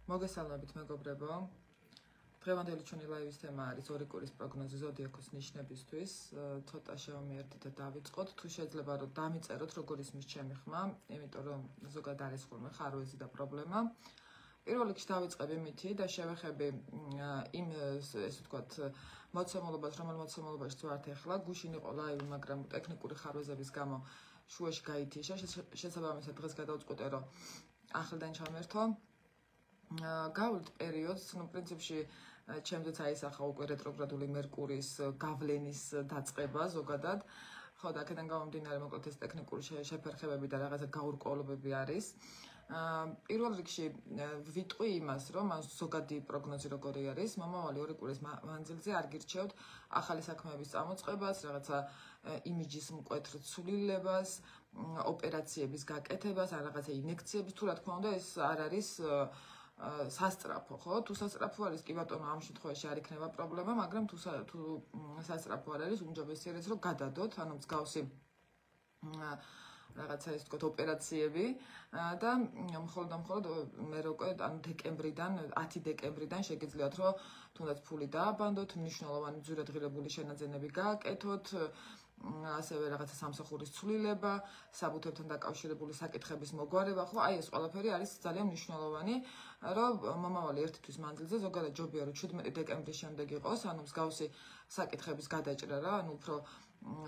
მოგესალმებით მეგობრებო. დღევანდელი ჩვენი ლაივის თემა არის ორი კვირის პროგნოზი ზოდიაქოს ნიშნებისთვის. ცოტა შევამიერთეთ და დავიწყოთ. თუ შეიძლება რომ დამიწეროთ როგორ ისმის ჩემი ხმა, იმიტომ რომ ზოგადად არის ხოლმე ხარვეზი და პრობლემა. პირველ რიგში დავიწყებ იმითი და შევეხები იმ ესე ვთქვათ მოცემულობას, რომელ მოცემულობაში ვართ ახლა. გუშინ იყო ლაივი, მაგრამ ტექნიკური ხარვეზების გამო შუაში გაითიშა. შესაბამისად დღეს გადავწყვიტე რომ ახლიდან ჩამერთო. Გავლით პერიოდს, პრინციპში ჩემზეც აისახა უკვე რეტროგრადული მერკურის გავლენის დაწყება ზოგადად. ხო, და აქედან გამომდინარე მოკლედ ეს ტექნიკური შეფერხებები და რაღაცა გაურკვევლობები არის. პირველ რიგში ვიტყვი იმას, რომ ზოგადი პროგნოზი როგორი არის, მომავალი ორი კვირის მანძილზე არ გირჩევთ ახალი საქმეების წამოწყებას, რაღაცა იმიჯის მკვეთრ ცვლილებას, ოპერაციების გაკეთებას, ან რაღაცა ინექციების, თუ რა თქმა უნდა, ეს არ არის სასწრაფო, ხო? თუ სასწრაფო არის, კი ბატონო, ამ შემთხვევაში არ იქნება პრობლემა, მაგრამ თუ სასწრაფო არ არის, უმჯობესია რომ გადადოთ, ანუ მსგავსი რაღაცა ის თქო ოპერაციები და მხოლოდ მე უკვე ანუ დეკემბრიდან 10 დეკემბრიდან შეგიძლიათ რომ თუნდაც ფული დააბანდოთ, მნიშვნელოვანი ძვირადღირებული შენაძენები გააკეთოთ, ასევე რაღაცა სამსახურის ცვლილება, საბუთებთან დაკავშირებული საკითხების მოგვარება, ხო, აი ეს ყველაფერი არის ძალიან მნიშვნელოვანი, რომ მომავალი ერთი თვის მანძილზე ზოგადად ჯობია რომ 17 დეკემბრის შემდეგ იყოს, ანუ მსგავსი საკითხების გადაჭრა რა, ანუ უფრო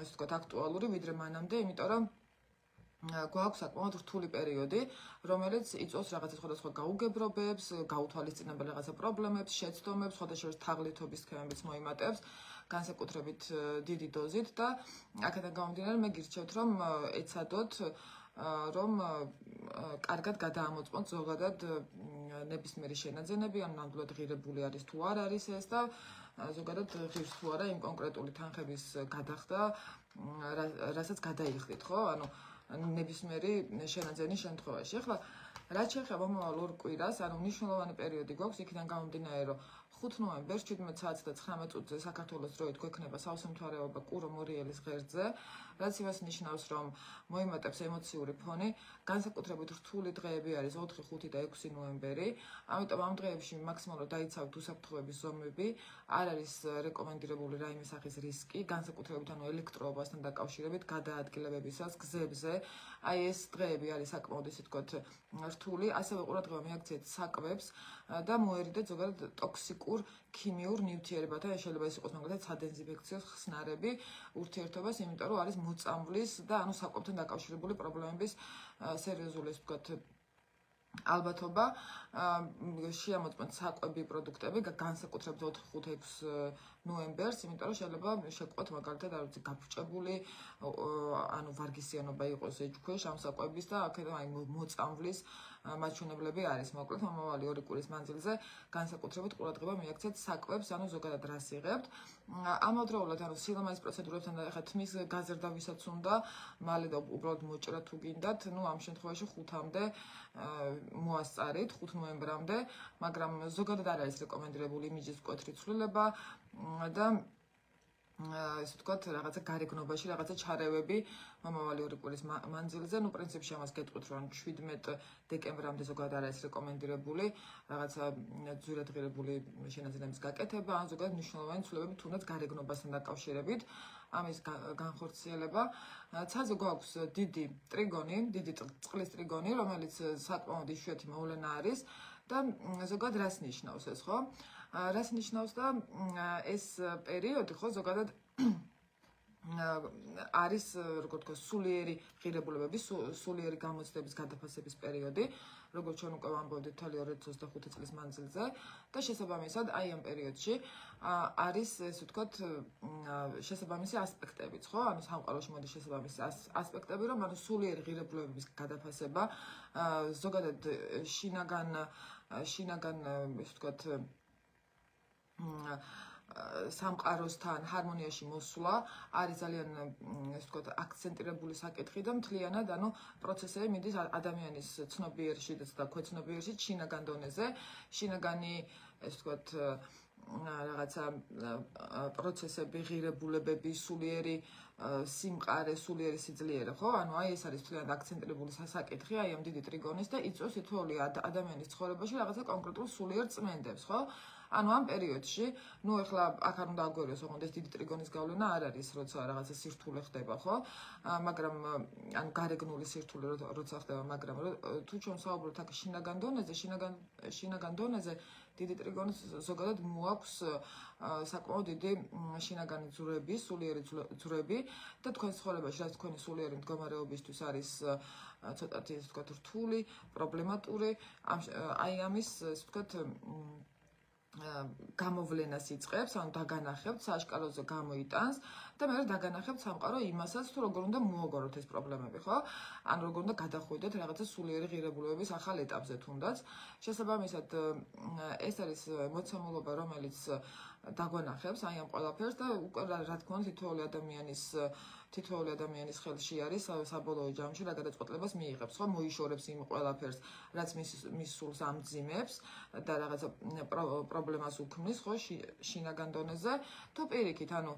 ესე ვთქვათ აქტუალური ვიდრე მანამდე, იმიტომ რომ გვაქვს საკმაოდ რთული პერიოდი, რომელიც იწვევს რაღაცა სხვადასხვა გაუგებრობებს, გაუთვალისწინებელ რაღაცა პრობლემებს, შეცდომებს, სხვადასხვა თაღლითობის სქემებიც მოიმატებს, განსაკუთრებით დიდი დოზით და აქედან გამომდინარე მე გირჩევთ რომ ეცადოთ რომ კარგად გადაამოწმოთ ზოგადად ნებისმიერი შენაძენები, ან ნამდვილად ღირებული არის თუ არ არის ეს და ზოგადად ღირს თუ არა იმ კონკრეტული თანხების გადახდა, რასაც გადაიხდით, ხო? ანუ ნებისმიერი შენაძენის შემთხვევაში. ახლა რაც შეეხება მომავალ ორ კვირას, ანუ მნიშვნელოვანი პერიოდი გვაქვს, იქიდან გამომდინარე, რომ 5 ნოემბერს 17 საათს და 19 წუთზე საქართველოს დროით გვექნება სავსე მთვარეობა კურო მორიელის ღერძზე, რაც იმას ნიშნავს, რომ მოიმატებს ემოციური ფონი, განსაკუთრებით რთული დღეები არის 4, 5 და 6 ნოემბერი, ამიტომ ამ დღეებში მაქსიმალურად დაიცავთ უსაფრთხოების ზომები, არ არის რეკომენდირებული რაიმე სახის რისკი, განსაკუთრებით ანუ ელექტროობასთან დაკავშირებით გადაადგილებებისას გზებზე, აი ეს დღეები არის საკმაოდ ისე ვთქვათ რთული, ასევე ყურადღება მიაქციეთ საკვებს და მოერიდეთ ზოგადად ტოქსიკურ ქიმიურ ნივთიერებათა, შეიძლება ეს იყოს მაგალითად სადეზინფექციო ხსნარები ურთიერთობას, იმიტომ რომ არის მოწამვლის და ანუ საკვებთან დაკავშირებული პრობლემების სერიოზული ესე ვთქვათ ალბათობა, შეამოწმოთ საკვები პროდუქტები, განსაკუთრებით 4-5-6 ნოემბერს, იმიტომ რომ შეიძლება შეკვოთ მაგალითად არ ვიცი გაფუჭებული, ანუ ვარგისიანობა იყოს ეჭქვეშ ამ საკვების და აქედან აი მოწამვლის მაჩვენებლები არის. მოკლედ მომავალი ორი კვირის მანძილზე განსაკუთრებით ყურადღება მიაქცეთ საკვებს, ანუ ზოგადად რას იღებთ. ამავდროულად ანუ სილამაზის პროცედურებთან და ახლა თმის გაზრდა ვისაც უნდა, მალე და უბრალოდ მოჭრა თუ გინდათ, ну ამ შემთხვევაში 5-მდე მოასწარით 5 ნოემბრამდე, მაგრამ ზოგადად არ არის რეკომენდირებული იმიჯის მკვეთრი ცვლილება და ესე ვთქვათ რაღაცა გარეგნობაში რაღაცა ჩარევები მომავალი ორი კვირის მანძილზე, ну პრინციპში ამას გეტყვით რომ 17 დეკემბრამდე ზოგადად არ არის რეკომენდირებული რაღაცა ძვირადღირებული შენაძენების გაკეთება, ან ზოგადად მნიშვნელოვანი ცვლილებები თუნდაც გარეგნობასთან დაკავშირებით, ამის განხორციელება. ცაზე გვაქვს დიდი ტრიგონი, დიდი წყლის ტრიგონი, რომელიც საკმაოდ იშვიათი მოვლენა არის და ზოგადად რას ნიშნავს ეს, ხო? რას ნიშნავს და ეს პერიოდი ხო ზოგადად არის როგორ თქვა სულიერი ღირებულებების, სულიერი გამოცდების გადაფასების პერიოდი, როგორც ჩვენ უკვე ვამბობდით მთელი 2025 წლის მანძილზე და შესაბამისად აი ამ პერიოდში არის ესე ვთქვათ შესაბამისი ასპექტებიც, ხო? ანუ სამყაროში მოდის შესაბამისი ასპექტები, რომ ანუ სულიერი ღირებულებების გადაფასება, ზოგადად შინაგან ესე ვთქვათ სამყაროსთან ჰარმონიაში მოსვლა არის ძალიან ესე ვთქვათ აქცენტირებული საკითხი და მთლიანად ანუ პროცესები მიდის ადამიანის ცნობიერში და ქვეცნობიერში შინაგან დონეზე, შინაგანი ესე ვთქვათ რაღაცა პროცესები, ღირებულებები, სულიერი სიმყარე, სულიერი სიძლიერე, ხო? ანუ აი ეს არის თლიანად აქცენტირებული საკითხი აი ამ დიდი ტრიგონის და იწვევს თითოეული ადამიანის ცხოვრებაში რაღაცა კონკრეტულ სულიერ წმენდებს, ხო? ანუ ამ პერიოდში, ნუ ეხლა აქ არ უნდა აგვერიოს, ოღონდ ეს დიდი ტრიგონის გავლენა არ არის, როცა რაღაცა სირთულე ხდება, ხო? მაგრამ ანუ გარეგნული სირთულე როცა ხდება, მაგრამ თუ ჩვენ საუბრობთ აქ შინაგან დონეზე, დიდი ტრიგონის ზოგადად მოაქვს საკმაოდ დიდი შინაგანი ძვრები, სულიერი ძვრები და თქვენს ცხოვრებაში, რაც თქვენი სულიერი მდგომარეობისთვის არის ცოტათი ესე ვთქვათ რთული, პრობლემატური, აი ამის ესე ვთქვათ გამოვლენას იწყებს, ანუ დაგანახებთ, სააშკაროზე გამოიტანს და მე დაგანახებთ სამყარო იმასაც, თუ როგორ უნდა მოაგოროთ ეს პრობლემები, ხო? ანუ როგორ უნდა გადახვიდეთ რაღაცა სულიერი ღირებულებების ახალ ეტაპზე თუნდაც. შესაბამისად, ეს არის მოცემულობა, რომელიც დაგვანახებს აი ამ ყველაფერს და უკვე რა თქმა უნდა თითოეული ადამიანის ხელში არის საბოლოო ჯამში რა გადაწყვეტილებას მიიღებს, ხო? მოიშორებს იმ ყველაფერს, რაც მის სულს ამძიმებს და რაღაცა პრობლემას უქმნის, ხო, შინაგან დონეზე, თუ პირიქით, ანუ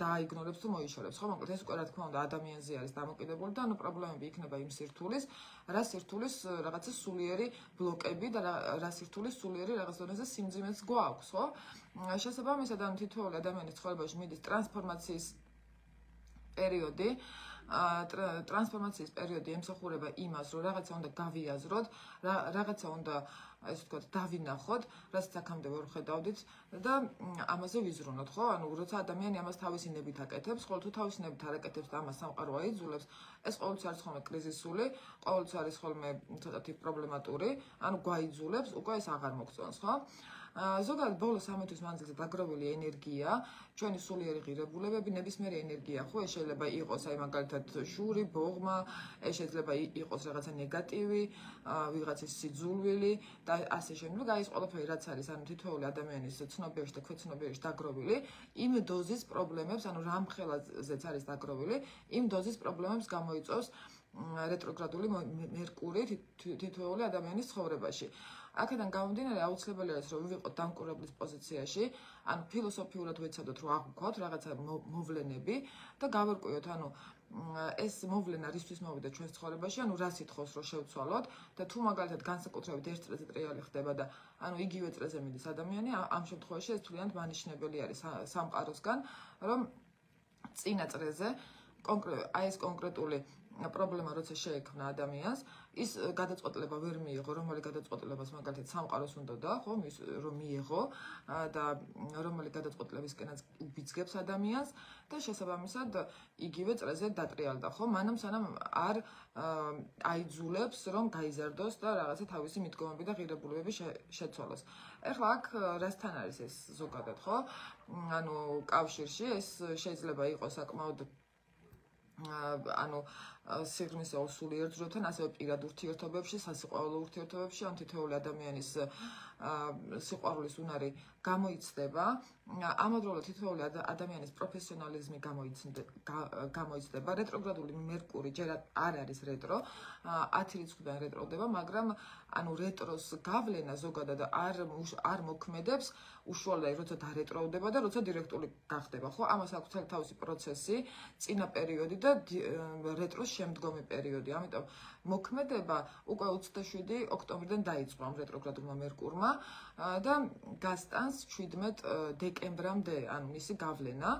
დააიგნორებს თუ მოიშორებს, ხო? მოკლედ ეს უკვე რა თქმა უნდა ადამიანზე არის დამოკიდებული და ანუ პრობლემები იქნება იმ სირთულის, რა სირთულის რაღაცა სულიერი ბლოკები და რა სირთულის სულიერი რაღაც დონეზე სიმძიმეც გვაქვს, ხო? შესაბამისად, ანუ თითოეული ადამიანის ცხოვრებაში მიდის ტრანსფორმაციის პერიოდი. ტრანსფორმაციის პერიოდი ემსახურება იმას, რომ რაღაცა უნდა გავიაზროთ, რაღაცა უნდა ესე ვთქვათ, დავინახოთ, რასაც აქამდე ვერ ხედავდით და ამაზე ვიზრუნოთ, ხო? ანუ როცა ადამიანი ამას თავისი ნებით აკეთებს, ხოლმე თუ თავისი ნებით არ აკეთებს და ამას სამყარო აიძულებს, ეს ყოველთვის არის ხოლმე კრიზისული, ყოველთვის არის ხოლმე ცოტათი პრობლემატური, ანუ გვაიძულებს, უკვე ეს აღარ მოგწონს, ხო? ზოგადად ბოლო 3 თვის მანძილზე დაგროვილი ენერგია, ჩვენი სულიერი ღირებულებები, ნებისმიერი ენერგია, ხო, ეს შეიძლება იყოს აი მაგალითად შური, ბოღმა, ეს შეიძლება იყოს რაღაცა ნეგატივი, ვიღაცის სიძულვილი და ასე შემდეგ. აი ეს ყველაფერი რაც არის, ანუ თითოეული ადამიანის ცნობიერში და ქვეცნობიერში დაგროვილი, იმ დოზის პრობლემებს, ანუ რამხელაზეც არის დაგროვილი, იმ დოზის პრობლემებს გამოიწვევს რეტროგრადული მერკური თითოეული ადამიანის ცხოვრებაში. აქედან გამომდინარე აუცილებელი არის რომ ვიყოთ დამკვირვებლის პოზიციაში, ანუ ფილოსოფიურად ვეცადოთ რომ აღვქვათ რაღაცა მოვლენები და გავერკვიოთ, ანუ ეს მოვლენა რისთვის მოვიდა ჩვენს ცხოვრებაში, ანუ რა სიტყვას რომ შევცვალოთ და თუ მაგალითად განსაკუთრებით ერთ წრეზე ტრიალი ხდება და ანუ იგივე წრეზე მიდის ადამიანი, ამ შემთხვევაში ეს თვლიანად მანიშნებელი არის სამყაროსგან, რომ წინა წრეზე აი ეს კონკრეტული პრობლემა როცა შეექმნა ადამიანს, ის გადაწყვეტილება ვერ მიიღო, რომელი გადაწყვეტილებას მაგალითად სამყაროს უნდა და ხო, რომ მიიღო და რომელი გადაწყვეტილებისკენაც უბიძგებს ადამიანს და შესაბამისად იგივე წრეზე დატრიალდა, ხო? მანამ სანამ არ აიძულებს რომ გაიზარდოს და რაღაცა თავისი მიდგომები და ღირებულებები შეცვალოს. ეხლა აქ რასთან არის ეს ზოგადად, ხო? ანუ კავშირში ეს შეიძლება იყოს საკმაოდ ანუ სიღრმისეულ სულიერ ძვრებთან, ასევე პირად ურთიერთობებში, სასიყვარულო ურთიერთობებში, ან თითოეული ადამიანის სიყვარულის უნარი გამოიცდება. ამავდროულად თითოეული ადამიანის პროფესიონალიზმი გამოიცდება. რეტროგრადული მერკური ჯერ არ არის რეტრო, 10 რიცხვიდან რეტროდება, მაგრამ ანუ რეტროს გავლენა ზოგადად არ მოქმედებს უშუალოდ როცა დარეტროვდება და როცა დირექტული გახდება, ხო? ამას აქვს თავისი პროცესი, წინა პერიოდი და რეტროს შემდგომი პერიოდი. ამიტომ მოქმედება უკვე 27 ოქტომბრიდან დაიწყო ამ რეტროგრადულმა მერკურმა და გასტანს 17 დეკემბრამდე, ანუ მისი გავლენა.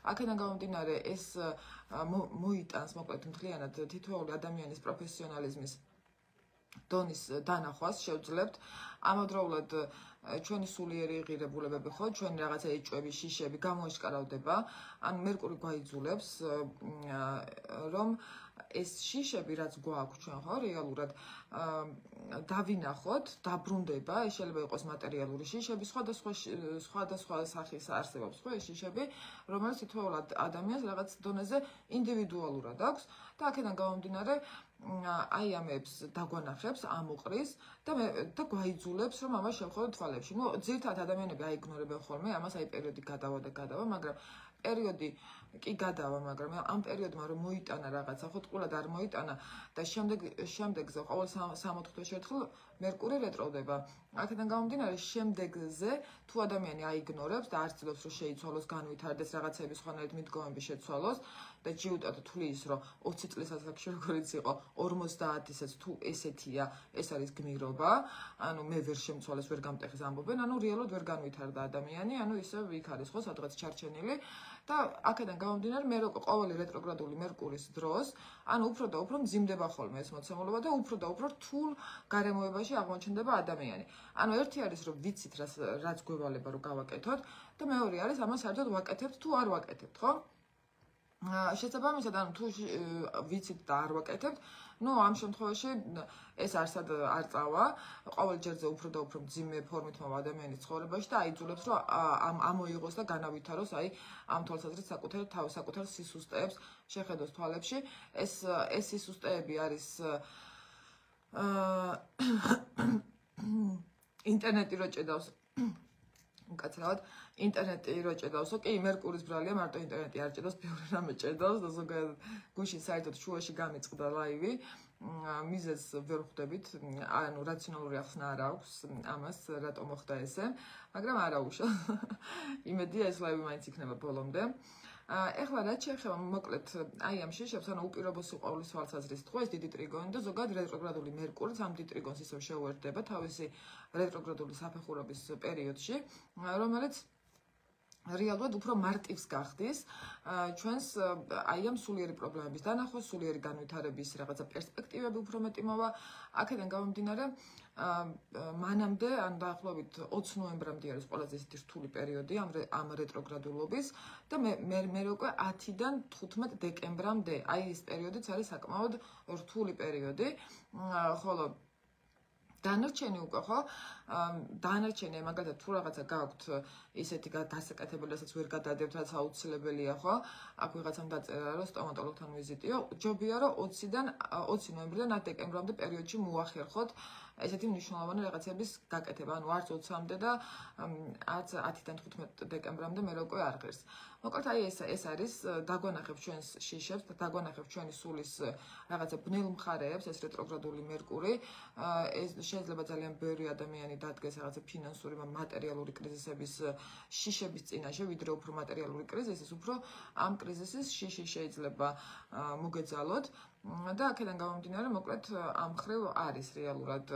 აქედან გამომდინარე ეს მოიტანს მოკლედ მთლიანად თითოეული ადამიანის პროფესიონალიზმის დონის დანახვას შევძლებთ. ამავდროულად ჩვენი სულიერი ღირებულებები, ხო, ჩვენი რაღაცა ეჭვები, შიშები გამოეშკარავდება. ან მერკური გვაიძულებს რომ ეს შიშები რაც გვაქვს ჩვენ, ხო, რეალურად დავინახოთ, დაბრუნდება, ეს შეიძლება იყოს მატერიალური შიშები, სხვადასხვა სახის არსებობს, ხო, ეს შიშები, რომელიც თითოეულ ადამიანს რაღაც დონეზე ინდივიდუალურად აქვს და აქედან გამომდინარე აი ამებს დაგვანახებს, ამოყრის და გვაიძულებს, რომ ამას შევხედოთ თვალებში. ნუ ძირითადად ადამიანები აიგნორებენ ხოლმე, ამას აი პერიოდი გადავა, მაგრამ პერიოდი კი გადავა, მაგრამ ამ პერიოდმა რომ მოიტანა რაღაცა, ხო ტყურად არ მოიტანა და შემდეგზე ყოველ 60 თვეში ერთხელ მერკური რეტროგრადდება. აქედან გამომდინარე, შემდეგზე თუ ადამიანი აიგნორებს და არ ცდილობს რომ შეიცვალოს, განვითარდეს რაღაცების ხანერით მიდგომები შეცვალოს და ჯიუტად თulis რომ 20 წლის ასაკში როგორიც იყო 50-ისაც თუ ესეთია, ეს არის გმირობა, ანუ მე ვერ შემცვალეს, ვერ გამტეხეს ამბობენ, ანუ რეალურად ვერ განვითარდა ადამიანი, ანუ ისევ იქ არის ხო სადღაც ჩარჩენილი და აქედან გამომდინარე მე რო ყოველი რეტროგრადული მერკურის დროს, ანუ უფრო და უფრო მძიმდება ხოლმე ეს მოცემულობა და უფრო რთულ გარემოებაში აღმოჩნდება ადამიანი. ანუ ერთი არის რომ ვიცით რაც გვევალება რომ გავაკეთოთ და მეორე არის ამას საერთოდ ვაკეთებთ თუ არ ვაკეთებთ, ხო? შესაბამისად, ანუ თუ ვიცით და არ ვაკეთებთ, ну, ამ შემთხვევაში ეს არსად არ წავა, ყოველ ჯერზე უფრო და უფრო მძიმე ფორმით მოვა ადამიანის ცხოვრებაში და აიძულებს რომ ამოიღოს და განავითაროს, აი, ამ თვალსაზრისით საკუთარ სისუსტეებს შეხედოს თვალებში. ეს სისუსტეები არის ინტერნეტი რო ჭედავს უკაცრავად ინტერნეტი რო ჭედავსო, კი, მერკურის ბრალია, მარტო ინტერნეტი არ ჭედავს, ბევრი რამე ჭედავს და ზოგადად გუშინ საერთოდ შუაში გამიწყდა ლაივი. მიზეზს ვერ ხვდებით, ანუ რაციონალური ახსნა არ აქვს ამას, რატომ მოხდა ესე, მაგრამ არა უშავს. იმედია ეს ლაივი მაინც იქნება ბოლომდე. ეხლა რაც შეეხება მოკლედ აი ამ შიშებს, ანუ უპირობო სიყვარულის თვალსაზრისით, ხო ეს დიდი ტრიგონი და ზოგადად რეტროგრადული მერკურიც ამ დიდ ტრიგონს ისევ შეუერთდება თავისი რეტროგრადული საფეხურობის პერიოდში, რომელიც რეალურად უფრო მარტივს გახდის ჩვენს აი ამ სულიერი პრობლემების დანახვა, სულიერი განვითარების რაღაცა პერსპექტივები უფრო მეტი მოვა. აქედან გამომდინარე, მანამდე, ან დაახლოებით 20 ნოემბრამდე არის ყველაზე ისეთი რთული პერიოდი ამ რეტროგრადულობის და მე უკვე 10-დან 15 დეკემბრამდე, აი ეს პერიოდიც არის საკმაოდ რთული პერიოდი, ხოლო დანარჩენი უკვე ხო დანარჩენი მაგალითად თუ რაღაცა გაქვთ ისეთი დასაკეთებელი, რასაც ვერ გადადებთ, რაც აუცილებელია ხო, აქ ვიღაცამ დაწერა რომ სტომატოლოგთან ვიზიტიო, ჯობია რომ 20 ნოემბრიდან 10 დეკემბრამდე პერიოდში მოახერხოთ ესეთი მნიშვნელოვანი რაღაცების გაკეთება, ანუ არც 20-მდე და არც 10-დან 15 დეკემბრამდე მე უკვე არ ღირს. მოკლედ აი ეს არის დაგვანახებს ჩვენს შიშებს და დაგვანახებს ჩვენი სულის რაღაცა ბნელ მხარეებს, ეს რეტროგრადული მერკური, ეს შეიძლება ძალიან ბევრი ადამიანი დადგეს რაღაცა ფინანსური და მატერიალური კრიზისების შიშების წინაშე, ვიდრე უფრო მატერიალური კრიზისის, უფრო ამ კრიზისის შიში შეიძლება მოგეძალოთ და აქედან გამომდინარე, მოკლედ ამ ხრივ არის რეალურად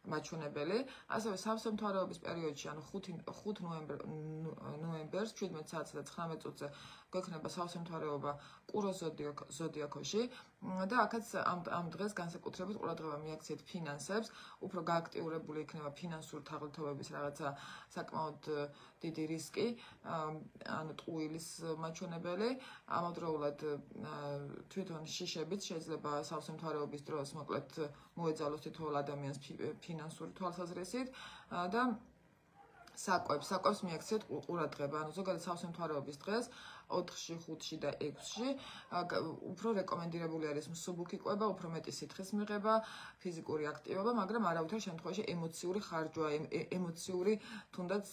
მაჩვენებელი. ასევე სამსამთავროების პერიოდში, ანუ 5 ნოემბერს 17 საათსა და 19 წუთზე გვექნება სამსამთავროება კუროს ზოდიაქოში და აქაც ამ დღეს განსაკუთრებით ყურადღება მიაქციეთ ფინანსებს, უფრო გააქტიურებული იქნება ფინანსური თაღლითობების რაღაცა საკმაოდ დიდი რისკი, ანუ ტყუილის მაჩვენებელი, ამავდროულად თვითონ შიშებიც შეიძლება სამსამთავროების დროს მოკლედ მოეძალოს თითოეულ ადამიანს ფინანსური თვალსაზრისით და საკვებს მიაქციეთ ყურადღება, ანუ ზოგადად სამსამთავროების დღეს 4-ში, 5-ში და 6-ში უფრო რეკომენდირებული არის მსუბუქი კვება, უფრო მეტი სითხის მიღება, ფიზიკური აქტივობა, მაგრამ არავითარ შემთხვევაში ემოციური ხარჯვა, ემოციური თუნდაც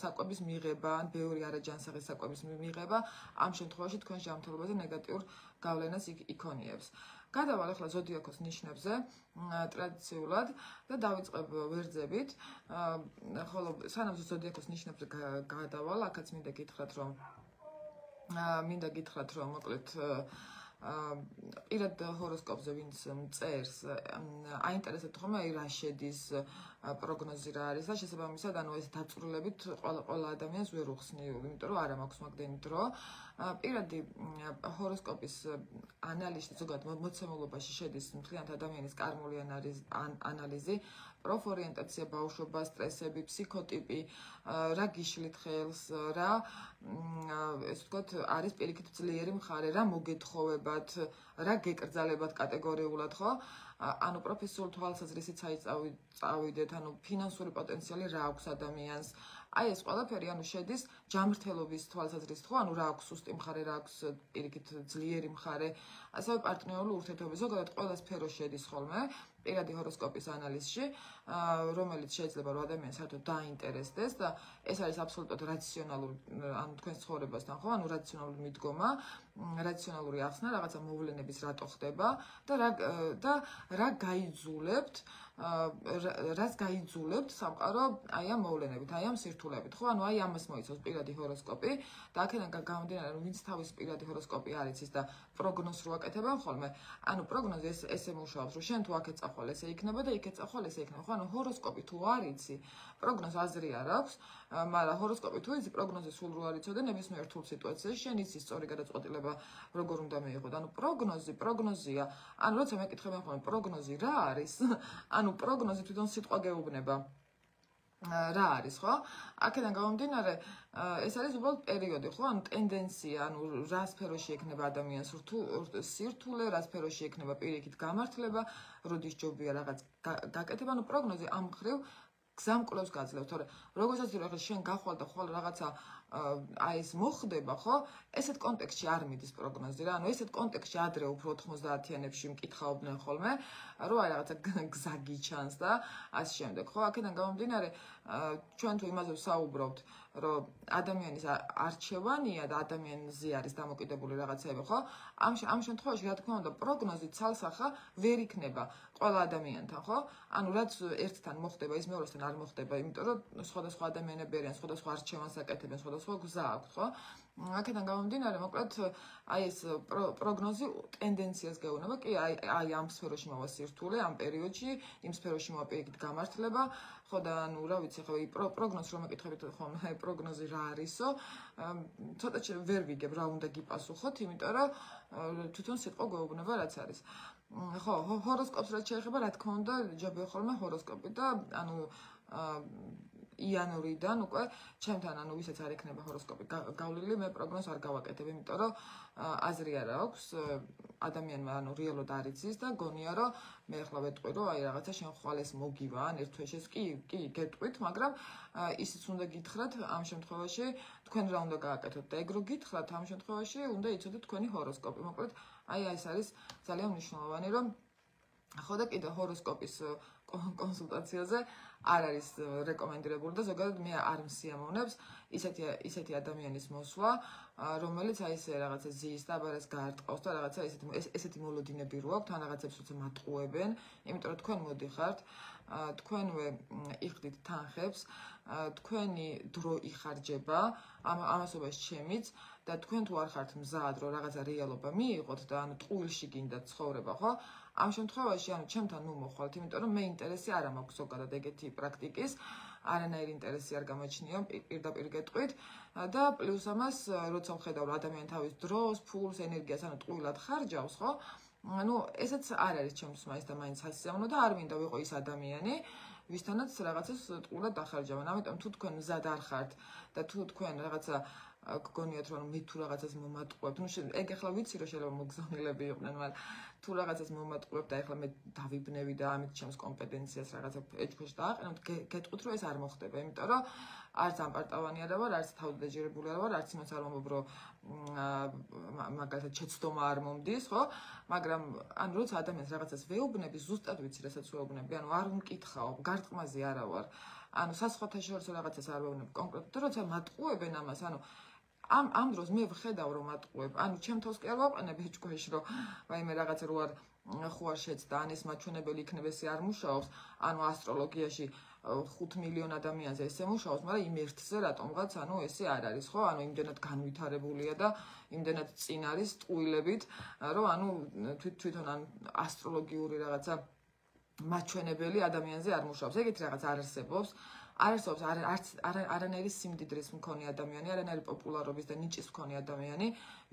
საკვების მიღება, ან ბევრი არაჯანსაღი საკვების მიღება, ამ შემთხვევაში თქვენ ჯანმრთელობაზე ნეგატიურ გავლენას იქონიებს. გადავალ ახლა ზოდიაქოს ნიშნებზე ტრადიციულად და დავიწყებ ვერძებით, ხოლო სანამ ზოდიაქოს ნიშნებზე გადავალ, აქაც მინდა გითხრათ, რომ მოკლედ პირად ჰოროსკოპზე ვინც წერს, აინტერესებთ ხომ აი რა შედის პროგნოზი რა არის და შესაბამისად ანუ ეს დაწვრილებით ყველა ადამიანს ვერ უხსნი, იმიტომ რომ არ მაქვს მაგდენი დრო. პირადი ჰოროსკოპის ანალიზი ზოგადად მოცემულობაში შედის მთლიანად ადამიანის კარმული ანალიზი, პროფორიენტაცია, ბავშვობა, სტრესები, ფსიქოტიპი, რა გიშლით ხელს, რა ესე ვთქვათ, არის პირიქით ძლიერი მხარე, რა მოგეთხოვებათ, რა გეკრძალებათ კატეგორიულად, ხო? ანუ პროფესიული თვალსაზრისით წავიდეთ, ანუ ფინანსური პოტენციალი რა აქვს ადამიანს. აი ეს ყველაფერი ანუ შედის ჯანმრთელობის თვალსაზრისით, ხო? ანუ რა აქვს სუსტი მხარე, რა აქვს პირიქით ძლიერი მხარე, ასევე პარტნიორული ურთიერთობები. ზოგადად ყველა სფერო შედის ხოლმე პირადი ჰოროსკოპის ანალიზში, რომელიც შეიძლება რომ ადამიანს საერთოდ დაინტერესდეს და ეს არის აბსოლუტურად რაციონალური, ანუ თქვენს ცხოვრებასთან, ხო? ანუ რაციონალური მიდგომა, რაციონალური ახსნა, რაღაცა მოვლენების რატო ხდება და რა გაიძულებთ, რაც გაიძულებთ სამყარო აი ამ მოვლენებით, აი ამ სირთულებით, ხო? ანუ აი ამას მოიცავს პირადი ჰოროსკოპი და აქედან გამომდინარე, რომ ვინც თავის პირადი ჰოროსკოპი არ იცის და პროგნოზს რო აკეთებენ ხოლმე, ანუ პროგნოზი ესე მუშაობს, რომ შენ თუ აქ ეწახვალ ესე იქნება და იქ ეწახვალ ესე იქნება, ხო? ანუ ჰოროსკოპი თუ არ იცი, პროგნოზ აზრი არ აქვს, მაგრამ ჰოროსკოპი თუ იცი, პროგნოზი სულ რო არ იცოდე, ნებისმიერ რთულ სიტუაციაში შენ იცის სწორი გადაწყვეტილება როგორ უნდა მიიღოთ. ანუ პროგნოზია, ანუ როცა მეკითხებენ ხოლმე პროგნოზი რა არის? ანუ პროგნოზი თვითონ სიტყვა გეუბნება. რა არის, ხო? აქედან გამომდინარე, ეს არის უბრალოდ პერიოდი, ხო? ანუ ტენდენცია, ანუ რა სფეროში ექნება ადამიანს სირთულე, რა სფეროში ექნება პირიქით გამართლება, როდის ჯობია რაღაც გაკეთება, ანუ პროგნოზი ამ მხრივ გზამკვლევს გაძლევს, თორე როგორცაც რომ ახლა შენ გახვალ და ხვალ რაღაცა აი ეს მოხდება, ხო? ესეთ კონტექსტში არ მიდის პროგნოზი რა. ანუ ესეთ კონტექსტში ადრე უფრო 90-იანებში მკითხაობდნენ ხოლმე, რომ აი რაღაცა გზა გიჩანს და ასე შემდეგ, ხო? აქედან გამომდინარე, ჩვენ თუ იმაზე ვსაუბრობთ, რომ ადამიანის არჩევანია და ადამიანზე არის დამოკიდებული რაღაცები, ხო? ამ შემთხვევაში, რა თქმა უნდა, პროგნოზი ცალსახა ვერ იქნება ყველა ადამიანთან, ხო? ანუ რაც ერთთან მოხდება, ის მეორესთან არ მოხდება, იმიტომ რომ სხვადასხვა ადამიანები არიან, სხვადასხვა არჩევანს აკეთებენ, სხვადასხვა გზა აქვთ, ხო? აქედან გამომდინარე, მოკლედ, აი ეს პროგნოზი ტენდენციას გეუბნება, კი, აი ამ სფეროში მოვა სირთულე, ამ პერიოდში, იმ სფეროში მოვა პირიქით გამართლება, ხო და ანუ რა ვიცი, ხო, პროგნოზს რომ ეკითხებით ხოლმე, აი პროგნოზი რა არისო, ცოტა ვერ ვიგებ რა უნდა გიპასუხოთ, იმიტომ რომ თვითონ სიტყვა გეუბნება რაც არის. ხო, ჰოროსკოპს რაც შეეხება, რა თქმა უნდა, ჯობია ხოლმე ჰოროსკოპი და ანუ იანვრიდან უკვე ჩემთან ანუ ვისაც არ ექნება ჰოროსკოპი გავლილი, მე პროგნოზს არ გავაკეთებ, იმიტომ რომ აზრი არ აქვს ადამიანმა, ანუ რეალურად არ იცის და გონია რომ მე ახლა ვეტყვი რომ აი რაღაცა შენ ხვალეს მოგივა ან ერთ თვეში კი გეტყვით, მაგრამ ისიც უნდა გითხრათ ამ შემთხვევაში თქვენ რა უნდა გააკეთოთ და ეგ რო გითხრათ ამ შემთხვევაში უნდა იცოდეთ თქვენი ჰოროსკოპი. მოკლედ აი ეს არის ძალიან მნიშვნელოვანი რომ ხო და კიდე ჰოროსკოპის კონსულტაციაზე არ არის რეკომენდირებული და ზოგადად მე არ მსიამოვნებს ისეთი ადამიანის მოსვლა, რომელიც აი ეს რაღაცა ზის და აბარეს გაარტყავს და რაღაცა ესეთი მოლოდინები რო აქვს, თან რაღაცებს უცებ მატყუებენ, იმიტომ რომ თქვენ მოდიხართ, თქვენვე იხდით თანხებს, თქვენი დრო იხარჯება ამასობაში ჩემიც და თქვენ თუ არ ხართ მზად რომ რაღაცა რეალობა მიიღოთ და ანუ ტყუილში გინდათ ცხოვრება, ხო? ამ შემთხვევაში ანუ ჩემთან ნუ მოხვალთ, იმიტომ რომ მე ინტერესი არ მაქვს ზოგადად ეგეთი პრაქტიკის, არანაირი ინტერესი არ გამოჩნია პირდაპირ გეტყვით და პლუს ამას როცა ვხედავ რომ ადამიანი თავის დროს, ფულს, ენერგიას ანუ ტყუილად ხარჯავს, ხო? ანუ ესეც არ არის ჩემთვის მაინც და მაინც სასიამოვნო და არ მინდა ვიყო ის ადამიანი, ვისთანაც რაღაცას ტყუილად დახარჯავენ. ამიტომ თუ თქვენ მზად არ ხართ და თუ თქვენ რაღაცა გგონიათ რომ მე თუ რაღაცას მომატყუებთ, ნუ ეგ ახლა ვიცი რომ შეიძლება მოგზავნილები იყვნენ, მაგრამ თუ რაღაცას მომატყუებთ და ახლა მე დავიბნევი და ამით ჩემს კომპეტენციას რაღაცა ეჭქვეშ დააყენოთ, გეტყვით რომ ეს არ მოხდება, იმიტომ რომ არც ამპარტავანი არ ვარ, არც თავდაჯერებული არ ვარ, არც იმას არ მომობ რომ მაგალითად შეცდომა არ მომდის, ხო? მაგრამ ან როცა ადამიანს რაღაცას ვეუბნები, ზუსტად ვიცი რასაც ვეუბნები, ანუ არ ვმკითხავ, გარტყმაზე არა ვარ. ანუ სასხოთა შორისო რაღაცას არ ვეუბნებ კონკრეტულად, როცა მატყუებენ ამას, ანუ ამ დროს მე ვხედავ რომ მატყუებ, ანუ ჩემ თავს კი არ ვაყენებ ეჭქვეშ რომ ვაიმე რაღაცა რო არ ხო არ შეცდა, ან ეს მაჩვენებელი იქნება ესე არ მუშაობს, ანუ ასტროლოგიაში 5 მილიონ ადამიანზე ესე მუშაობს, მაგრამ იმ ერთზე რატომღაც ანუ ესე არ არის, ხო? ანუ იმდენად განვითარებულია და იმდენად წინ არის ტყუილებით, რომ ანუ თვითონ ან ასტროლოგიური რაღაცა მაჩვენებელი ადამიანზე არ მუშაობს. ეგეთ რაღაც არ არსებობს. არანაირი სიმდიდრის მქონე ადამიანი, არანაირი პოპულარობის და ნიჭის მქონე ადამიანი,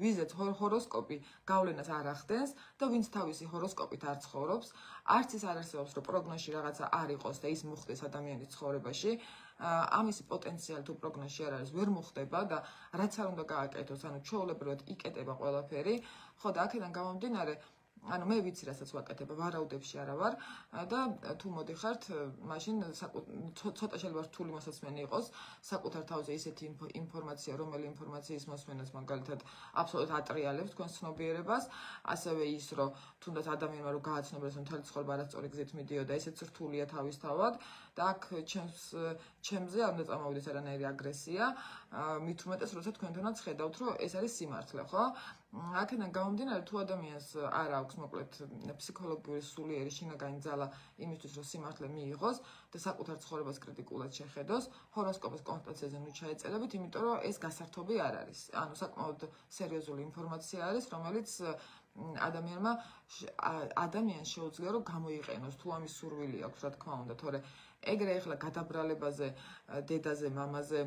ვიზეც ჰოროსკოპი გავლენას არ ახდენს და ვინც თავისი ჰოროსკოპით არ ცხოვრობს, არც ის არ არსებობს, რომ პროგნოზში რაღაცა არ იყოს და ის მოხდეს ადამიანის ცხოვრებაში, ამისი პოტენციალი თუ პროგნოზში არ არის, ვერ მოხდება და რაც არ უნდა გააკეთოს, ანუ ჩვეულებრივად იკეტება ყველაფერი, ხო და აქედან გამომდინარე ანუ მე ვიცი რასაც ვაკეთებ, ვარაუდებში არა ვარ და თუ მოდიხართ, მაშინ ცოტა შეიძლება რთული მოსაცმენი იყოს საკუთარ თავზე ისეთი ინფორმაცია, რომელი ინფორმაციის მოსმენაც მაგალითად აბსოლუტურად ატრიალებს თქვენს ცნობიერებას, ასევე ის, რომ თუნდაც ადამიანმა რომ გააცნობდეს, რომ მთელი ცხოვრება არასწორი გზით მიდიოდა, ესეც რთულია თავისთავად და აქ ჩემზე არ უნდა წამოვიდეს არანაირი აგრესია, მით უმეტეს, როცა თქვენთანაც ხედავთ, რომ ეს არის სიმართლე, ხო? აქედან გამომდინარე, თუ ადამიანს არ აქვს მოკლედ ფსიქოლოგიური სულიერი შინაგანი ძალა იმისთვის, რომ სიმართლე მიიღოს და საკუთარ ცხოვრებას კრიტიკულად შეხედოს, ჰოროსკოპის კონსტელაციაზე ნუ ჩაეწერებით, იმიტომ რომ ეს გასართობი არ არის. ანუ საკმაოდ სერიოზული ინფორმაცია არის, რომელიც ადამიანს შეუძლია რომ გამოიყენოს, თუ ამის სურვილი აქვს, რა თქმა უნდა, თორე ეგრე ახლა გადაბრალებაზე, დედაზე, მამაზე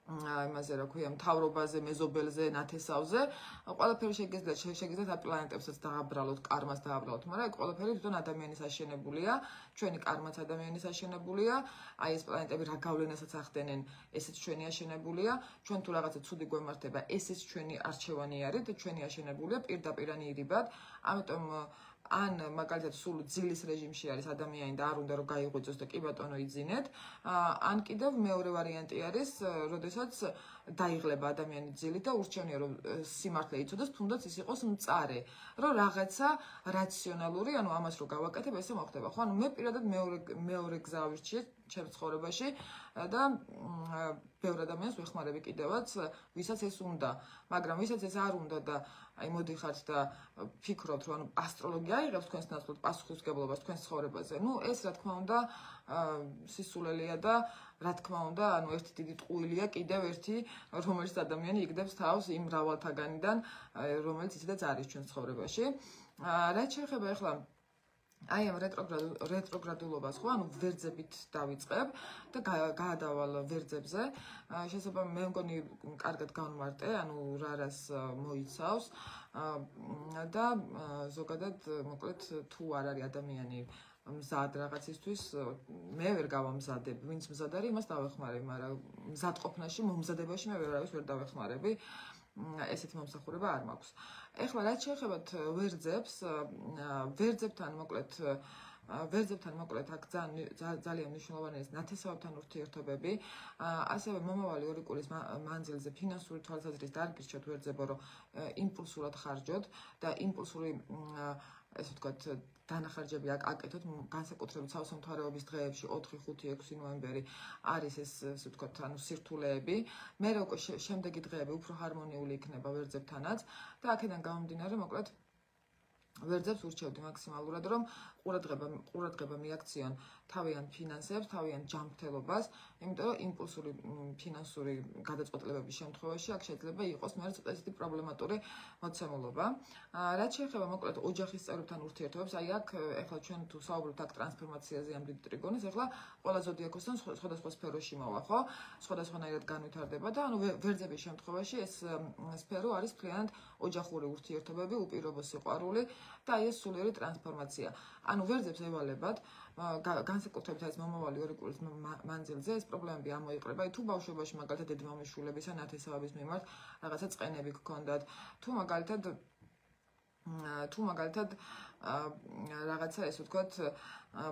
იმაზე რა ქვია, მთავრობაზე, მეზობელზე, ნათესავზე, ყველაფერი შეგიძლიათ ამ პლანეტებსაც დააბრალოთ, კარმას დააბრალოთ, მაგრამ ეგ ყველაფერი თვითონ ადამიანის აშენებულია, ჩვენი კარმაც ადამიანის აშენებულია, აი ეს პლანეტები რა გავლენასაც ახდენენ, ესეც ჩვენი აშენებულია, ჩვენ თუ რაღაცა ცუდი გვემართება, ესეც ჩვენი არჩევანი არის და ჩვენი აშენებულია პირდაპირ ან ირიბად, ამიტომ ან მაგალითად სულ ძილის რეჟიმში არის ადამიანი და არ უნდა რომ გაიღვიძოს და კი ბატონო იძინეთ, ან კიდევ მეორე ვარიანტი არის, როდესაც დაიღლება ადამიანი ძილი და ურჩევნია რომ სიმართლე იცოდეს, თუნდაც ის იყოს მწარე, რომ რაღაცა რაციონალური, ანუ ამას რო გავაკეთებ, ესე მოხდება, ხო? ანუ მე პირადად მეორე გზა ვირჩიე ჩემს ცხოვრებაში და ბევრ ადამიანს ვეხმარები კიდევაც, ვისაც ეს უნდა, მაგრამ ვისაც ეს არ უნდა და აი მოდიხართ და ფიქრობთ, რომ ანუ ასტროლოგია აიღებს თქვენს ნაცვლად პასუხისმგებლობას თქვენს ცხოვრებაზე. ნუ ეს რა თქმა უნდა სისულელია და რა თქმა უნდა, ანუ ერთი დიდი ტყუილია კიდევ ერთი, რომელიც ადამიანი იგდებს თავს იმ მრავალთაგანიდან, რომელიც ისედაც არის ჩვენს ცხოვრებაში. რაც შეეხება ახლა აი ამ რეტროგრადულობას, ხო, ანუ ვერძებით დავიწყებ და გაადავალ ვერძებზე. შესაძლოა მე მგონი კარგად განვმარტე, ანუ რას მოიცავს და ზოგადად მოკლედ თუ არ არის ადამიანი მზად რაღაცისთვის, მე ვერ გავამზადებ, ვინც მზად არის, იმას დავეხმარებ, მაგრამ მზადყოფნაში, მომზადებაში მე ვერავის ვერ დავეხმარები. ესეთი მომსახურება არ მაქვს. ეხლა რაც შეეხებათ ვერძებთან მოკლედ აქ ძალიან მნიშვნელოვანი არის ნათესავებთან ურთიერთობები, ასევე მომავალი ორი კვირის მანძილზე ფინანსური თვალსაზრისით დაგირჩევთ ვერძებო, რომ იმპულსურად ხარჯოთ და იმპულსური ესე ვთქვათ დანახარჯები აკეთოთ, განსაკუთრებით სავსე-მთვარეობის დღეებში 4, 5, 6 ნოემბერი არის ეს ესე ვთქვათ, ანუ სირთულეები. მე უკვე შემდეგი დღეები უფრო ჰარმონიული იქნება ვერძებთანაც და აქედან გამომდინარე, მოკლედ ვერძებს ურჩევდი მაქსიმალურად, რომ ყურადღება მიაქციონ თავიანთ ფინანსებს, თავიანთ ჯანმრთელობას, იმიტომ რომ იმპულსური ფინანსური გადაწყვეტილებების შემთხვევაში აქ შეიძლება იყოს მე ცოტა ისეთი პრობლემატური მოცემულობა. რაც შეეხება მოკლედ ოჯახის წევრებთან ურთიერთობებს, აი აქ ეხლა ჩვენ თუ საუბრობთ აქ ტრანსფორმაციაზე ამ დიდ ტრიგონის, ეხლა ყველა ზოდიაქოსთან სხვადასხვა სფეროში მოვა, ხო? სხვადასხვანაირად განვითარდება და ანუ ვერძების შემთხვევაში ეს სფერო არის მთლიანად ოჯახური ურთიერთობები, უპირობო სიყვარული და აი ეს სულიერი ტრანსფორმაცია. ანუ ვერძებს ევალებათ განსაკუთრებით ეს მომავალი ორი კვირის მანძილზე ეს პრობლემები ამოიყრება. აი თუ ბავშვობაში მაგალითად დედმამიშვილების ან ნათესავების მიმართ რაღაცა წყენები გქონდათ, თუ მაგალითად რაღაცა ეს ვთქვათ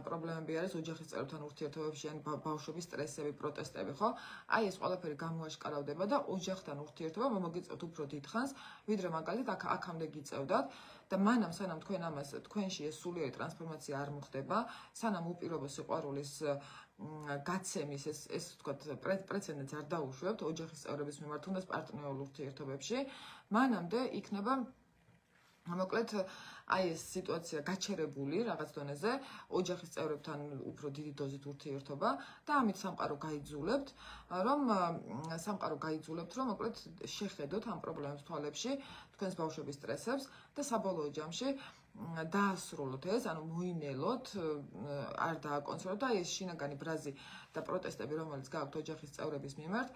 პრობლემები არის ოჯახის წევრებთან ურთიერთობებში ან ბავშვების სტრესები, პროტესტები, ხო? აი ეს ყველაფერი გამოაშკარავდება და ოჯახთან ურთიერთობა მოგიწევთ უფრო დიდხანს, ვიდრე მაგალითად აქამდე გიწევდათ და მანამ სანამ თქვენში ეს სულიერი ტრანსფორმაცია არ მოხდება, სანამ უპირობო სიყვარულის გაცემის ეს ვთქვათ პრეცედენტს არ დაუშვებთ ოჯახის წევრების მიმართ, თუნდაც პარტნიორულ ურთიერთობებში, მანამდე იქნება მოკლედ აი ეს სიტუაცია გაჩერებული რაღაც დონეზე, ოჯახის წევრებთან უფრო დიდი დოზით ურთიერთობა და ამით სამყარო გაიძულებთ, რომ მოკლედ შეხედოთ ამ პრობლემებს თვალებში, თქვენს ბავშვების სტრესებს და საბოლოო ჯამში დაასრულოთ ეს, ანუ მოინელოთ, არ დააკონსერვოთ და ეს შინაგანი ბრაზი და პროტესტები, რომელიც გააქვთ ოჯახის წევრების მიმართ,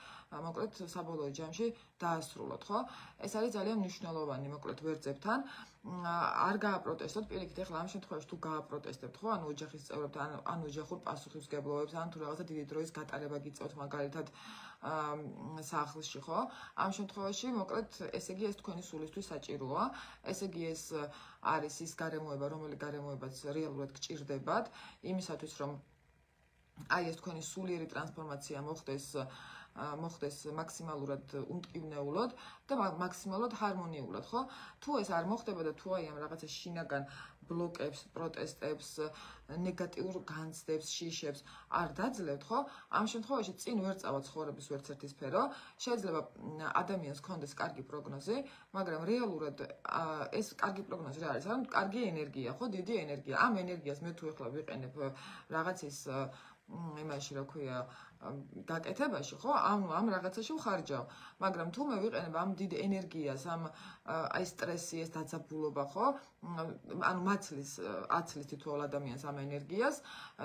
მოკლედ საბოლოო ჯამში დაასრულოთ, ხო? ეს არის ძალიან მნიშვნელოვანი, მოკლედ ვერძებთან. არ გააპროტესტოთ, პირიქით ეხლა ამ შემთხვევაში თუ გააპროტესტებთ, ხო, ანუ ოჯახის წევრებთან, ან ოჯახურ პასუხისმგებლობებს, ან თუ რაღაცა დიდი დროის გატარება გიწევთ მაგალითად სახლში, ხო? ამ შემთხვევაში, მოკლედ, ესე იგი ეს თქვენი სულისთვის საჭიროა. ესე იგი ეს არის ის გარემოება, რომელიც გარემოებაც რეალურად გჭირდებათ, იმისათვის, რომ აი ეს თქვენი სულიერი ტრანსფორმაცია მოხდეს მაქსიმალურად უმტკივნეულოდ და მაქსიმალურად ჰარმონიულად, ხო? თუ ეს არ მოხდება და თუ აი ამ რაღაცა შინაგან ბლოკებს, პროტესტებს, ნეგატიურ განცდებს, შიშებს არ დაძლევთ, ხო? ამ შემთხვევაში წინ ვერ წავა ცხოვრების ვერცერთი სფერო, შეიძლება ადამიანს ჰქონდეს კარგი პროგნოზი, მაგრამ რეალურად ეს კარგი პროგნოზი რა არის? ანუ კარგი ენერგია, ხო? დიდი ენერგია. ამ ენერგიას მე თუ ეხლა ვიყენებ რაღაცის იმაში, რა ქვია, გაკეთებაში, ხო? ამ რაღაცაში ვხარჯავ. მაგრამ თუ მე ვიყენებ ამ დიდ ენერგიას, ამ აი სტრესი, ეს დაძაბულობა, ხო? ანუ აცლის თითოეულ ადამიანს ამ ენერგიას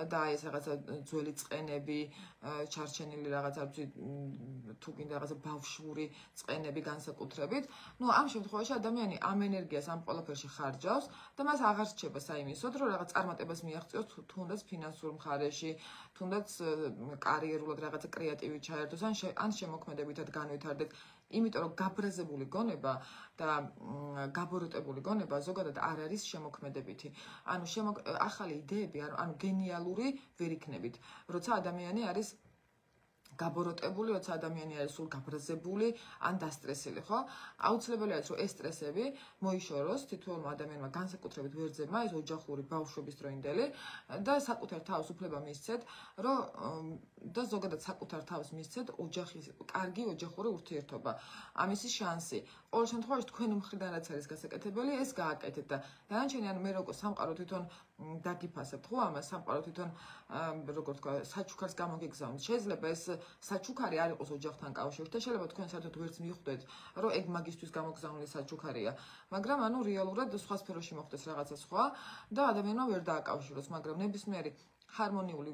და აი ეს რაღაცა ძველი წყენები, ჩარჩენილი რაღაცა თუ გინდა რაღაცა ბავშვური წყენები განსაკუთრებით, ნუ ამ შემთხვევაში ადამიანი ამ ენერგიას ამ ყველაფერში ხარჯავს და მას აღარ რჩება საიმისოდ, რომ რაღაც წარმატებას მიაღწიოს თუნდაც ფინანსურ მხარეში, თუნდაც კარიერულად რაღაცა კრეატივი ჩაერთოს, ან შემოქმედებითად განვითარდეთ, იმიტომ რომ გაბრაზებული გონება და გაბოროტებული გონება ზოგადად არ არის შემოქმედებითი. ანუ ახალი იდეები, ანუ გენიალური ვერ იქნებით, როცა ადამიანი არის გაბოროტებული, როცა ადამიანი არის სულ გაბრაზებული ან დასტრესილი, ხო? აუცილებელი არის, რომ ეს სტრესები მოიშოროს თითოეულმა ადამიანმა, განსაკუთრებით ვერძებმა, ეს ოჯახური ბავშვობის დროინდელი და საკუთარ თავს უფლება მისცეთ, რომ და ზოგადად საკუთარ თავს მისცეთ კარგი ოჯახური ურთიერთობა. ამისი შანსი. ყოველ შემთხვევაში თქვენი მხრიდან რაც არის გასაკეთებელი, ეს გააკეთეთ და დანარჩენი ან მე როგორ სამყარო თვითონ დაგიფასებთ, ხო, ამას სამყარო თვითონ როგორ თქვა, საჩუქარს გამოგიგზავნით. შეიძლება ეს საჩუქარი არ იყოს ოჯახთან კავშირში და შეიძლება თქვენ საერთოდ ვერც მიხვდეთ, რომ ეგ მაგისთვის გამოგზავნილი საჩუქარია. მაგრამ ანუ რეალურად სხვა სფეროში მოხდეს რაღაცა სხვა და ადამიანმა ვერ დააკავშიროს, მაგრამ ნებისმიერი ჰარმონიული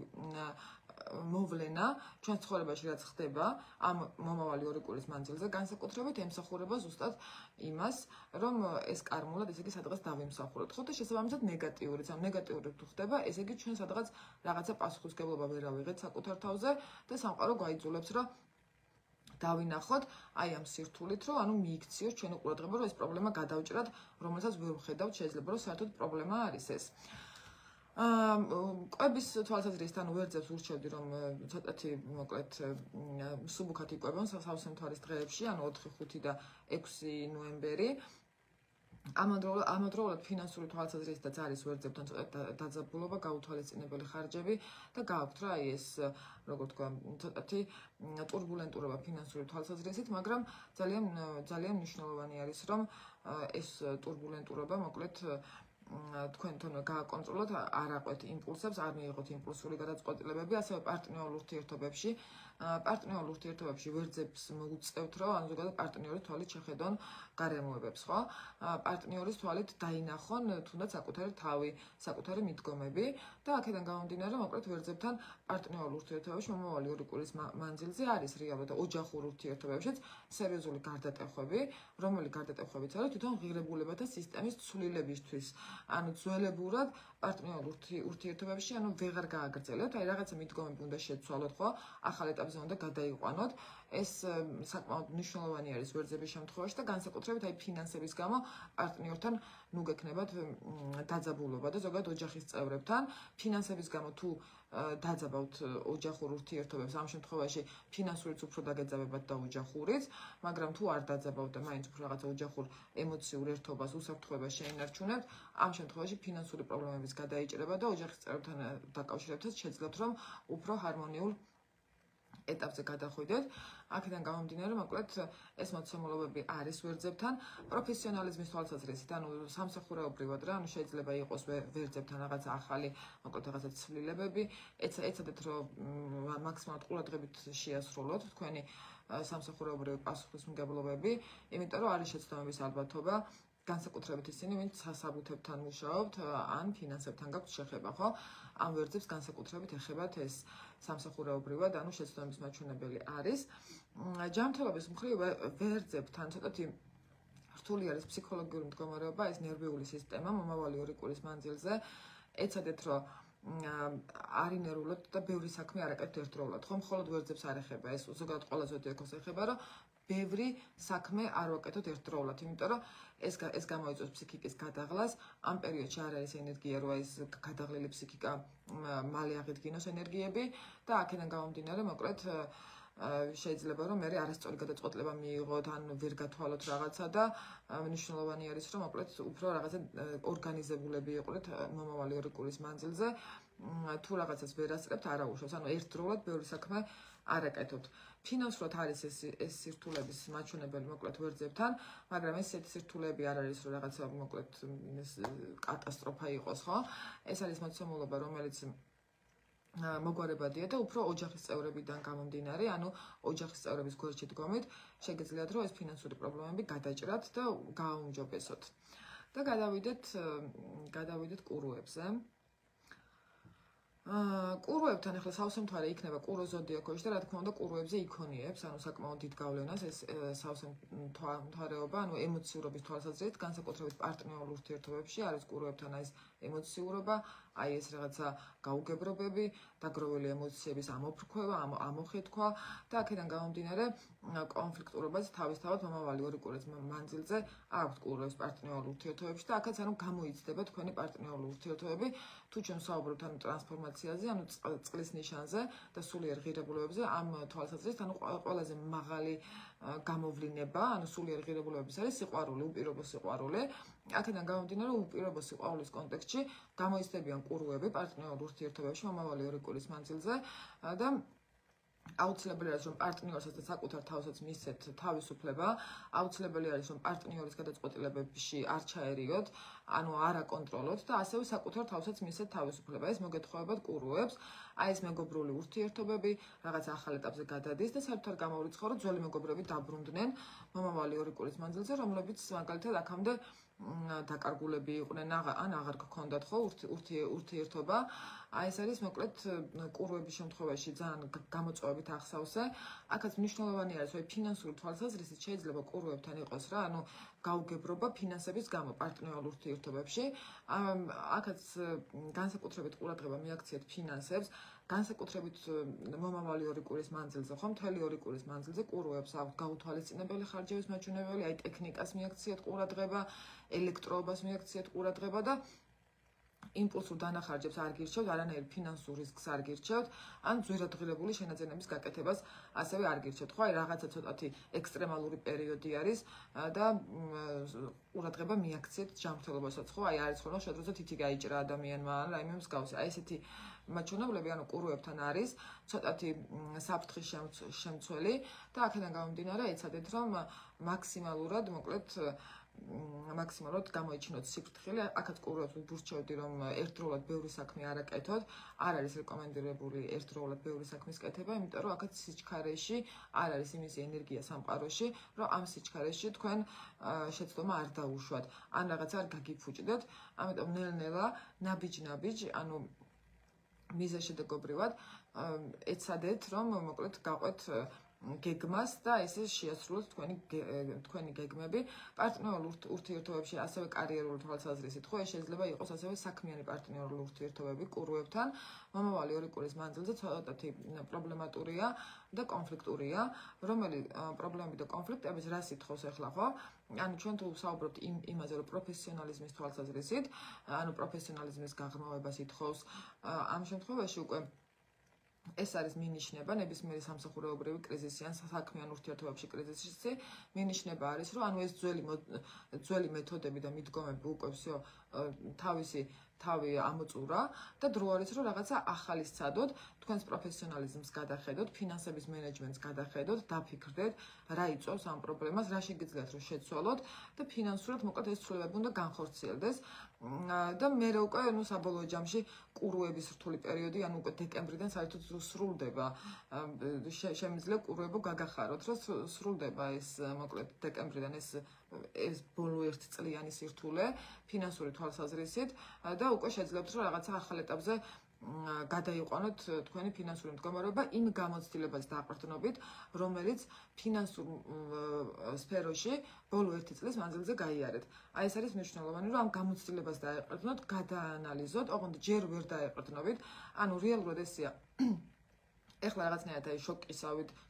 მოვლენა ჩვენ ცხოვრებაში რაც ხდება ამ მომავალი 2 კვირის მანძილზე განსაკუთრებით ემსახურება ზუსტად იმას, რომ ეს კარმულად ესე იგი სადღაც დავიმსახუროთ. ხო და შესაბამისად ნეგატიურიც, ამ ნეგატიური თუ ხდება, ესე იგი ჩვენ სადღაც რაღაცა პასუხისმგებლობა ვერ ავიღეთ საკუთარ თავზე და სამყარო გაიძულებს, რომ დავინახოთ აი ამ სირთულით, რომ ანუ მიიქციოს ჩვენი ყურადღება, რომ ეს პრობლემა გადავჭრათ, რომელსაც ვერ ვხედავთ, შეიძლება რომ საერთოდ პრობლემა არის ეს. კვების თვალსაზრისით, ანუ ვერძებს ურჩევდი, რომ ცოტათი მოკლედ მსუბუქად იკვებონ სავსე მთვარის დღეებში, ანუ 4, 5 და 6 ნოემბერი. ამავდროულად ფინანსური თვალსაზრისითაც არის ვერძებთან ცოტა დაძაბულობა, გაუთვალისწინებელი ხარჯები და გააქვთ რა აი ეს, როგორ თქვა, ცოტათი ტურბულენტურობა ფინანსური თვალსაზრისით, მაგრამ ძალიან მნიშვნელოვანი არის, რომ ეს ტურბულენტურობა მოკლედ თქვენთან გააკონტროლოთ, არ აყვეთ იმპულსებს, არ მიიღოთ იმპულსური გადაწყვეტილებები, ასევე პარტნიორულ ურთიერთობებში. პარტნიორულ ურთიერთობებში ვერძებს მოუწევთ, რომ ან ზოგადად პარტნიორის თვალით შეხედონ გარემოებებს, ხო? პარტნიორის თვალით დაინახონ თუნდაც საკუთარი თავი, საკუთარი მიდგომები და აქედან გამომდინარე, მოკლედ ვერძებთან პარტნიორულ ურთიერთობებში მომავალი 2 კვირის მანძილზე არის რეალურად ოჯახურ ურთიერთობებშიც სერიოზული გარდატევები, რომელი გარდატევებიც არის თვითონ ღირებულებათა სისტემის ცვლილებისთვის. ანუ ძველებურად პარტნიორულ ურთიერთობებში ანუ ვეღარ გააგრძელებთ, აი რაღაცა მიდგომები უნდა შეცვალოთ, ხო? ახალ ეტაპზე უნდა გადაიყვანოთ. ეს საკმაოდ მნიშვნელოვანი არის ვერძების შემთხვევაში და განსაკუთრებით აი ფინანსების გამო პარტნიორთან ნუ გექნებათ დაძაბულობა და ზოგადად ოჯახის წევრებთან. ფინანსების გამო თუ დაძაბავთ ოჯახურ ურთიერთობებს, ამ შემთხვევაში ფინანსურიც უფრო დაგეძაბებათ და ოჯახურიც, მაგრამ თუ არ დაძაბავთ და მაინც უფრო რაღაცა ოჯახურ ემოციურ ერთობას, უსაფრთხოებას შეინარჩუნებთ, ამ შემთხვევაში ფინანსური პრობლემების გადაიჭრება და ოჯახის წევრებთან დაკავშირებითაც შეძლებთ, რომ უფრო ჰარმონიულ ეტაპზე გადახვიდეთ. აქედან გამომდინარე, მოკლედ ეს მოცემულობები არის ვერძებთან პროფესიონალიზმის თვალსაზრისით, ანუ სამსახურეობრივად რა, ანუ შეიძლება იყოს ვერძებთან რაღაცა ახალი, მოკლედ რაღაცა ცვლილებები, ეცადეთ, რომ მაქსიმალურად ყურადღებით შეასრულოთ თქვენი სამსახურეობრივი პასუხისმგებლობები, იმიტომ რომ არის შეცდომების ალბათობა, განსაკუთრებით ისინი, ვინც სასაბუთებთან მუშაობთ, ან ფინანსებთან გაქვთ შეხება, ხო? ამ ვერძებს განსაკუთრებით ეხებათ ეს სამსახურეობრივად, ანუ შეცდომების მაჩვენებელი არის. ჯანმრთელობის მხრივ ვერძებთან ცოტათი რთული არის ფსიქოლოგიური მდგომარეობა, ეს ნერვიული სისტემა მომავალი 2 კვირის მანძილზე. ეცადეთ, რომ არ ინერულოთ და ბევრი საქმე არ აკეთოთ ერთდროულად. ხომ მხოლოდ ვერძებს არ ეხება, ეს ზოგადად ყველა ზოდიაქოს ეხება, რომ ბევრი საქმე არ ვაკეთოთ ერთდროულად, იმიტომ რომ ეს გამოიწვევს ფსიქიკის გადაღლას. ამ პერიოდში არ არის ენერგია, რომ ეს გადაღლილი ფსიქიკა მალე აღიდგინოს ენერგიები და აქედან გამომდინარე, მოკლედ შეიძლება რომ მე არასწორი გადაწყვეტილება მიიღოთ, ან ვერ გათვალოთ რაღაცა და მნიშვნელოვანი არის რომ მოკლედ უფრო რაღაცა ორგანიზებულები იყოთ მომავალი 2 კვირის მანძილზე. თუ რაღაცას ვერ ასწრებთ, არ აუშვებს, ანუ ერთდროულად ბევრი საქმე არ აკეთოთ. ფინანსურად არის ეს სირთულების მაჩვენებელი მოკლედ ვერძებთან, მაგრამ ესეთი სირთულეები არ არის რომ რაღაცა მოკლედ კატასტროფა იყოს, ხო? ეს არის მოცემულობა, რომელიც მოგვარებადია და უფრო ოჯახის წევრებიდან გამომდინარე, ანუ ოჯახის წევრების გვერდში დგომით, შეგიძლიათ რომ ეს ფინანსური პრობლემები გადაჭრათ და გააუმჯობესოთ. და გადავიდეთ კურუებზე. კურუებთან ახლა სავსე მთვარე იქნება კურო ზოდიაქოში და რა თქმა უნდა კურუებზე იქონიებს, ანუ საკმაოდ დიდ გავლენას ეს სავსე მთვარეობა, ანუ ემოციურობის თვალსაზრისით, განსაკუთრებით პარტნიორულ ურთიერთობებში არის კურუებთან ეს ემოციურობა, აი ეს რაღაცა გაუგებრობები, დაგროვილი ემოციების ამოფრქვევა, ამოხეთქვა და აქედან გამომდინარე კონფლიქტურობაც თავისთავად მომავალი 2 კვირის მანძილზე აქვს კურუებს პარტნიორულ ურთიერთობებში და აქაც ანუ გამოიცდება თქვენი პარტნიორული ურთიერთობები, თუ ჩვენ საუბრობთ ანუ ტრანსფორმაციაზე, ანუ წყლის ნიშანზე და სულიერ ღირებულებებზე, ამ თვალსაზრისით ანუ ყველაზე მაღალი გამოვლინება, ანუ სულიერ ღირებულებების არის სიყვარული, უპირობო სიყვარული. აქედან გამომდინარე უპირობო სიყვარულის კონტექსტში გამოიცდებიან კურუები პარტნიორულ ურთიერთობებში მომავალი 2 კვირის მანძილზე და აუცილებელი არის რომ პარტნიორსაც და საკუთარ თავსაც მისცეთ თავისუფლება, აუცილებელი არის რომ პარტნიორის გადაწყვეტილებებში არ ჩაერიოთ, ანუ არ აკონტროლოთ და ასევე საკუთარ თავსაც მისცეთ თავისუფლება. ეს მოგეთხოვებათ კურუებს, აი ეს მეგობრული ურთიერთობები რაღაც ახალ ეტაპზე გადადის და საერთოდ გამოვრიცხო რომ ძველი მეგობრები დაბრუნდნენ მომავალი 2 კვირის მანძილზე, რომლებიც მაგალითად აქამდე დაკარგულები იყვნენ, ან აღარ გქონდათ ხო ურთიერთობა. აი ეს არის მოკლედ კურუების შემთხვევაში ძალიან გამოწვევებით ახსავსე. აქაც მნიშვნელოვანი არის, რომ ფინანსური თვალსაზრისით შეიძლება კურუებთან იყოს რა, ანუ გაუგებრობა ფინანსების გამო პარტნიორულ ურთიერთობებში. აქაც განსაკუთრებით ყურადღება მიაქციეთ ფინანსებს, განსაკუთრებით მომავალი 2 კვირის მანძილზე, ხო, მთელი 2 კვირის მანძილზე კურუებს აქვს გაუთვალისწინებელი ხარჯების მაჩვენებელი, აი ტექნიკას მიაქციეთ ყურადღება, ელექტროობას მიაქციეთ ყურადღება და იმპულსურ დანახარჯებს არ გირჩევთ, არანაირ ფინანსურ რისკს არ გირჩევთ, ან ძვირადღირებული შენაძენების გაკეთებას ასევე არ გირჩევთ. ხო, აი რაღაცა ცოტათი ექსტრემალური პერიოდი არის და ყურადღება მიაქციეთ ჯანმრთელობასაც, ხო, აი არის ხოლმე შედროზე თითი გაიჭრა ადამიანმა, ან რაიმე მსგავსი. აი ესეთი მაჩვენებლები, ანუ კურუებთან არის ცოტათი საფრთხის შემცველი და აქედან გამომდინარე ეცადეთ რომ მაქსიმალურად მოკლედ მაქსიმალურად გამოიჩინოთ სიფრთხილე. აქაც კურუებს ვურჩევდი რომ ერთდროულად ბევრი საქმე არ აკეთოთ, არ არის რეკომენდირებული ერთდროულად ბევრი საქმის კეთება, იმიტომ რომ აქაც სიჩქარეში არ არის იმისი ენერგია სამყაროში, რომ ამ სიჩქარეში თქვენ შეცდომა არ დაუშვათ, ან რაღაც არ გაგიფუჭდეთ, ამიტომ ნელ-ნელა ნაბიჯ, ანუ მიზეშედეგობრივად ეცადეთ რომ მოკლედ გაყვეთ გეგმას და ესე შეასრულოთ თქვენი გეგმები პარტნიორულ ურთიერთობებში, ასევე კარიერული თვალსაზრისით. ხო, ეს შეიძლება იყოს ასევე საქმიანი პარტნიორული ურთიერთობები კურუებთან. მომავალი 2 კვირის მანძილზე ცოტათი პრობლემატურია და კონფლიქტურია, რომელი პრობლემები და კონფლიქტების რას ითხოვს ახლა, ხო? ანუ ჩვენ თუ ვსაუბრობთ იმაზე, რომ პროფესიონალიზმის თვალსაზრისით, ანუ პროფესიონალიზმის გაღრმავებას ითხოვს, ამ შემთხვევაში უკვე ეს არის მინიშნება ნებისმიერი სამსახურეობრივი კრიზისი ან საქმიან ურთიერთობებში კრიზისი. მინიშნება არის, რომ ანუ ეს ძველი მეთოდები და მიდგომები უკვე всё თავი ამოწურა და დრო არის, რომ რაღაცა ახალი სცადოთ, თქვენს პროფესიონალიზმს გადახედოთ, ფინანსების მენეჯმენტს გადახედოთ, დაფიქრდეთ, რა იწვევს ამ პრობლემას, რა შეგიძლიათ რომ შეცვალოთ და ფინანსურად მოკლედ ეს ცვლილებები უნდა განხორციელდეს. და მე უკვე საბოლოო ჯამში კურუების რთული პერიოდი, ანუ უკვე დეკემბრიდან საერთოდ სრულდება. შემიძლია კურუებო გაგახაროთ, რომ სრულდება ეს მოკლედ დეკემბრიდან ეს ბოლო ერთ წლიანი სირთულე ფინანსური თვალსაზრისით და უკვე შეძლებთ რომ რაღაცა ახალ ეტაპზე გადაიყვანოთ თქვენი ფინანსური მდგომარეობა იმ გამოცდილებას დაყრდნობით, რომელიც ფინანსურ სფეროში ბოლო 1 წლის მანძილზე გაიარეთ. აი ეს არის მნიშვნელოვანი, რომ ამ გამოცდილებას დაეყრდნოთ, გადაანალიზოთ, ოღონდ ჯერ ვერ დაეყრდნობით, ანუ რეალურად ესეა. ეხლა რაღაცნაირად აი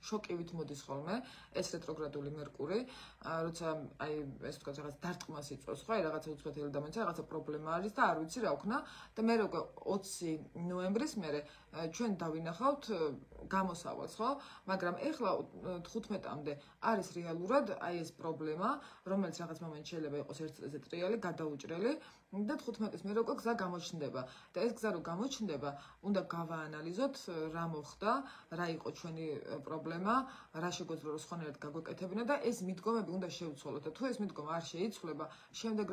შოკივით მოდის ხოლმე ეს რეტროგრადული მერკური, როცა აი ეს თქვა რაღაც დარტყმას იწვევს, ხო, აი რაღაცა უცხოეთ ელემენტზე რაღაცა პრობლემა არის და არ ვიცი რა ვქნა და მე უკვე 20 ნოემბრის მერე ჩვენ დავინახავთ გამოსავალს, ხო? მაგრამ ეხლა 15-მდე არის რეალურად აი ეს პრობლემა, რომელიც რაღაც მომენტში შეიძლება იყოს 1 წელზე ტრიალი, გადაუჭრელი და 15-ის მერე უკვე გზა გამოჩნდება. და ეს გზა რო გამოჩნდება, უნდა გავაანალიზოთ რა მოხდა, რა იყო ჩვენი პრობლემა, რა შეგვეძლო რომ სხვანაირად გაგვეკეთებინა და ეს მიდგომები უნდა შევცვალოთ. და თუ ეს მიდგომა არ შეიცვლება, შემდეგ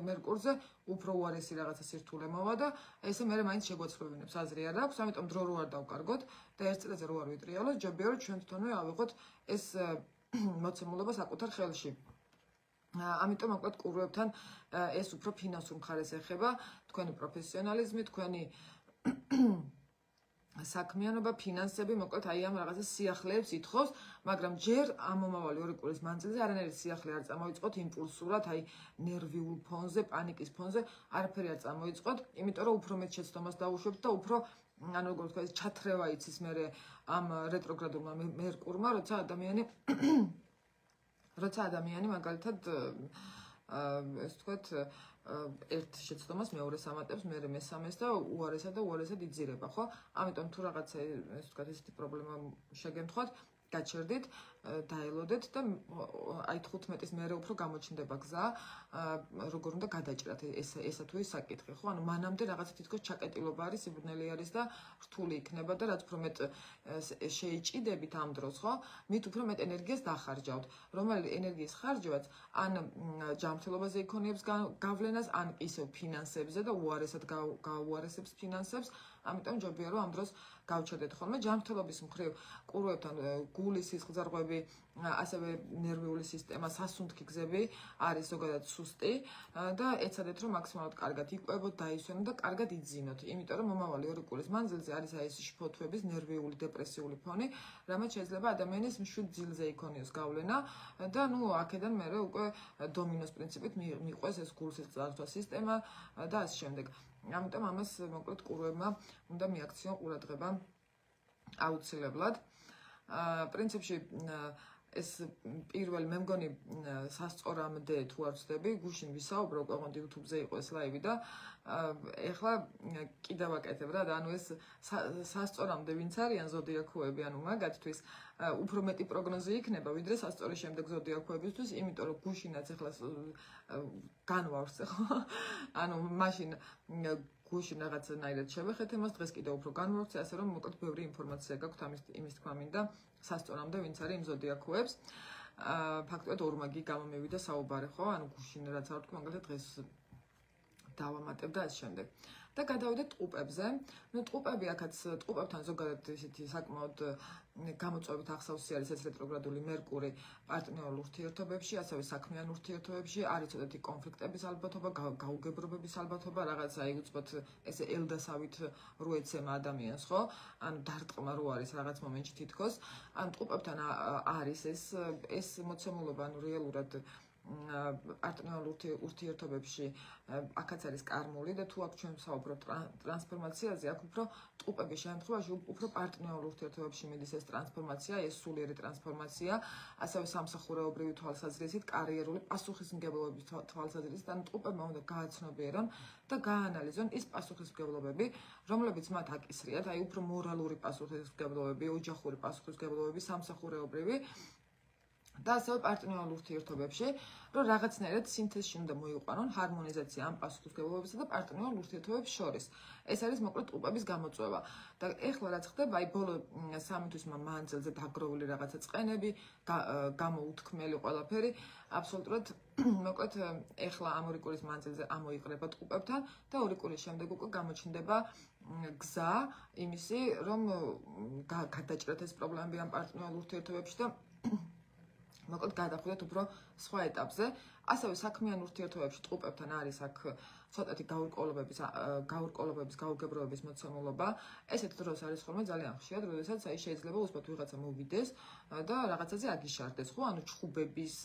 მერკურზე უფრო უარესი რაღაცა სირთულე მოვა და ესე მე მაინც შეგვეცვლებინებს, აზრი არ აქვს, ამიტომ დრო რო არ დავკარგოთ და 1 წელზე რო არ ვიტრიალოთ, ჯობია რომ ჩვენ თვითონვე ავიღოთ ეს მოცემულობა საკუთარ ხელში. ამიტომ მოკლედ კურვებთან ეს უფრო ფინანსურ მხარეს ეხება, თქვენი პროფესიონალიზმი, თქვენი საქმიანობა, ფინანსები, მოკლედ აი ამ რაღაცა სიახლეებს ითხოვს, მაგრამ ჯერ ამ მომავალი 2 კვირის მანძილზე არანაირი სიახლე არ წამოიწყოთ იმპულსურად, აი ნერვიულ ფონზე, პანიკის ფონზე, არაფერი არ წამოიწყოთ, იმიტომ რომ უფრო მეტ შეცდომას დაუშვებთ და უფრო ანუ როგორ ვთქვა, ეს ჩათრევა იცის მერე ამ რეტროგრადულმა მერკურმა, როცა ადამიანი მაგალითად ეს ვთქვათ ერთ შეცდომას მეორეს ამატებს, მერე მესამეს და უარესად იძირება, ხო? ამიტომ თუ რაღაცა ეს ვთქვათ ესეთი პრობლემა შეგემთხვათ, გაჩერდით, დაელოდეთ და აი 15-ის მერე უფრო გამოჩნდება გზა, როგორ უნდა გადაჭრათ ესა თუ ის საკითხი, ხო? ანუ მანამდე რაღაცა თითქოს ჩაკეტილობა არის, სიბნელი არის და რთული იქნება და რაც უფრო მეტ შეიჭიდებით ამ დროს, ხო? მით უფრო მეტ ენერგიას დახარჯავთ. რომელი ენერგიის ხარჯვაც ან ჯანმრთელობაზე იქონიებს გავლენას, ან ისევ ფინანსებზე და უარესად გაუარესებს ფინანსებს. ამიტომ ჯობია რომ ამ დროს გავჩერდეთ ხოლმე ჯანმრთელობის მხრივ კურვებთან გულის სისხლძარღვები, ასევე ნერვიული სისტემა, სასუნთქი გზები არის ზოგადად სუსტი და ეცადეთ რომ მაქსიმალურად კარგად იკვებოთ, დაისვენოთ და კარგად იძინოთ. იმიტომ რომ მომავალი 2 კვირის მანძილზე არის აი ეს შფოთვების, ნერვიული, დეპრესიული ფონი, რამაც შეიძლება ადამიანის მშვიდ ძილზე იქონიოს გავლენა და ნუ აქედან მერე უკვე დომინოს პრინციპით მიყვეს ეს გულის სისხლძარღვა სისტემა და ასე შემდეგ. ამიტომ ამას მოკლედ კურვებმა უნდა მიაქციონ ყურადღება აუცილებლად. პრინციპში ეს პირველი მე მგონი სასწორამდე თუ არ ვცდები, გუშინ ვისაუბრე, ოღონდ YouTube-ზე იყო ეს ლაივი და ეხლა კიდევ ვაკეთებ რა და ანუ ეს სასწორამდე ვინც არიან ზოდიაქოები, ანუ მაგათთვის უფრო მეტი პროგნოზი იქნება, ვიდრე სასწორის შემდეგ ზოდიაქოებისთვის, იმიტომ რომ გუშინაც ეხლა განვავსე, ხო? ანუ მაშინ გუშინ რაღაცნაირად შევეხეთ იმას, დღეს კიდევ უფრო განვავსე, ასე რომ მოკლედ ბევრი ინფორმაცია გაქვთ იმის თქმა მინდა სასწორამდე ვინც არის იმ ზოდიაქოებს. ფაქტობრივად ორმაგი გამომივიდა საუბარი, ხო? ანუ გუშინ რაც არ ვთქვი, მაგალითად დღეს დავამატებ და ამ შემდეგ. და გადავიდეთ ტყუპებზე. ნუ ტყუპები აქაც ტყუპებთან ზოგადად ისეთი საკმაოდ გამოწვევით ახსავსი არის ეს რეტროგრადული მერკური პარტნიორულ ურთიერთობებში, ასევე საქმიან ურთიერთობებში, არის ცოტათი კონფლიქტების ალბათობა, გაუგებრობების ალბათობა, რაღაც აი უცბად ესე ელდასავით რო ეცემა ადამიანს, ხო? ანუ დარტყმა რო არის რაღაც მომენტში თითქოს, ან ტყუპებთან არის ეს მოცემულობა, ანუ რეალურად პარტნიორულ ურთიერთობებში აქაც არის კარმული და თუ აქ ჩვენ ვსაუბრობთ ტრანსფორმაციაზე, აქ უფრო ტყუპების შემთხვევაში უფრო პარტნიორულ ურთიერთობებში მიდის ეს ტრანსფორმაცია, ეს სულიერი ტრანსფორმაცია, ასევე სამსახურეობრივი თვალსაზრისით, კარიერული პასუხისმგებლობის თვალსაზრისით, ან ტყუპებმა უნდა გააცნობიერონ და გაანალიზონ ის პასუხისმგებლობები, რომლებიც მათ აკისრიათ, აი უფრო მორალური პასუხისმგებლობები, ოჯახური პასუხისმგებლობები, სამსახურეობრივი და ასევე პარტნიორულ ურთიერთობებში, რომ რაღაცნაირად სინთეზში უნდა მოიყვანონ ჰარმონიზაცია ამ პასუხისმგებლობებისა და პარტნიორულ ურთიერთობებს შორის. ეს არის მოკლედ ტყუპების გამოწვევა. და ეხლა რაც ხდება, აი ბოლო 3 თვის მანძილზე დაგროვილი რაღაცა წყენები, გამოუთქმელი ყველაფერი, აბსოლუტურად მოკლედ ეხლა ამ 2 კვირის მანძილზე ამოიყრება ტყუპებთან და 2 კვირის შემდეგ უკვე გამოჩნდება გზა იმისი, რომ გადაჭრათ ეს პრობლემები ამ პარტნიორულ ურთიერთობებში და მოკლედ გადავხვდეთ უფრო სხვა ეტაპზე. ასევე საქმიან ურთიერთობებში ტყუპებთან არის აქ ცოტათი გაურკვევლობების, გაუგებროების მოცემულობა. ესეთ დროს არის ხოლმე ძალიან ხშირად, როდესაც აი შეიძლება უსმოთ ვიღაცა მოვიდეს და რაღაცაზე აგიშარდეს, ხო? ანუ ჩხუბების,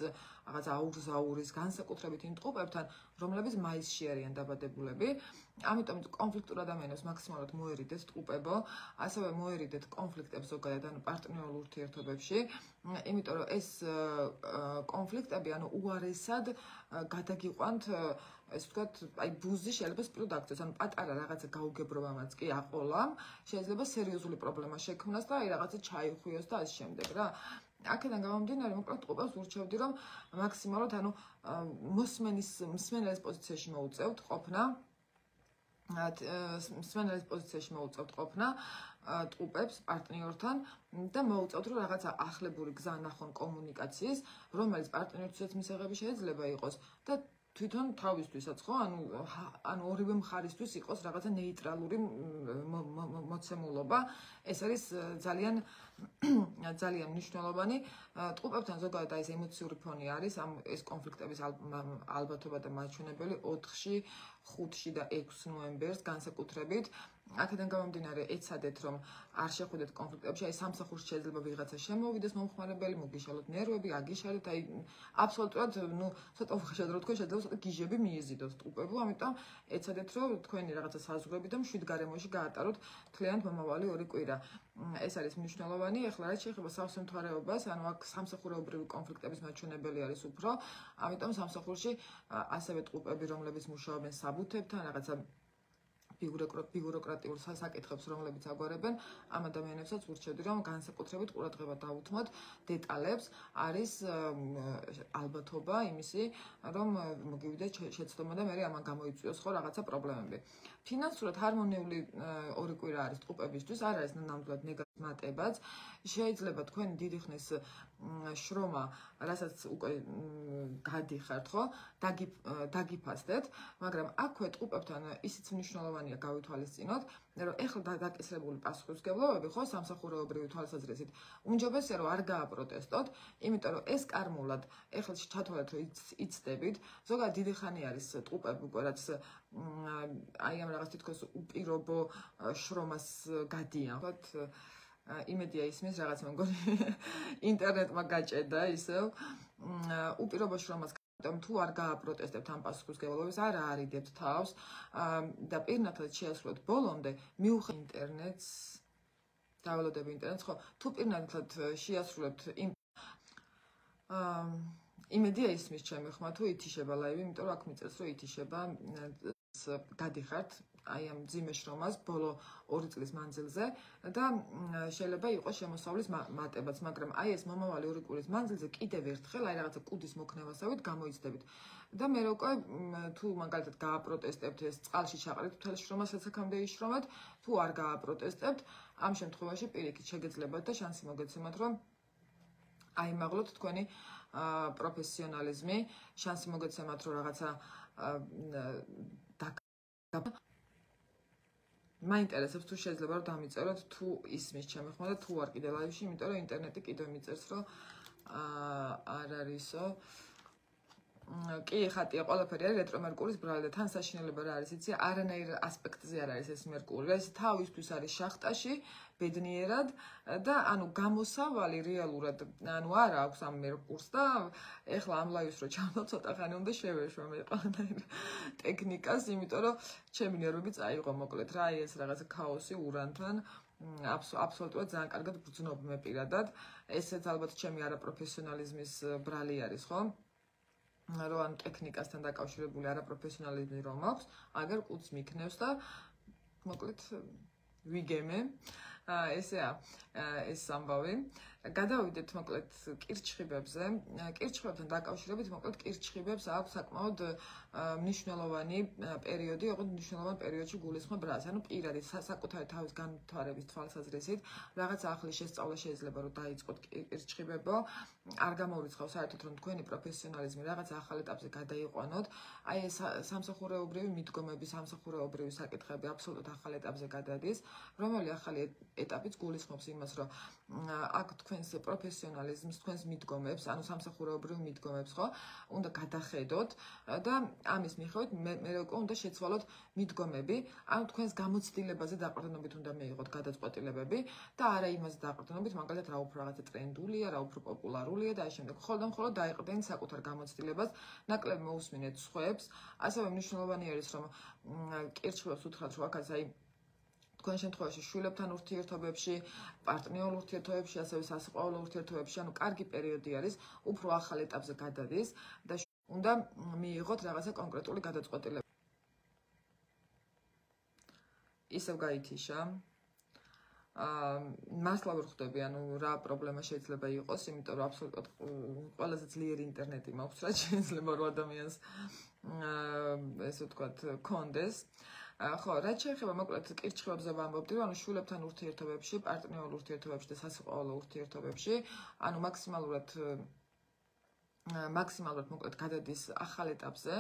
რაღაც აურზაურის, განსაკუთრებით იმ ტყუპებთან, რომლებიც მაისში არიან დაბადებულები. ამიტომ კონფლიქტურ ადამიანებს მაქსიმალურად მოერიდეთ ტყუპებო, ასევე მოერიდეთ კონფლიქტებს ზოგადად ანუ პარტნიორულ ურთიერთობებში, იმიტომ რომ ეს კონფლიქტები ანუ უარესად გადაგიყვანთ ეს ვთქვათ, აი ბუზი შეიძლება სპილო დაგწეს, ანუ პატარა რაღაცა გაუგებრობამაც კი აყოლამ, შეიძლება სერიოზული პრობლემა შექმნას და აი რაღაცა ჩაიხვიოს და ამ შემდეგ რა. აქედან გამომდინარე, მოკლედ ტყუპებს ურჩევდი, რომ მაქსიმალურად ანუ მსმენელის პოზიციაში მოუწევთ ყოფნა, ტყუპებს პარტნიორთან და მოუწევთ, რომ რაღაცა ახლებური გზა ნახონ კომუნიკაციის, რომელიც პარტნიორთვისაც მისაღები შეიძლება იყოს და თვითონ თავისთვისაც, ხო? ანუ ორივე მხარისთვის იყოს რაღაცა ნეიტრალური მოცემულობა. ეს არის ძალიან მნიშვნელოვანი. ტყუპებთან ზოგადად ეს ემოციური ფონი არის, ეს კონფლიქტების ალბათობა და მაჩვენებელი 4-ში, 5-ში და 6 ნოემბერს განსაკუთრებით. აქედან გამომდინარე, ეცადეთ, რომ არ შეხვიდეთ კონფლიქტებში, აი სამსახურში შეიძლება ვიღაცა შემოვიდეს მომხმარებელი, მოგიშალოთ ნერვები, აგიშალეთ, აი აბსოლუტურად, ცოტა უხეშად რო თქვენ, შეიძლება ცოტა გიჟები მიიზიდოთ ტყუპებო, ამიტომ ეცადეთ, რომ თქვენი რაღაცა საზღვრები და მშვიდ გარემოში გაატაროთ მთლიანად მომავალი 2 კვირა. ეს არის მნიშვნელოვანი. ეხლა რაც შეეხება სავსემთვარეობას, ანუ აქ სამსახურეობრივი კონფლიქტების მაჩვენებელი არის უფრო, ამიტომ სამსახურში ასევე ტყუპები, რომლებიც მუშაობენ საბუთებთან, რაღაცა ბიუროკრატიულ საკითხებს, რომლებიც აგვარებენ, ამ ადამიანებსაც ურჩევდი, რომ განსაკუთრებით ყურადღება დაუთმოთ დეტალებს, არის ალბათობა იმისი, რომ მოგივიდეს შეცდომა და მე ამან გამოიწვიოს ხო რაღაცა პრობლემები. ფინანსურად ჰარმონიული 2 კვირა არის ტყუპებისთვის, არ არის ნამდვილად ნეგატივ მატებაც. შეიძლება თქვენ დიდი ხნის შრომა, რასაც უკვე გადიხართ, ხო? დაგიფასდეთ, მაგრამ აქვე ტყუპებთან ისიც მნიშვნელოვანია გავითვალისწინოთ, რომ ეხლა დაკისრებული პასუხისმგებლობები, ხო, სამსახურეობრივი თვალსაზრისით, უმჯობესია რომ არ გააპროტესტოთ, იმიტომ რომ ეს კარმულად ეხლა ჩათვალეთ, რომ იცდებით, ზოგადად დიდი ხანი არის ტყუპები უკვე რაც აი ამ რაღაც თითქოს უპირობო შრომას გადიან, ხო? იმედია ისმის რაღაც მე მგონი ინტერნეტმა გაჭედა ისევ უპირობო შრომას ამიტომ თუ არ გააპროტესტებთ ამ პასუხისმგებლობის, არ არიდებთ თავს და პირნათლად შეასრულოთ ბოლომდე, მიუხედავად ინტერნეტს, დაველოდები ინტერნეტს, ხო, თუ პირნათლად შეასრულებთ იმ იმედია ისმის ჩემი ხმა თუ ითიშება ლაივი, იმიტომ რომ აქ მიწევს რომ ითიშება გადიხართ აი ამ ძიმე შრომას ბოლო 2 წლის მანძილზე და შეიძლება იყოს შემოსავლის მატებაც, მაგრამ აი ეს მომავალი 2 კვირის მანძილზე კიდევ ერთხელ აი რაღაცა კუდის მოქნევასავით გამოიცდებით. და მე უკვე თუ მაგალითად გააპროტესტებთ ეს წყალში ჩაყრით მთელი შრომასაც აქამდე იშრომეთ, თუ არ გააპროტესტებთ, ამ შემთხვევაში პირიქით შეგეძლებათ და შანსი მოგეცემათ, რომ აიმაღლოთ თქვენი პროფესიონალიზმი, შანსი მოგეცემათ, რომ რაღაცა მაინტერესებს თუ შეიძლება რომ დამიწეროთ თუ ისმის ჩემი ხმა და თუ არ კიდე ლაივში, იმიტომ რომ ინტერნეტი კიდევ მიწერს რომ არ არისო. კი, ხატია, ყველაფერი არის რეტრო მერკურის ბრალი და თან საშინელება რა არის, იცი, არანაირ ასპექტზე არ არის ეს მერკური. ეს თავისთვის არის შახტაში, ბედნიერად და ანუ გამოსავალი რეალურად, ანუ არა აქვს ამ მერკურს და ეხლა ამ ლაივს რო ჩავდო ცოტა ხანი უნდა შევეშვა მე ყველანაირ ტექნიკას, იმიტომ რომ ჩემი ნერვები წაიღო მოკლედ რა, აი ეს რაღაცა ქაოსი ურანთან. აბსოლუტურად ძალიან კარგად ბრძნობ მე პირადად. ესეც ალბათ ჩემი არაპროფესიონალიზმის ბრალი არის, ხო? რომ ან ტექნიკასთან დაკავშირებული არაპროფესიონალიზმი რომ აქვს, აგერ კუდს მიქნევს და მოკლედ ვიგემე. ესეა ეს ამბავი. გადავიდეთ მოკლედ კირჩხიბებზე. კირჩხიბებთან დაკავშირებით მოკლედ კირჩხიბებს აქვს საკმაოდ მნიშვნელოვანი პერიოდი, ოღონდ მნიშვნელოვან პერიოდში გულისხმობ რას? ანუ პირადი საკუთარი თავის განვითარების თვალსაზრისით, რაღაც ახალი შესწავლა შეიძლება რომ დაიწყოთ კირჩხიბებო, არ გამოურიცხავ საერთოდ რომ თქვენი პროფესიონალიზმი რაღაც ახალ ეტაპზე გადაიყვანოთ. აი ეს სამსახურეობრივი მიდგომები, სამსახურეობრივი საკითხები აბსოლუტურად ახალ ეტაპზე გადადის, რომელი ახალი ეტაპიც გულისხმობს იმას, რომ აქ თქვენ თქვენს პროფესიონალიზმს, თქვენს მიდგომებს, ანუ სამსახურეობრივ მიდგომებს, ხო? უნდა გადახედოთ და ამის მიხედვით მე უკვე უნდა შეცვალოთ მიდგომები, ანუ თქვენს გამოცდილებაზე დაყრდნობით უნდა მიიღოთ გადაწყვეტილებები და არა იმაზე დაყრდნობით, მაგალითად, რა უფრო რაღაცა ტრენდულია, რა უფრო პოპულარულია და ამ შემდეგ. ხოლმე მხოლოდ დაიყრდნით საკუთარ გამოცდილებას, ნაკლებ მოусმინეთ სხვებს, ასევე მნიშვნელოვანი არის, რომ კირჩხიბებს უთხრათ, რომ აქაც აი თქვენ შემთხვევაში შვილებთან ურთიერთობებში, პარტნიორულ ურთიერთობებში, ასევე სასიყვარულო ურთიერთობებში, ანუ კარგი პერიოდი არის, უფრო ახალ ეტაპზე გადადის და უნდა მიიღოთ რაღაცა კონკრეტული გადაწყვეტილება. ისევ გაითიშა. მართლა ვერ ხვდები, ანუ რა პრობლემა შეიძლება იყოს, იმიტომ რომ აბსოლუტურად ყველაზე ძლიერი ინტერნეტი მაქვს, რაც შეიძლება რო ადამიანს ესე ვთქვათ, კონდეს. ხო, რაც შეეხება მოკლედ კირჩხიბებზე ვამბობდი, რომ ანუ შვილებთან ურთიერთობებში, პარტნიორულ ურთიერთობებში და სასიყვარულო ურთიერთობებში, ანუ მაქსიმალურად მოკლედ გადადის ახალ ეტაპზე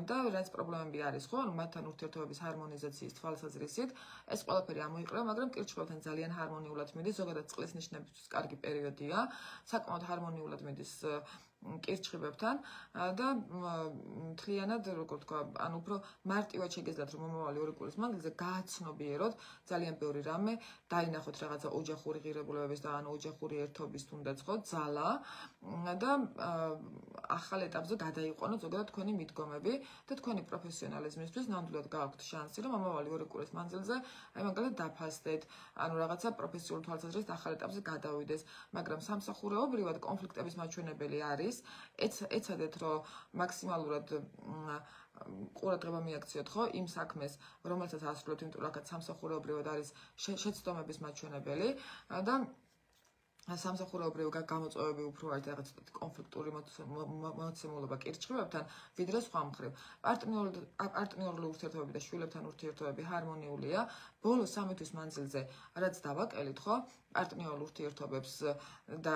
და რაც პრობლემები არის, ხო, ანუ მათთან ურთიერთობების ჰარმონიზაციის თვალსაზრისით, ეს ყველაფერი ამოიყრება, მაგრამ კირჩხიბებთან ძალიან ჰარმონიულად მიდის, ზოგადად წყლის ნიშნებისთვის კარგი პერიოდია, საკმაოდ ჰარმონიულად მიდის კირჩხიბებთან და მთლიანად, როგორ თქვა, ანუ უფრო მარტივად შეგეძლოთ, რომ მომავალი 2 კვირის მანძილზე გააცნობიეროთ ძალიან ბევრი რამე, დაინახოთ რაღაცა ოჯახური ღირებულებების და ანუ ოჯახური ერთობის თუნდაც ხო, ძალა და ახალ ეტაპზე გადაიყვანოთ ზოგადად თქვენი მიდგომები და თქვენი პროფესიონალიზმისთვის ნამდვილად გააქვთ შანსი, რომ მომავალი 2 კვირის მანძილზე აი მაგალითად დაფასდეთ, ანუ რაღაცა პროფესიულ თვალსაზრისით ახალ ეტაპზე გადავიდეს, მაგრამ სამსახურეობრივად კონფლიქტების მაჩვენებელი არის ეცადეთ, რომ მაქსიმალურად ყურადღება მიაქციოთ, ხო, იმ საქმეს, რომელსაც ასრულებთ, იმიტომ რომ აქაც სამსახურეობრივად არის შეცდომების მაჩვენებელი და სამსახურეობრივი გამოწვევები უფრო არის რაღაც კონფლიქტური მოცემულობა კირჩხიბებთან, ვიდრე სხვა მხრივ. პარტნიორული ურთიერთობები და შვილებთან ურთიერთობები ჰარმონიულია. ბოლო 3 თვის მანძილზე რაც დავაკელით, ხო, პარტნიორულ ურთიერთობებს და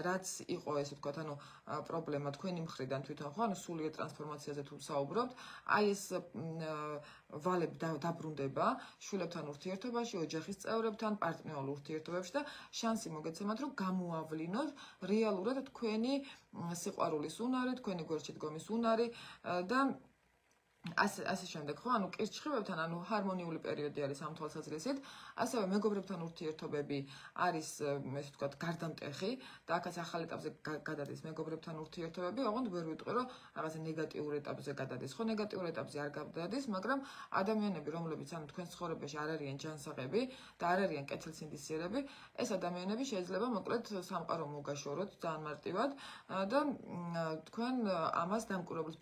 რაც იყო ესე ვთქვათ, ანუ პრობლემა თქვენი მხრიდან თვითონ, ხო, ანუ სულიერ ტრანსფორმაციაზე თუ საუბრობთ, აი ეს ვალები დაბრუნდება შვილებთან ურთიერთობაში, ოჯახის წევრებთან, პარტნიორულ ურთიერთობებში და შანსი მოგეცემათ, რომ გამოავლინოთ რეალურად თქვენი სიყვარულის უნარი, თქვენი გვერდში დგომის უნარი და ასე შემდეგ, ხო, ანუ კირჩხიბებთან, ანუ ჰარმონიული პერიოდი არის ამ თვალსაზრისით, ასევე მეგობრებთან ურთიერთობები არის, ესე ვთქვათ, გარდამტეხი და აქაც ახალ ეტაპზე გადადის მეგობრებთან ურთიერთობები, ოღონდ ვერ ვიტყვი, რომ რაღაცა ნეგატიურ ეტაპზე გადადის. ხო, ნეგატიურ ეტაპზე არ გადადის, მაგრამ ადამიანები, რომლებიც ანუ თქვენ ცხოვრებაში არ არიან ჯანსაღები და არ არიან კეთილსინდისიერები, ეს ადამიანები შეიძლება მოკლედ სამყარო მოგაშოროთ ძალიან მარტივად და თქვენ ამას დამკვირვებლის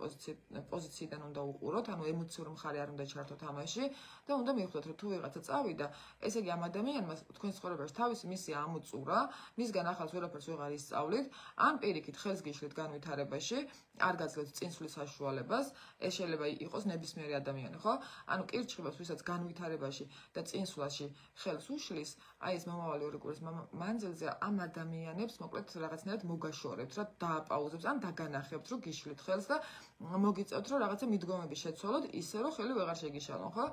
პოზიციიდან უნდა უყუროთ, ანუ ემოციური მხარე არ უნდა ჩართოთ ამაში და უნდა მივხვდეთ, რომ თუ ვიღაცა წავიდა, ესე იგი ამ ადამიანმა თქვენ ცხოვრებაში თავისი მისია ამოწურა, მისგან ახალს ვერაფერს ვეღარ ისწავლით, ან პირიქით ხელს გიშლით განვითარებაში, არ გაძლევთ წინსვლის საშუალებას, ეს შეიძლება იყოს ნებისმიერი ადამიანი, ხო? ანუ კირჩხიბებს, ვისაც განვითარებაში და წინსვლაში ხელს უშლის, აი ეს მომავალი 2 კვირის მანძილზე ამ ადამიანებს მოკლედ რაღაცნაირად მოგაშორებთ, რა დააპაუზებთ, ან დაგანახებთ, რომ გიშლით ხელს და მოგიწევთ, რომ რაღაცა მიდგომები შეცვალოთ, ისე რომ ხელი ვეღარ შეგიშალონ, ხო?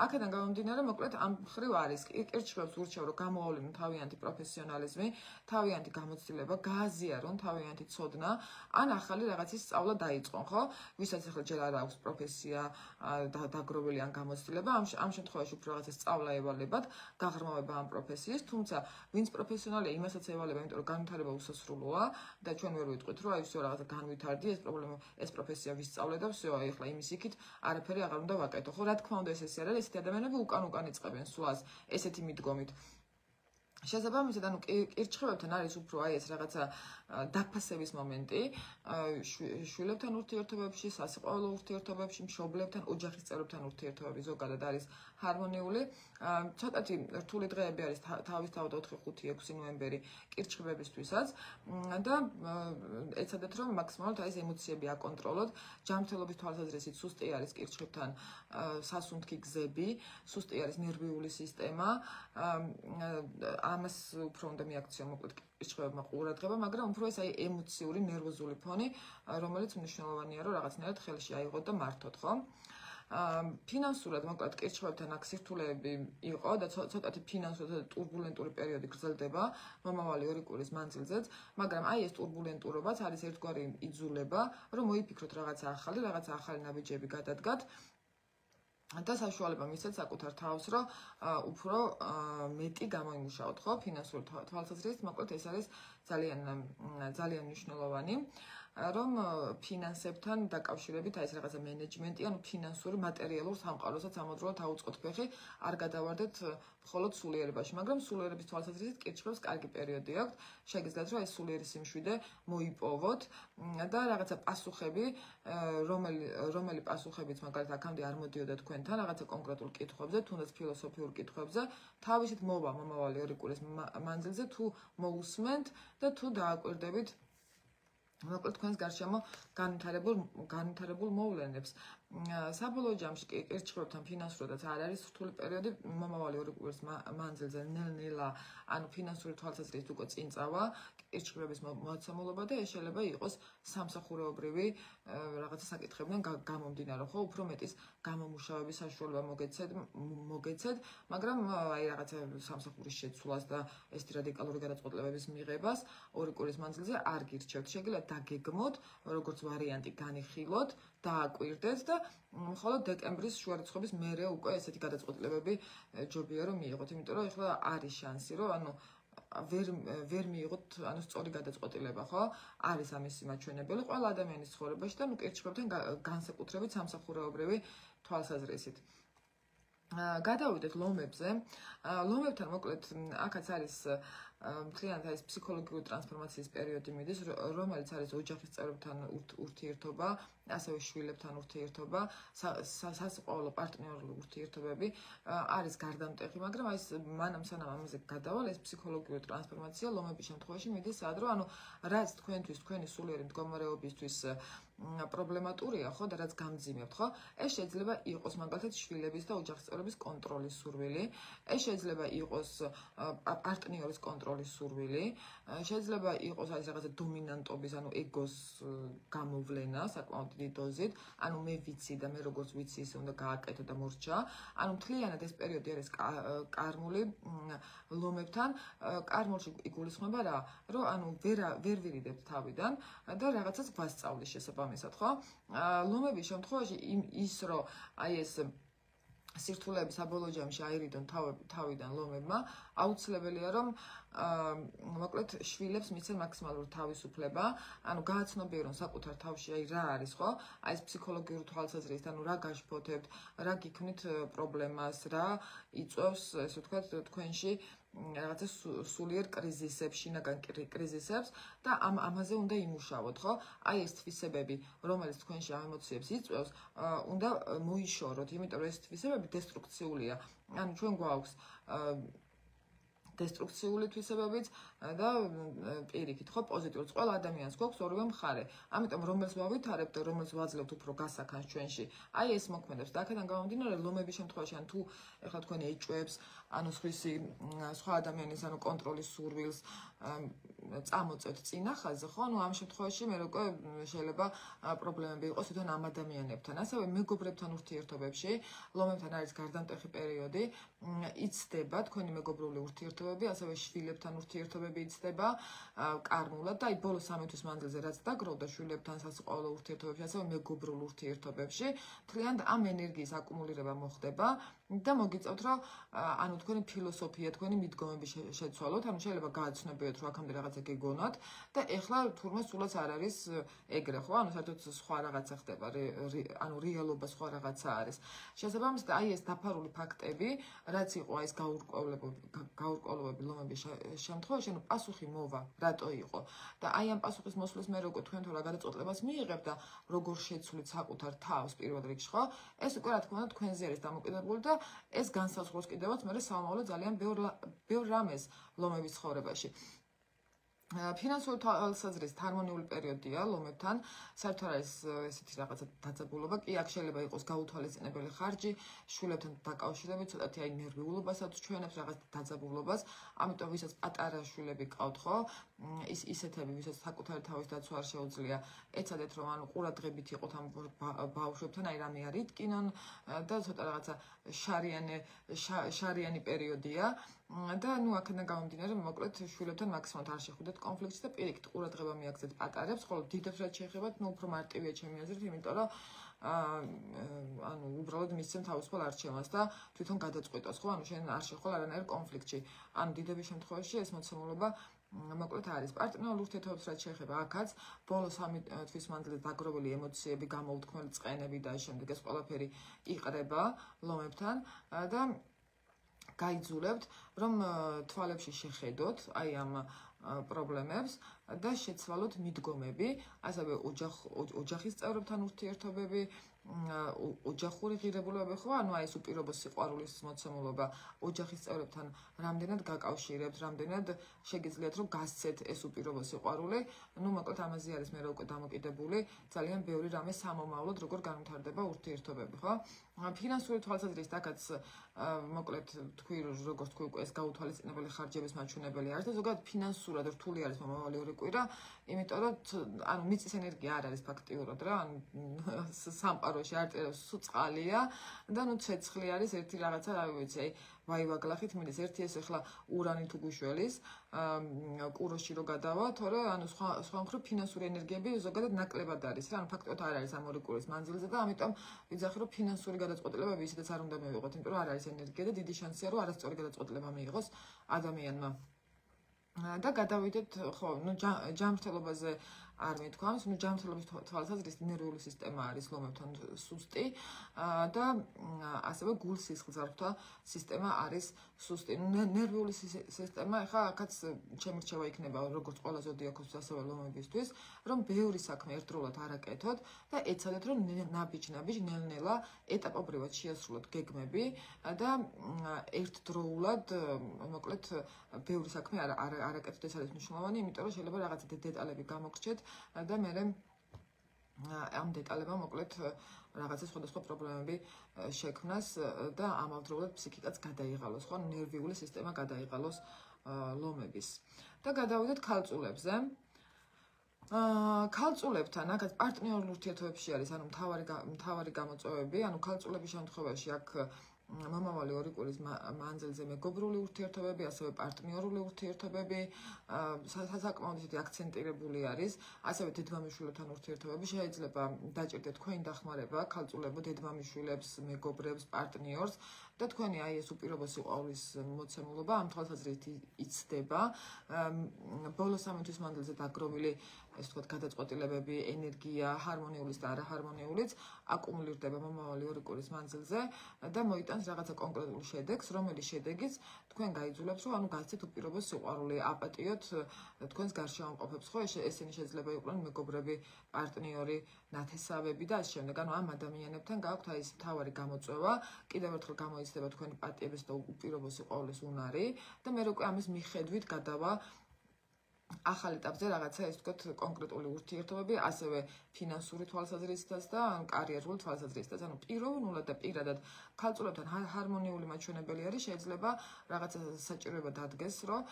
აქედან გამომდინარე, მოკლედ ამ მხრივ არის კირჩხიბებს ურჩევ, რომ გამოავლინონ თავიანთი პროფესიონალიზმი, თავიანთი გამოცდილება, გააზიარონ თავიანთი ცოდნა, ან ახალი რაღაცის სწავლა დაიწყონ, ხო? ვისაც ახლა ჯერ არ აქვს პროფესია დაგროვილი ან გამოცდილება, ამ შემთხვევაში უფრო რაღაცა სწავლა ევალებათ, გაღრმავება ამ პროფესიის, თუმცა ვინც პროფესიონალია, იმასაც ევალება, იმიტომ რომ განვითარება უსასრულოა და ჩვენ ვერ ვიტყვით, რომ აი всё რაღაცა განვითარდი, ეს პროფესია ვისწავლე და всё, აი ახლა იმის იქით არაფერი აღარ უნდა ვაკეთო, ხო? რა თქმა უნდა, ეს არ არის, ესეთი ადამიანები უკან იწყებენ სვლას ესეთი მიდგომით. შესაბამისად, ანუ კირჩხიბებთან არის უფრო აი ეს რაღაცა დაფასების მომენტი, შვილებთან ურთიერთობებში, სასიყვარულო ურთიერთობებში, მშობლებთან, ოჯახის წევრებთან ურთიერთობები ზოგადად არის ჰარმონიული. ცოტათი რთული დღეები არის თავისთავად 4-5-6 ნოემბერი კირჩხიბებისთვისაც და ეცადეთ, რომ მაქსიმალურად აი ეს ემოციები აკონტროლოთ. ჯანმრთელობის თვალსაზრისით სუსტი არის კირჩხიბებთან სასუნთქი გზები, სუსტი არის ნერვიული სისტემა, ამას უფრო უნდა მიაქციონ მოკლედ კირჩხიბებმა ყურადღება, მაგრამ უფრო ეს აი ემოციური, ნერვოზული ფონი, რომელიც მნიშვნელოვანია, რომ რაღაცნაირად ხელში აიღოთ და მართოთ, ხო? ფინანსურად მოკლედ კირჩხებებთან აქ სირთულეები იყო და ცოტათი ფინანსურად ტურბულენტური პერიოდი გრძელდება მომავალი 2 კვირის მანძილზეც, მაგრამ აი ეს ტურბულენტურობაც არის ერთგვარი იძულება, რომ მოიფიქროთ რაღაცა ახალი ნაბიჯები გადადგათ და საშუალება მისცეთ საკუთარ თავს, რომ უფრო მეტი გამოიმუშაოთ, ხო, ფინანსური თვალსაზრისით, მოკლედ ეს არის ძალიან მნიშვნელოვანი. რომ ფინანსებთან დაკავშირებით აი ეს რაღაცა მენეჯმენტი, ანუ ფინანსური მატერიალურ სამყაროსაც ამოდროულად აუწყოთ ფეხი, არ გადავარდეთ მხოლოდ სულიერებაში, მაგრამ სულიერების თვალსაზრისით კირჩხებს კარგი პერიოდი აქვს. შეგიძლიათ რომ ეს სულიერი სიმშვიდე მოიპოვოთ და რაღაცა პასუხები, რომელი პასუხებიც მაგალითად აქამდე არ მოდიოდა თქვენთან, რაღაცა კონკრეტულ კითხვებზე, თუნდაც ფილოსოფიურ კითხვებზე, თავისით მოვა მომავალი 2 კვირის მანძილზე თუ მოусმენთ და თუ დააკვირდებით მოკლედ თქვენს გარშემო განვითარებულ მოვლენებს. საბოლოო ჯამში კირჩხებებთან ფინანსურადაც არ არის რთული პერიოდი, მომავალი 2 კვირის მანძილზე ნელ-ნელა, ანუ ფინანსური თვალსაზრისით უკვე წინ წავა კირჩხებების მოცემულობა და ეს შეიძლება იყოს სამსახურეობრივი რაღაცა საკითხებიდან გამომდინარე, ხო, უფრო მეტის გამომუშავების საშუალება მოგეცეთ, მაგრამ აი რაღაცა სამსახურის შეცვლას და ეს რადიკალური გადაწყვეტილებების მიღებას 2 კვირის მანძილზე არ გირჩევთ. შეგიძლიათ დაგეგმოთ, როგორც ვარიანტი განიხილოთ, დააკვირდეთ და მხოლოდ დეკემბრის შუარიცხვების მერე უკვე ესეთი გადაწყვეტილებები ჯობია რომ მიიღოთ, იმიტომ რომ ეხლა არის შანსი, რომ ანუ ვერ მიიღოთ ანუ სწორი გადაწყვეტილება, ხო? არის ამის მაჩვენებელი ყველა ადამიანის ცხოვრებაში და ნუ კირჩხებთან განსაკუთრებით სამსახურეობრივი თვალსაზრისით. გადავიდეთ ლომებზე. ლომებთან მოკლედ აქაც არის მთლიანად ეს ფსიქოლოგიური ტრანსფორმაციის პერიოდი მიდის, რომელიც არის ოჯახის წევრებთან ურთიერთობა, ასევე შვილებთან ურთიერთობა, სასიყვარულო პარტნიორული ურთიერთობები არის გარდამტეხი, მაგრამ აი ეს მანამ სანამ ამაზე გადავალ, ეს ფსიქოლოგიური ტრანსფორმაცია ლომების შემთხვევაში მიდის სად, რომ ანუ რაც თქვენთვის, თქვენი სულიერი მდგომარეობისთვის პრობლემატურია, ხო, და რაც გამძიმებთ, ხო? ეს შეიძლება იყოს მაგალითად შვილების და ოჯახის წევრების კონტროლის სურვილი, ეს შეიძლება იყოს პარტნიორის კონტროლის სურვილი, შეიძლება იყოს აი რაღაცა დომინანტობის, ანუ ეგოს გამოვლენა საკმაოდ დიდი დოზით, ანუ მე ვიცი და მე როგორც ვიცი ისე უნდა გააკეთო და მორჩა. ანუ მთლიანად ეს პერიოდი არის კარმული ლომებთან. კარმულში იგულისხმება რა, რომ ანუ ვერ ვირიდებთ თავიდან და რაღაცას გვასწავლის შესაბამისად, ხო? ლომების შემთხვევაში ის რომ აი ეს სირთულეები საბოლოო ჯამში აირიდონ თავიდან ლომებმა, აუცილებელია რომ მოკლედ შვილებს მიცენ მაქსიმალური თავისუფლება, ანუ გააცნობიერონ საკუთარ თავში აი რა არის, ხო? აი ეს ფსიქოლოგიური თვალსაზრისით, ანუ რა გაშფოთებთ, რა გიქმნით პრობლემას, რა იწვევს, ესე ვთქვათ, თქვენში რაღაცა სულიერ კრიზისებს, შინაგან კრიზისებს და ამაზე უნდა იმუშავოთ, ხო? აი ეს თვისებები, რომელიც თქვენში ამ ემოციებს იწვევს, უნდა მოიშოროთ, იმიტომ რომ ეს თვისებები დესტრუქციულია. ანუ ჩვენ გვაქვს დესტრუქციული თვისებებიც და პირიქით, ხო, პოზიტიურიც. ყველა ადამიანს გვაქვს ორივე მხარე. ამიტომ რომელს ვავითარებთ და რომელს ვაძლევთ უფრო გასაქანს ჩვენში, აი ეს მოქმედებს. და აქედან გამომდინარე, ლომების შემთხვევაში, ან თუ ეხლა თქვენ ეჭვებს, ანუ სხვა ადამიანის ანუ კონტროლის სურვილს წამოწევთ წინა ხაზზე, ხო? ანუ ამ შემთხვევაში მე უკვე შეიძლება პრობლემები იყოს თვითონ ამ ადამიანებთან. ასევე მეგობრებთან ურთიერთობებში, ლომებთან არის გარდამტეხი პერიოდი, იცდება თქვენი მეგობრული ურთიერთობები, ასევე შვილებთან ურთიერთობები იცდება კარმულად და აი ბოლო 3 თვის მანძილზე რაც დაგროვდა შვილებთან სასიყვარულო ურთიერთობებში, ასევე მეგობრულ ურთიერთობებში, მთლიანად ამ ენერგიის აკუმულირება მოხდება და მოგიწევთ რომ ანუ თქვენი ფილოსოფია, თქვენი მიდგომები შეცვალოთ, ანუ შეიძლება გააცნობიოთ რომ აქამდე რაღაცა გეგონათ და ეხლა თურმე სულაც არ არის ეგრე, ხო? ანუ საერთოდ სხვა რაღაცა ხდება, ანუ რეალობა სხვა რაღაცა არის. შესაბამისად, აი ეს დაფარული ფაქტები, რაც იყო აი ეს გაურკვევლობები ლომების შემთხვევაში, ანუ პასუხი მოვა, რატო იყო და აი ამ პასუხის მოსვლის მერე უკვე თქვენ თუ რა გადაწყვეტილებას მიიღებთ და როგორ შეცვლით საკუთარ თავს პირველ რიგში, ხო? ეს უკვე რა თქმა უნდა თქვენზე არის დამოკიდებული და ეს განსაზღვროს კიდევაც მე სამომავლო ძალიან ბევრ რამეს ლომების ცხოვრებაში. ფინანსური თვალსაზრისით ჰარმონიული პერიოდია ლომებთან, საერთოდ არის ესეთი რაღაცა დაძაბულობა, კი აქ შეიძლება იყოს გაუთვალისწინებელი ხარჯი, შვილებთან დაკავშირებით, ცოტათი აი ნერვიულობასაც ჩვენებს რაღაც დაძაბულობას, ამიტომ ვისაც პატარა შვილები ყავთ, ხო, ისეთები, ვისაც საკუთარი თავის დაცვა არ შეუძლია, ეცადეთ რომ ანუ ყურადღებით იყოთ ამ ბავშვებთან, აი რამე არ იტკინონ და ცოტა რაღაცა შარიანი პერიოდია. და ნუ აქედან გამომდინარე, მოკლედ შვილებთან მაქსიმალურად არ შეხვდეთ კონფლიქტს და პირიქით ყურადღება მიაქცეთ პატარებს, ხოლო დიდებს რაც შეეხებათ, ნუ უფრო მარტივია ჩემი აზრით, იმიტომ რომ ანუ უბრალოდ მისცემ თავისუფალ არჩევანს და თვითონ გადაწყვეტოს, ხო? ანუ შენ არ შეხვალ არანაირ კონფლიქტში. ანუ დიდების შემთხვევაში ეს მოცემულობა მოკლედ არის პარტნიორულ ურთიერთობებს რაც შეეხება აქაც ბოლო 3 თვის მანძილზე დაგროვილი ემოციები, გამოუთქმელი წყენები და შემდეგ ეს ყველაფერი იყრება ლომებთან და გაიძულებთ, რომ თვალებში შეხედოთ აი ამ პრობლემებს და შეცვალოთ მიდგომები, ასევე ოჯახის წევრებთან ურთიერთობები, ოჯახური ღირებულებები, ხო, ანუ აი ეს უპირობო სიყვარულის მოცემულობა ოჯახის წევრებთან რამდენად გაკავშირებთ, რამდენად შეგიძლიათ რომ გასცეთ ეს უპირობო სიყვარული, ну, მოკლედ ამაზე არის მე უკვე დამოკიდებული, ძალიან ბევრი რამე სამომავლოდ როგორ განვითარდება ურთიერთობები, ხო? ფინანსური თვალსაზრისით აქაც მოკლედ თქვი როგორც თქვი უკვე ეს გაუთვალისწინებელი ხარჯების მაჩვენებელი არის და ზოგადად ფინანსურად რთული არის მომავალი ორი კვირა, იმიტომ რომ ანუ მიწის ენერგია არ არის ფაქტიურად რა, ანუ სამყაროში არ წერებს სულ წყალია და ნუ ცეცხლი არის ერთი რაღაცა, რა ვიცი, აი ვაივაგლახით მინდეს ერთი ეს ახლა ურანი თუ გუშველის კუროში რო გადავა, თორე ანუ სხვა მხრივ ფინანსური ენერგიები ზოგადად ნაკლებად არის რა, ანუ ფაქტობრივად არ არის ამ ორი კვირის მანძილზე და ამიტომ ვიძახი რომ ფინანსური გადაწყვეტილებები ისედაც არ უნდა მივიღოთ, იმიტომ რომ არ არის ენერგია და დიდი შანსია რომ არასწორი გადაწყვეტილება მიიღოს ადამიანმა. და გადავიდეთ, ხო, ну ჯანმრთელობაზე არ მithქვამს, ну ჯანმრთელობის თვალსაზრისით ნერვიული სისტემა არის ლომებთან სუსტი და ასევე გულ-სისხლძარღვთა სისტემა არის სუსტი. ნერვიული სისტემა ახლა აქაც ჩემი რჩევა იქნება როგორც ყველა ზოდიაქოს ასევე ლომებისთვის, რომ ბევრი საქმე ერთდროულად არაკეთოთ და ეცადეთ რომ ნაბიჯ ნელ-ნელა ეტაპობრივად შეასრულოთ გეგმები და ერთდროულად მოკლედ ბევრი საქმე არაკეთოთ, ეს არის მნიშვნელოვანი, იმიტომ რომ შეიძლება რაღაცა დეტალები გამოგრჩეთ და მე ამ დეტალებმა მოკლედ რაღაცა სხვადასხვა პრობლემები შექმნას და ამავდროულად ფსიქიკაც გადაიღალოს, ხო, ნერვიული სისტემა გადაიღალოს ლომების. და გადავიდეთ ქალწულებზე. ქალწულებთან აქაც პარტნიორულ ურთიერთობებში არის, ანუ მთავარი გამოწვევები, ანუ ქალწულების შემთხვევაში აქ მომავალი ორი კვირის მანძილზე მეგობრული ურთიერთობები, ასევე პარტნიორული ურთიერთობები საკმაოდ ისეთი აქცენტირებული არის, ასევე დედმამიშვილებთან ურთიერთობები შეიძლება დაჭირდეთ თქვენი დახმარება, ქალწულებო დედმამიშვილებს, მეგობრებს, პარტნიორს და თქვენი აი ეს უპირობო სიყვარულის მოცემულობა ამ თვალსაზრისით იცდება. ბოლო 3 თვის მანძილზე დაგროვილი ეს თქვათ გადაწყვეტილებები, ენერგია, ჰარმონიულიც და არაჰარმონიულიც აკუმულირდება მომავალი ორი კვირის მანძილზე და მოიტანს რაღაცა კონკრეტულ შედეგს, რომელიც შედეგიც თქვენ გაიძულებს, რომ ანუ გასცეთ უპირობო სიყვარული, აპატიოთ თქვენს გარშემოყოფებს, ხო, ესენი შეიძლება იყვნენ მეგობრები, პარტნიორი, ნათესავები და ამ შემდეგ, ანუ ამ ადამიანებთან გააქვთ აი ეს მთავარი გამოწვევა, კიდევ ერთხელ გამოიცდება თქვენი პატიების და უპირობო სიყვარულის უნარი და მე უკვე ამის მიხედვით გადავა ახალ ეტაპზე რაღაცა ეს თქვათ კონკრეტული ურთიერთობები, ასევე ფინანსური თვალსაზრისითაც და კარიერული თვალსაზრისითაც. ანუ პიროვნულად და პირადად ქალწულებთან ჰარმონიული მაჩვენებელი არის, შეიძლება რაღაცა საჭიროება დადგეს, რომ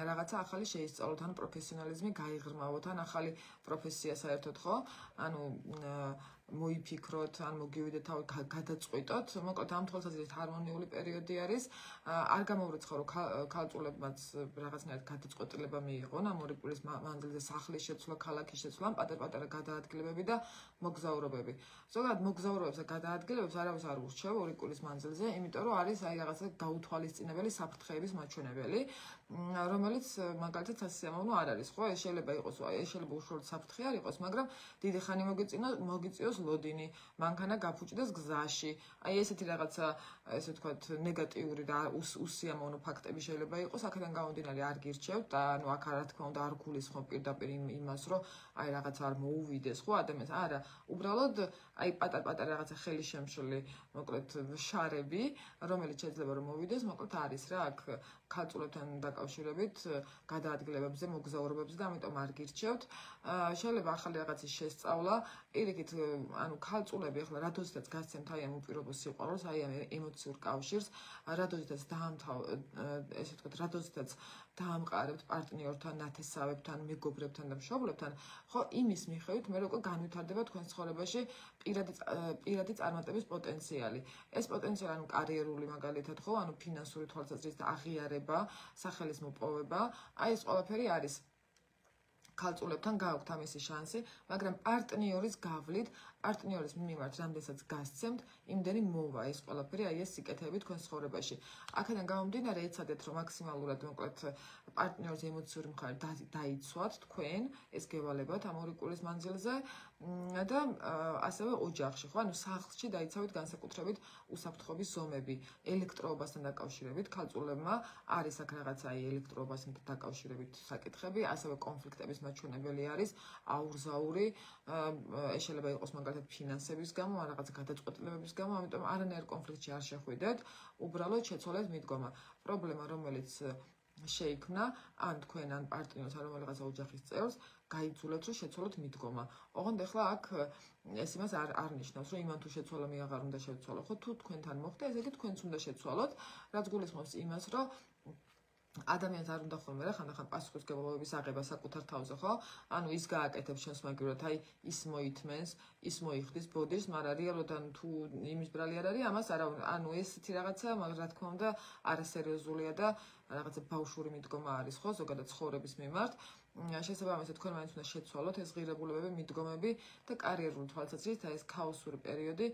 რაღაცა ახალი შეისწავლოთ, ან პროფესიონალიზმი გაიღრმავოთ, ან ახალი პროფესია საერთოდ, ხო? ანუ მოიფიქროთ, ან მოგივიდეთ თავი გადაწყვიტოთ, მოკლედ ამ თვალსაზრისით ჰარმონიული პერიოდი არის. არ გამოვრიცხო, რომ ქალწულებმაც რაღაცნაირად გადაწყვეტილება მიიღონ ამ ორი კვირის მანძილზე სახლის შეცვლა, ქალაქის შეცვლა, პატარ-პატარა გადაადგილებები და მოგზაურობები. ზოგადად მოგზაურობებს და გადაადგილებებს არავის არ ურჩევ ორი კვირის მანძილზე, იმიტომ რომ არის აი რაღაცა გაუთვალისწინებელი საფრთხეების მაჩვენებელი, რომელიც მაგალითად სასიამოვნო არ არის, ხო? ეს შეიძლება იყოს, ეს შეიძლება უშუალოდ საფრთხე არ იყოს, მაგრამ დიდი ხანი მოგიწიოს ლოდინი, მანქანა გაფუჭდეს გზაში. აი ესეთი რაღაცა, ესე ვთქვათ, ნეგატიური და უსიამოვნო ფაქტები შეიძლება იყოს, აქედან გამომდინარე არ გირჩევთ და ანუ აქ რა თქმა უნდა არ გულისხმობ პირდაპირ იმას, რომ აი რაღაც არ მოუვიდეს, ხო, ადამიანს. არა, უბრალოდ აი პატარ-პატარა რაღაცა ხელი შემშლი, მოკლედ შარები, რომელიც შეიძლება რომ მოვიდეს, მოკლედ არის რა, აქ ქალწულებთან დაკავშირებით გადაადგილებებზე, მოგზაურობებზე და ამიტომ არ გირჩევთ. შეიძლება ახალი რაღაცის შესწავლა, პირიქით, ანუ ქალწულები ახლა რადოსითაც გასცემთ აი ამ უპირობო სიყვარულს, აი ამ ემოციურ კავშირს, რადოსითაც ესე ვთქვათ, რადოსითაც დაამყარებთ პარტნიორთან, ნათესავებთან, მეგობრებთან და მშობლებთან, ხო, იმის მიხედვით მე როგორ განვითარდება თქვენ ცხოვრებაში პირადი წარმატების პოტენციალი. ეს პოტენციალი ანუ კარიერული მაგალითად, ხო, ანუ ფინანსური თვალსაზრისით აღიარება, სახელის მოპოვება, აი ეს ყველაფერი არის ქალწულებთან გააქვთ ამისი შანსი, მაგრამ პარტნიორის გავლით, პარტნიორის მიმართ რამდენსაც გასცემთ, იმდენი მოვა ეს ყველაფერი, აი ეს სიკეთეები თქვენ ცხოვრებაში. აქედან გამომდინარე, ეცადეთ რომ მაქსიმალურად მოკლედ პარტნიორის ემოციური მხარე დაიცვათ თქვენ, ეს გევალებათ ამ 2 კვირის მანძილზე და ასევე ოჯახში, ხო, ანუ სახლში დაიცავით განსაკუთრებით უსაფრთხოების ზომები, ელექტროობასთან დაკავშირებით, ქალწულებმა არის აქ რაღაცა ელექტროობასთან დაკავშირებით საკითხები, ასევე კონფლიქტების მაჩვენებელი არის აურზაური, ეს შეიძლება იყოს მაგალითად ფინანსების გამო, ან რაღაც გადაწყვეტილებების გამო, ამიტომ არანაირ კონფლიქტში არ შეხვიდეთ, უბრალოდ შეცვალეთ მიდგომა. პრობლემა, რომელიც შეიქმნა, ან თქვენ ან პარტნიორს, ან რომელიღაცა ოჯახის წევრს, გაიძულეთ, რომ შეცვალოთ მიდგომა. ოღონდ ახლა აქ ეს იმას არ ნიშნავს, რომ იმან თუ შეცვალა, მე აღარ უნდა შევცვალო. ხო, თუ თქვენთან მოხდა, ესე იგი თქვენც უნდა შეცვალოთ, რაც გულისხმობს იმას, რომ ადამიანს არ უნდა ხოლმე რა ხანდახან პასუხისმგებლობის აღება საკუთარ თავზე, ხო? ანუ ის გააკეთებს შენს მაგივრად, აი ის მოითმენს, ის მოიხდის ბოდიშს, მაგრამ რეალურად ან თუ იმის ბრალი არ არის, ამას არა, ანუ ესეთი რაღაცა, მაგრამ რა თქმა უნდა, არასერიოზულია და რაღაცა ბავშვური მიდგომა არის, ხო, ზოგადად ცხოვრების მიმართ. შესაბამისად, თქვენ მაინც უნდა შეცვალოთ ეს ღირებულებები, მიდგომები და კარიერული თვალსაზრისით ეს ქაოსური პერიოდი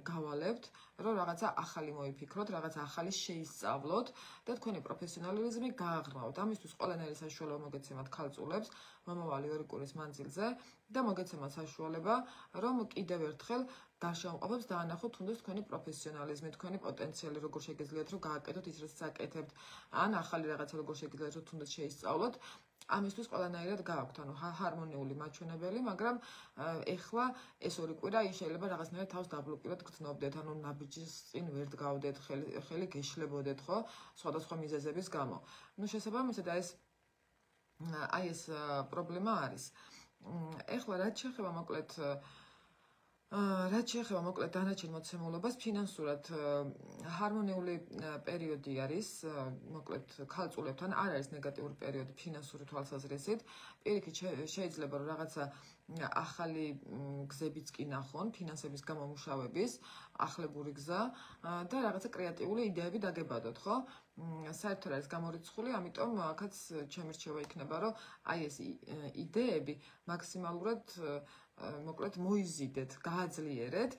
გავალებთ, რომ რაღაცა ახალი მოიფიქროთ, რაღაცა ახალი შეისწავლოთ და თქვენი პროფესიონალიზმი გააღრმავოთ. ამისთვის ყველანაირი საშუალება მოგეცემათ ქალწულებს მომავალი 2 კვირის მანძილზე და მოგეცემათ საშუალება, რომ კიდევ ერთხელ გარშემოყოფებს დაანახოთ თუნდაც თქვენი პროფესიონალიზმი, თქვენი პოტენციალი, როგორ შეგიძლიათ რომ გააკეთოთ ის, რაც აკეთებთ, ან ახალი რაღაცა როგორ შეგიძლიათ რომ თუნდაც შეისწავლოთ. ამისთვის ყველანაირად გააქვთ, ანუ ჰარმონიული მაჩვენებელი, მაგრამ ეხლა ეს 2 კვირა შეიძლება რაღაცნაირად თავს დაბლოკირად გრძნობდეთ, ანუ ნაბიჯის წინ ვერ დგავდეთ, ხელი გეშლებოდეთ, ხო, სხვადასხვა მიზეზების გამო. ნუ შესაბამისად აი ეს პრობლემა არის. ეხლა რაც შეეხება მოკლედ დანარჩენ მოცემულობას, ფინანსურად ჰარმონიული პერიოდი არის, მოკლედ ქალწულებთან არ არის ნეგატიური პერიოდი ფინანსური თვალსაზრისით. პირიქით შეიძლება რომ რაღაცა ახალი გზებიც კი ნახონ, ფინანსების გამომუშავების, ახლებური გზა და რაღაცა კრეატიული იდეები დაგებადოთ, ხო? საერთოდ არის გამორიცხული, ამიტომ აქაც ჩემი რჩევა იქნება, რომ აი ეს იდეები მაქსიმალურად მოკლედ მოიზიდეთ, გააძლიერეთ,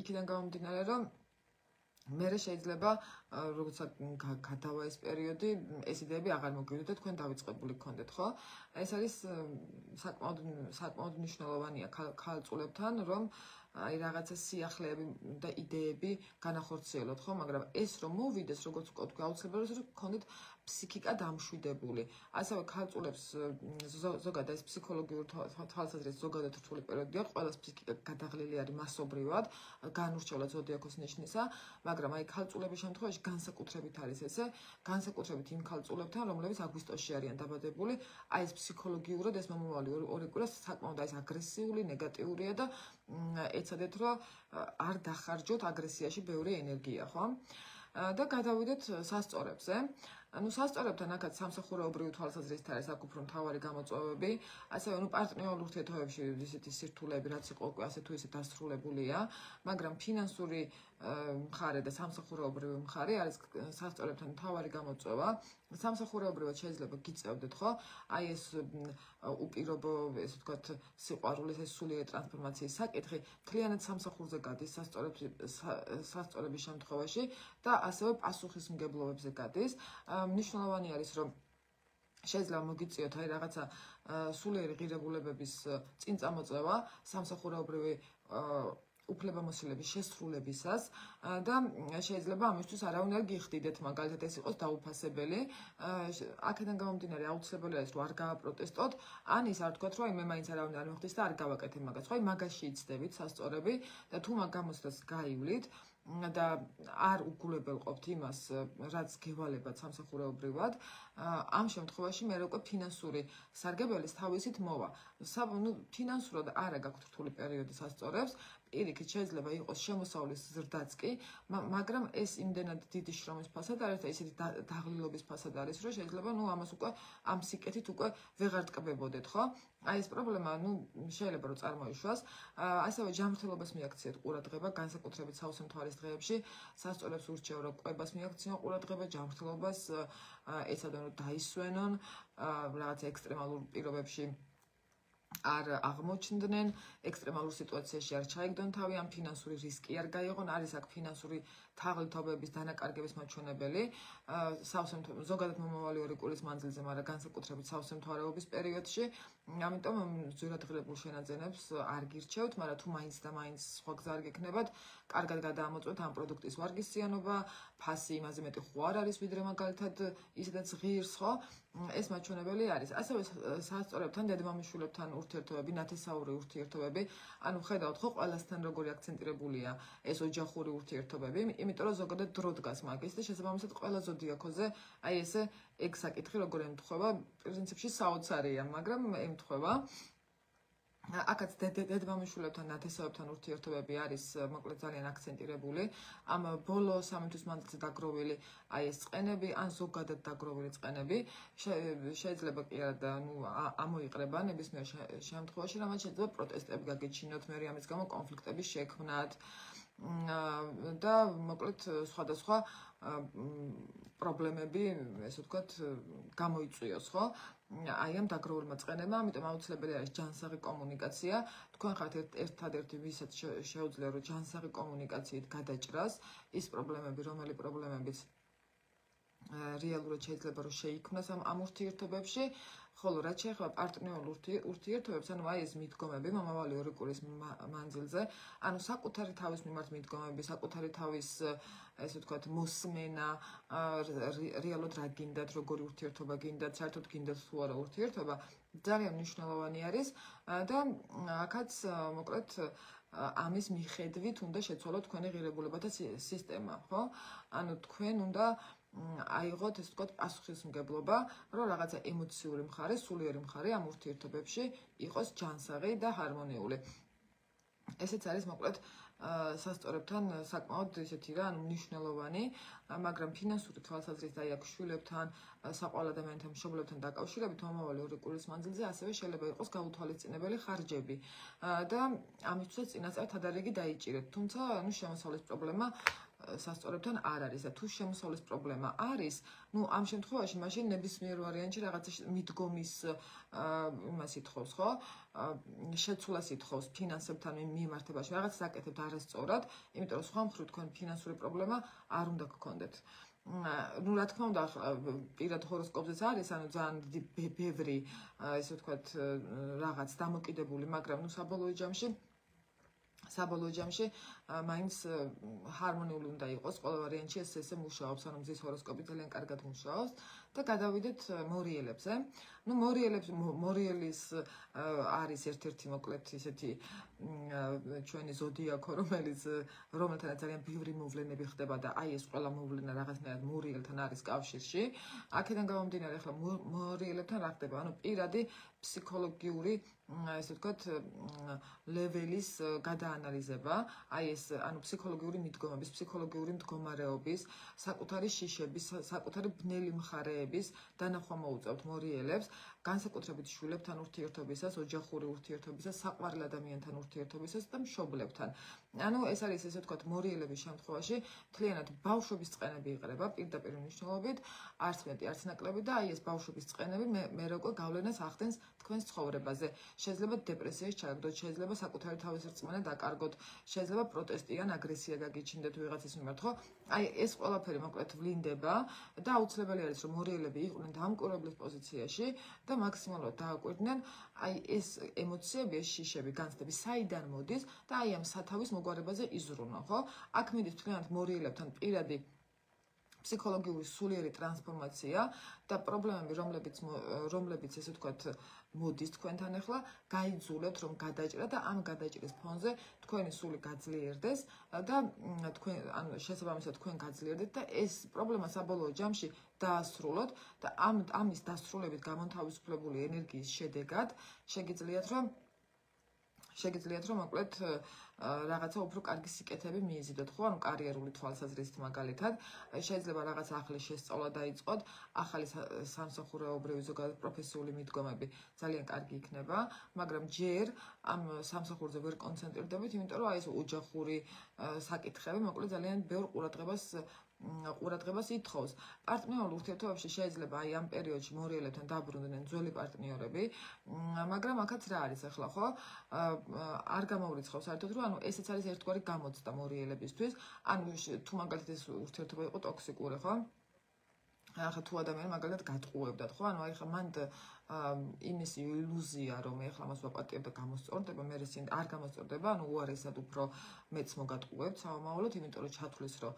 იქიდან გამომდინარე, რომ მერე შეიძლება როცა გადავა ეს პერიოდი, ეს იდეები აღარ მოგივიდეთ და თქვენ დავიწყებული გქონდეთ, ხო? ეს არის საკმაოდ მნიშვნელოვანია ქალწულებთან, რომ აი რაღაცა სიახლეები და იდეები განახორციელოთ, ხო? მაგრამ ეს რომ მოვიდეს, როგორც ვთქვი, აუცილებელია რომ გქონდეთ ფსიქიკა დამშვიდებული. ასევე ქალწულებს ზოგადად ეს ფსიქოლოგიური თვალსაზრისით ზოგადად რთული პერიოდია, ყველას ფსიქიკა გადაღლილი არის მასობრივად, განურჩევლად ზოდიაქოს ნიშნისა, მაგრამ აი ქალწულების შემთხვევაში განსაკუთრებით არის ესე, განსაკუთრებით იმ ქალწულებთან, რომლებიც აგვისტოში არიან დაბადებული, აი ეს ფსიქოლოგიურად ეს მომავალი 2 კვირა საკმაოდ ეს აგრესიული, ნეგატიურია და ეცადეთ რომ არ დახარჯოთ აგრესიაში ბევრი ენერგია, ხო? და გადავიდეთ სასწორებზე. ანუ სასწორებთან აქაც სამსახურეობრივი თვალსაზრისით არის აქ უფრო მთავარი გამოწვევები, ასევე პარტნიორულ ურთიერთობებში ისეთი სირთულეები, რაც იყო უკვე ასე თუ ისე დასრულებულია, მაგრამ ფინანსური მხარე და სამსახურეობრივი მხარე არის სასწორებთან მთავარი გამოწვევა. სამსახურეობრივად შეიძლება გიწევდეთ, ხო? აი ეს უპირობო, ესე ვთქვათ, სიყვარულის ეს სულიერი ტრანსფორმაციის საკითხი მთლიანად სამსახურზე გადის სასწორების შემთხვევაში და ასევე პასუხისმგებლობებზე გადის. მნიშვნელოვანი არის, რომ შეიძლება მოგიწიოთ აი რაღაცა სულიერი ღირებულებების წინ წამოწევა სამსახურეობრივი უფლებამოსილების შესრულებისას და შეიძლება ამისთვის არავინ არ გიხდიდეთ, მაგალითად ეს იყოს დაუფასებელი. აქედან გამომდინარე აუცილებელი არის, რომ არ გააპროტესტოთ, ან ის არ თქვათ, რომ მე მაინც არავინ არ მეხდის და არ გავაკეთებ მაგას. ხო, აი მაგაში იცდებით სასწორები და თუ მაგ გამოცდას გაივლით, და არ უგულებელყოფთ იმას, რაც გევალებათ სამსახურეობრივად, ამ შემთხვევაში მე უკვე ფინანსური სარგებელის თავისით მოვა. ფინანსურად არა გაქვთ რთული პერიოდი სასწორებს, პირიქით შეიძლება იყოს შემოსავლის ზრდაც კი, მაგრამ ეს იმდენად დიდი შრომის ფასად არის და ისეთი დაღლილობის ფასად არის, რომ შეიძლება ამას უკვე ამ სიკეთით უკვე ვეღარ ტკბებოდეთ, ხო? აი ეს პრობლემა, შეიძლება რომ წარმოიშვას, ასევე ჯანმრთელობას მიაქციეთ ყურადღება, განსაკუთრებით სავსე მთვარის დღეებში, სასწორებს ურჩევ, რომ კვებას მიაქციონ ყურადღება, ჯანმრთელობას ეცადონ რომ დაისვენონ, რაღაც ექსტრემალურ პირობებში არ აღმოჩნდნენ, ექსტრემალურ სიტუაციაში არ ჩაიგდონ თავი, ამ ფინანსური რისკი არ გაიღონ, არის აქ ფინანსური თაღლითობების დანაკარგების მაჩვენებელი, ზოგადად მომავალი 2 წლის მანძილზე, მაგრამ განსაკუთრებით სავსე მთვარეობის პერიოდში, ამიტომ ძვირადღირებულ შენაძენებს არ გირჩევთ, მაგრამ თუ მაინც და მაინც სხვა გზა არ გექნებათ, კარგად გადაამოწმოთ ამ პროდუქტის ვარგისიანობა, ფასი იმაზე მეტი ხო არ არის, ვიდრე მაგალითად ისედაც ღირს, ხო? ეს მაჩვენებელი არის. ასევე სასწორებთან, დედმამიშვილებთან ურთიერთობები, ნათესაური ურთიერთობები, ანუ ხედავთ ხო ყველასთან როგორი აქცენტირებულია ეს ოჯახური ურთიერთობები, იმიტომ რომ ზოგადად დრო დგას მაგის და შესაბამისად ყველა ზოდიაქოზე აი ესე ეგ საკითხი როგორ ემთხვევა, პრინციპში საოცარია, მაგრამ ემთხვევა. აქაც დედმამიშვილებთან, ნათესავებთან ურთიერთობები არის მოკლედ ძალიან აქცენტირებული. ამ ბოლო 3 თვის მანძილზე დაგროვილი აი ეს წყენები, ან ზოგადად დაგროვილი წყენები შეიძლება კი არა ამოიყრება ნებისმიერ შემთხვევაში, რამაც შეიძლება პროტესტები გაგეჩინოთ, მე ამის გამო კონფლიქტები შექმნათ და მოკლედ სხვადასხვა პრობლემები, ესე ვთქვათ, გამოიწვიოს, ხო? აი ამ დაგროვილმა წყენებმა, ამიტომ აუცილებელი არის ჯანსაღი კომუნიკაცია. თქვენ ხართ ერთადერთი, ვისაც შეუძლია რომ ჯანსაღი კომუნიკაციით გადაჭრას ის პრობლემები, რომელი პრობლემებიც რეალურად შეიძლება რომ შეიქმნას ამ ურთიერთობებში, ხოლო რაც შეეხება პარტნიორულ ურთიერთობებს, ანუ აი ეს მიდგომები მომავალი 2 წლის მანძილზე, ანუ საკუთარი თავის მიმართ მიდგომები, საკუთარი თავის ესე ვთქვათ მოსმენა, რეალურად რა გინდათ, როგორი ურთიერთობა გინდათ, საერთოდ გინდათ თუ არა ურთიერთობა, ძალიან მნიშვნელოვანი არის და აქაც მოკლედ ამის მიხედვით უნდა შეცვალოთ თქვენი ღირებულებათა სისტემა, ხო? ანუ თქვენ უნდა აიღოთ, ესე ვთქვათ, პასუხისმგებლობა, რომ რაღაცა ემოციური მხარე, სულიერი მხარე ამ ურთიერთობებში იყოს ჯანსაღი და ჰარმონიული. ესეც არის მოკლედ სასწორებთან საკმაოდ ისეთი რა, ანუ მნიშვნელოვანი, მაგრამ ფინანსური თვალსაზრისით აი აქ შვილებთან, საყვარელ ადამიანთან, მშობლებთან დაკავშირებით მომავალი 2 წლის მანძილზე ასევე შეიძლება იყოს გაუთვალისწინებელი ხარჯები და ამისთვისაც წინასწარ თადარიგი დაიჭირეთ. თუმცა, შემოსავლის პრობლემა სასწორებთან არ არის და თუ შემოსავლის პრობლემა არის, ამ შემთხვევაში მაშინ ნებისმიერ ვარიანტში რაღაცა მიდგომის იმას ითხოვს, ხო? შეცვლას ითხოვს ფინანსებთან მიმართებაში, რაღაც საკეთებთ არასწორად, იმიტომ რომ სხვა მხრივ თქვენ ფინანსური პრობლემა არ უნდა გქონდეთ. რა თქმა უნდა, პირად ჰოროსკოპზეც არის, ანუ ძალიან ბევრი, ესე ვთქვათ, რაღაც დამოკიდებული, მაგრამ საბოლოო ჯამში მაინც ჰარმონიული უნდა იყოს, ყველა ვარიანტში ესე მუშაობს, ანუ მზის ჰოროსკოპი ძალიან კარგად მუშაობს და გადავიდეთ მორიელებზე. მორიელის არის ერთ-ერთი მოკლედ ისეთი ჩვენი ზოდიაქო, რომელთანაც ძალიან ბევრი მოვლენები ხდება და აი ეს ყველა მოვლენა რაღაცნაირად მორიელთან არის კავშირში. აქედან გამომდინარე, ახლა მორიელებთან რა ხდება? ანუ პირადი ფსიქოლოგიური, ესე ვთქვათ, ლეველის გადაანალიზება, აი ეს, ანუ ფსიქოლოგიური მიდგომების, ფსიქოლოგიური მდგომარეობის, საკუთარი შიშების, საკუთარი ბნელი მხარეების დანახვა მოუწევთ მორიელებს, განსაკუთრებით შვილებთან ურთიერთობისას, ოჯახური ურთიერთობისას, საყვარელ ადამიანთან ურთიერთობისას და მშობლებთან. ანუ ეს არის, ესე ვთქვათ, მორიელების შემთხვევაში მთლიანად ბავშვობის წყენები იყრება პირდაპირ მნიშვნელობით, არც მეტი, არც ნაკლები და აი ეს ბავშვობის წყენები მე უკვე გავლენას ახდენს თქვენს ცხოვრებაზე. შეიძლება დეპრესიაში ჩააგდოთ, შეიძლება საკუთარი თავის რწმენა დაკარგოთ, შეიძლება პროტესტი ან აგრესია გაგიჩნდეთ ვიღაცის მიმართ, ხო? აი ეს ყველაფერი მოკლედ ვლინდება და აუცილებელი არის რომ მორიელები იყვნენ დამკვირვებლის პოზიციაში და მაქსიმალურად დააკვირდნენ აი ეს ემოციები, ეს შიშები, განცდები საიდან მოდის და აი ამ სათავის მოგვარებაზე იზრუნო, ხო? აქ მიდის თქვენად მორიელებთან პირადი ფსიქოლოგიური სულიერი ტრანსფორმაცია და პრობლემები, რომლებიც ესე ვთქვათ, მოდის თქვენთან ახლა, გაიძულებთ, რომ გადაჭრა და ამ გადაჭრის ფონზე თქვენი სული გაძლიერდეს და თქვენ ანუ შესაბამისად თქვენ გაძლიერდეთ და ეს პრობლემა საბოლოო ჯამში დაასრულოთ და ამის დასრულებით გამონთავისუფლებული ენერგიის შედეგად შეგიძლიათ რომ მოკლედ რაღაცა უფრო კარგი სიკეთები მიიზიდოთ, ხო, ანუ კარიერული თვალსაზრისით მაგალითად, შეიძლება რაღაც ახალი შესწავლა დაიწყოთ, ახალი სამსახურეობრივი ზოგადად პროფესიული მიდგომები ძალიან კარგი იქნება, მაგრამ ჯერ ამ სამსახურზე ვერ კონცენტრირდებით, იმიტომ რომ აი ეს ოჯახური საკითხები მოკლედ ძალიან ბევრ ყურადღებას ითხოვს. პარტნიორულ ურთიერთობებში შეიძლება აი ამ პერიოდში მორიელებთან დაბრუნდნენ ძველი პარტნიორები, მაგრამ აქაც რა არის ახლა, ხო? არ გამოვრიცხავ საერთოდ, რომ ანუ ესეც არის ერთგვარი გამოცდა მორიელებისთვის, ანუ თუ მაგალითად ეს ურთიერთობა იყო ტოქსიკური, ხო? ახლა თუ ადამიანი მაგალითად გატყუებდათ, ხო? ანუ აი ხა მანდ იმის ილუზია, რომ ეხლა მას ვაპატიებ და გამოსწორდება, მე ისინი არ გამოსწორდება, ანუ უარესად უფრო მეც მოგატყუებთ სამომავლოდ, იმიტომ რომ ჩათვლის, რომ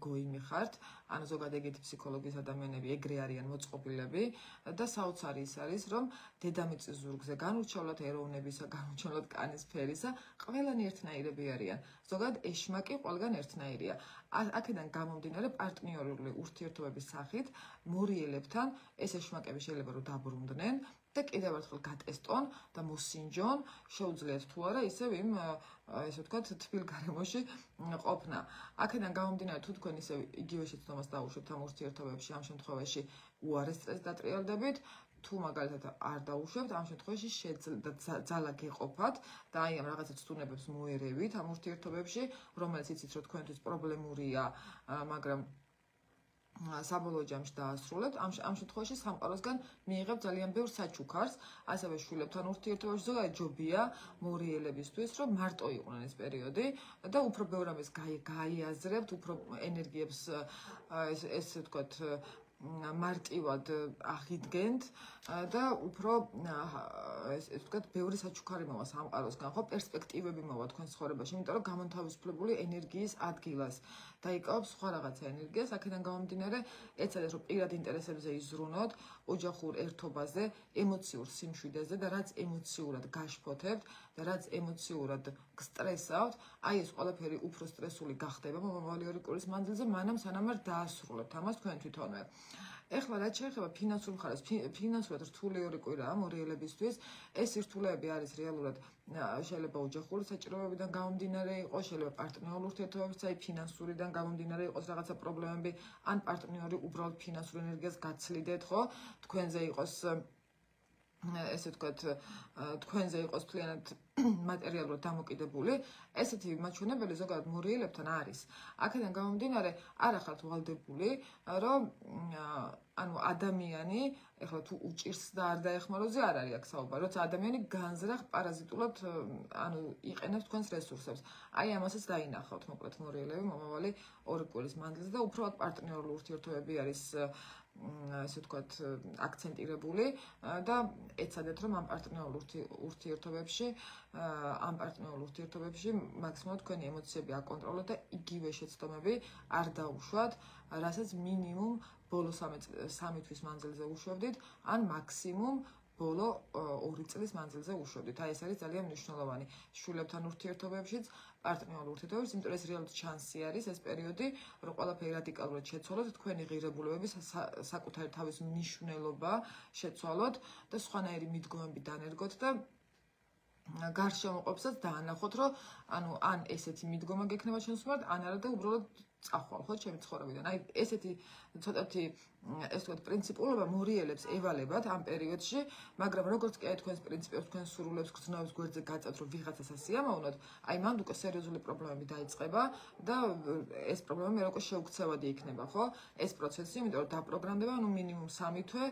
გოიმი ხართ, ანუ ზოგადად ეგეთი ფსიქოლოგიის ადამიანები ეგრე არიან მოწყობილები და საოცარი ის არის, რომ დედამიწის ზურგზე განურჩევლად ეროვნებისა, განურჩევლად კანის ფერისა, ყველანი ერთნაირები არიან. ზოგადად ეშმაკი ყველგან ერთნაირია. აქედან გამომდინარე პარტნიორული ურთიერთობების სახით მორიელებთან ეს ეშმაკები შეიძლება რომ დაბრუნდნენ და კიდევ ერთხელ გატესტონ და მოსინჯონ, შეუძლიათ თუ არა ისევ იმ ესე ვთქვათ, თბილ გარემოში ყოფნა. აქედან გამომდინარე, თუ თქვენ ისევ იგივე შეცდომას დაუშვებთ ამ ურთიერთობებში, ამ შემთხვევაში უარეს წრეს დატრიალდებით, თუ მაგალითად არ დაუშვებთ, ამ შემთხვევაში ძალა გეყოფათ და აი ამ რაღაცა ცდუნებებს მოერევით ამ ურთიერთობებში, რომელიც იცით, რომ თქვენთვის პრობლემურია, მაგრამ საბოლოო ჯამში დაასრულებთ, ამ შემთხვევაში სამყაროსგან მიიღებთ ძალიან ბევრ საჩუქარს, ასევე შვილებთან ურთიერთობაში ზოგადად ჯობია მორიელებისთვის, რომ მარტო იყვნენ ეს პერიოდი და უფრო ბევრ ამას გაიაზრებთ, უფრო ენერგიებს ესე ვთქვათ მარტივად აღიდგენთ და უფრო ესე ვთქვათ ბევრი საჩუქარი მოვა სამყაროსგან, ხო, პერსპექტივები მოვა თქვენ ცხოვრებაში, იმიტომ რომ გამონთავისუფლებული ენერგიის ადგილას დაიკავებს სხვა რაღაცა ენერგიას, აქედან გამომდინარე, ეცადეთ რომ პირად ინტერესებზე იზრუნოთ, ოჯახურ ერთობაზე, ემოციურ სიმშვიდეზე და რაც ემოციურად გაშფოთებთ და რაც ემოციურად გსტრესავთ, აი ეს ყველაფერი უფრო სტრესული გახდება მომავალი 2 კვირის მანძილზე, მანამ სანამ არ დაასრულებთ ამას თქვენ თვითონვე. ეხლა რაც შეეხება ფინანსურ მხარეს, ფინანსურად რთული 2 კვირაა მორიელებისთვის, ეს სირთულეები არის რეალურად შეიძლება ოჯახური საჭიროებებიდან გამომდინარე იყოს, შეიძლება პარტნიორულ ურთიერთობებიც აი ფინანსურიდან გამომდინარე იყოს რაღაცა პრობლემები, ან პარტნიორი უბრალოდ ფინანსურ ენერგიას გაცლიდეთ, ხო? თქვენზე იყოს ესე ვთქვათ, თქვენზე იყოს მთლიანად მატერიალურად დამოკიდებული, ესეთი მაჩვენებელი ზოგადად მორიელებთან არის. აქედან გამომდინარე, არ ახალთ ვალდებული, რომ ანუ ადამიანი, ეხლა თუ უჭირს და არ დაეხმაროზე არ არის აქ საუბარი, როცა ადამიანი განზრახ პარაზიტულად ანუ იყენებს თქვენს რესურსებს. აი ამასაც დაინახავთ მოკლედ მორიელები მომავალი 2 კვირის მანძილზე და უფრო აქ პარტნიორული ურთიერთობები არის ესე ვთქვათ აქცენტირებული და ეცადეთ რომ ამ პარტნიორულ ურთიერთობებში მაქსიმალურად თქვენი ემოციები აკონტროლოთ და იგივე შეცდომები არ დაუშვათ, რასაც მინიმუმ ბოლო 3 თვის მანძილზე უშვებდით, ან მაქსიმუმ ბოლო 2 წლის მანძილზე უშვებდით. აი ეს არის ძალიან მნიშვნელოვანი შვილებთან ურთიერთობებშიც, პარტნიორულ ურთიერთობებში, იმიტომ რომ ეს რეალურად შანსი არის ეს პერიოდი, რომ ყველაფერი რადიკალურად შეცვალოთ, თქვენი ღირებულებების საკუთარი თავის მნიშვნელობა შეცვალოთ და სხვანაირი მიდგომები დანერგოთ და გარშემოყოფსაც დაანახოთ, რომ ანუ ან ესეთი მიდგომა გექნება ჩვენს მიმართ, ან არა და უბრალოდ წახვალ, ხო, ჩემი ცხოვრებიდან. აი ესეთი ცოტათი ეს ვთქვათ პრინციპულობა მორიელებს ევალებათ ამ პერიოდში, მაგრამ როგორც კი აი თქვენს პრინციპებს, თქვენს სურვილებს, გრძნობას გვერდზე გაწევთ, რომ ვიღაცას ასიამოვნოთ, აი მანდ უკვე სერიოზული პრობლემები დაიწყება და ეს პრობლემა მე უკვე შეუქცევადი იქნება, ხო? ეს პროცესი, იმიტომ რომ დაპროგრამდება, ну მინიმუმ 3 თვე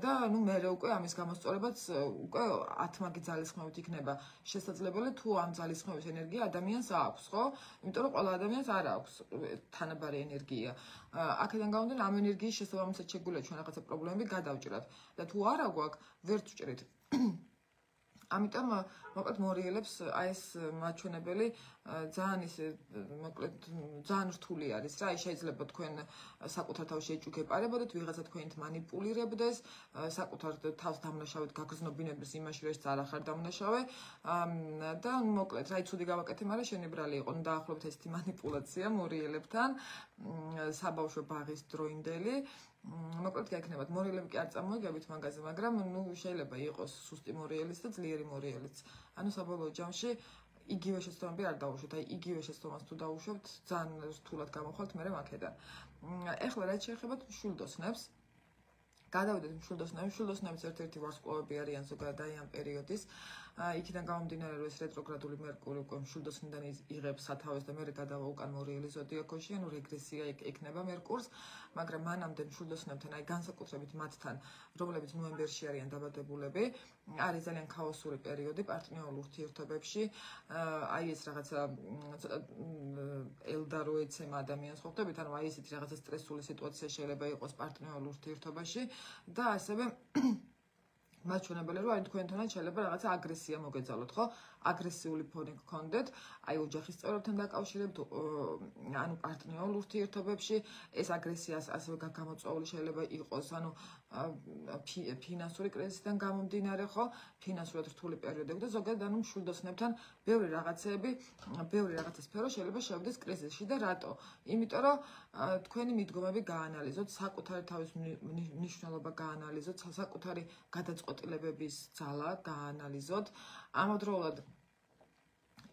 და ну მე უკვე ამის გამოსწორებაც უკვე 10 მაგი ძალისხმევით იქნება შესაძლებელი, თუ ამ ძალისხმევის ენერგია ადამიანს აქვს, ხო? იმიტომ რომ ყველა ადამიანს არ აქვს თანაბარი ენერგია. აქედან გამომდინარე, ამ ენერგიის შესაბამისად შეგვიძლია ჩვენ რაღაცა პრობლემები გადავჭრათ და თუ არა გვაქვს, ვერ ვჭრით. ამიტომ მოკლედ მორიელებს აი ეს მაჩვენებელი ძალიან ის მოკლედ ძალიან რთული არის რა. აი შეიძლება თქვენ საკუთარ თავში ეჭვი ეპარებოდეთ, ვიღაცა თქვენით მანიპულირებდეს, საკუთარ თავს დამნაშავედ გაგრძნობინებდეს იმაში, რომ ეს არ ახარ დამნაშავე და მოკლედ აი ცუდი გავაკეთე, მაგრამ შენი ბრალი იყო. ნუ დაახლოებით ესეთი მანიპულაცია მორიელებთან, საბავშვო ბაღის დროინდელი. მოკლედ გაიქნებათ მორიელები კი არ წამოიგებით მაგაზე, მაგრამ ნუ შეიძლება იყოს სუსტი მორიელიც და ძლიერი მორიელიც. ანუ საბოლოო ჯამში იგივე შეცდომები არ დაუშვით, აი იგივე შეცდომას თუ დაუშვებთ, ძალიან რთულად გამოვხვალთ მერე აქედან. ეხლა რაც შეეხება მშვილდოსნებს, გადავიდეთ მშვილდოსნებს. მშვილდოსნების ერთ-ერთი ვარსკვლავები არიან ზოგადად აი ამ პერიოდის. იქიდან გამომდინარე, რომ ეს რეტროგრადული მერკური უკვე მშვილდოსნიდან იღებს სათავეს და მერე გადავა უკან მორიელის ზოდიაქოში, ანუ რეგრესია ექნება მერკურს, მაგრამ მანამდე მშვილდოსნებთან, აი განსაკუთრებით მათთან, რომლებიც ნოემბერში არიან დაბადებულები, არის ძალიან ქაოსური პერიოდი პარტნიორულ ურთიერთობებში. აი ეს რაღაცა ელდარო ეცემა ადამიანს ხო ხდებით, ანუ აი ესეთი რაღაცა სტრესული სიტუაცია შეიძლება იყოს პარტნიორულ ურთიერთობაში და ასევე მაჩვენებელი რომ აი თქვენთანაც შეიძლება რაღაცა აგრესია მოგეძალოთ, ხო? აგრესიული ფონი გქონდეთ, აი ოჯახის წევრებთან დაკავშირებით, ანუ პარტნიორულ ურთიერთობებში, ეს აგრესიას ასევე გამოწვეული შეიძლება იყოს, ანუ ფინანსური კრიზისიდან გამომდინარე, ხო? ფინანსურად რთული პერიოდები და ზოგადად ანუ მშვილდოსნებთან ბევრი რაღაცეები, ბევრი რაღაცა სფერო შეიძლება შევიდეს კრიზისში და რატო? იმიტომ რომ თქვენი მიდგომები გაანალიზოთ, საკუთარი თავის მნიშვნელობა გაანალიზოთ, საკუთარი გადაწყვეტილებების ძალა გაანალიზოთ.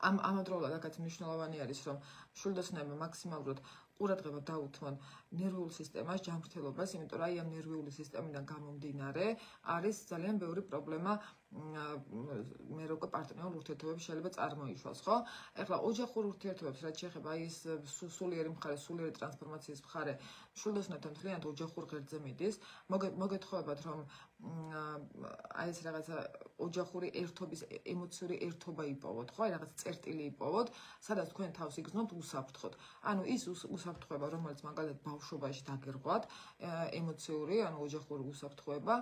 ამავდროულად აქაც მნიშვნელოვანი არის, რომ მშვილდოსნებმა მაქსიმალურად ყურადღება დაუთმონ ნერვულ სისტემას, ჯანმრთელობას, იმიტომ რომ აი ამ ნერვიული სისტემიდან გამომდინარე არის ძალიან ბევრი პრობლემა მე როგორ პარტნიორულ ურთიერთობებში შეიძლება წარმოიშვას, ხო? ეხლა ოჯახურ ურთიერთობებს რაც შეეხება აი ეს სულიერი მხარე, სულიერი ტრანსფორმაციის მხარე, მშვილდოსნებთან მთლიანად ოჯახურ ღერძზე მიდის. მოგეთხოვებათ, რომ აი ეს რაღაცა ოჯახური ერთობის ემოციური ერთობა იპოვოთ, ხო? აი რაღაც წერტილი იპოვოთ, სადაც თქვენ თავს იგრძნობთ უსაფრთხოდ. ანუ ის უსაფრთხოება, რომელიც მაგალითად ბავშვობაში დაგერღვათ, ემოციური, ანუ ოჯახური უსაფრთხოება,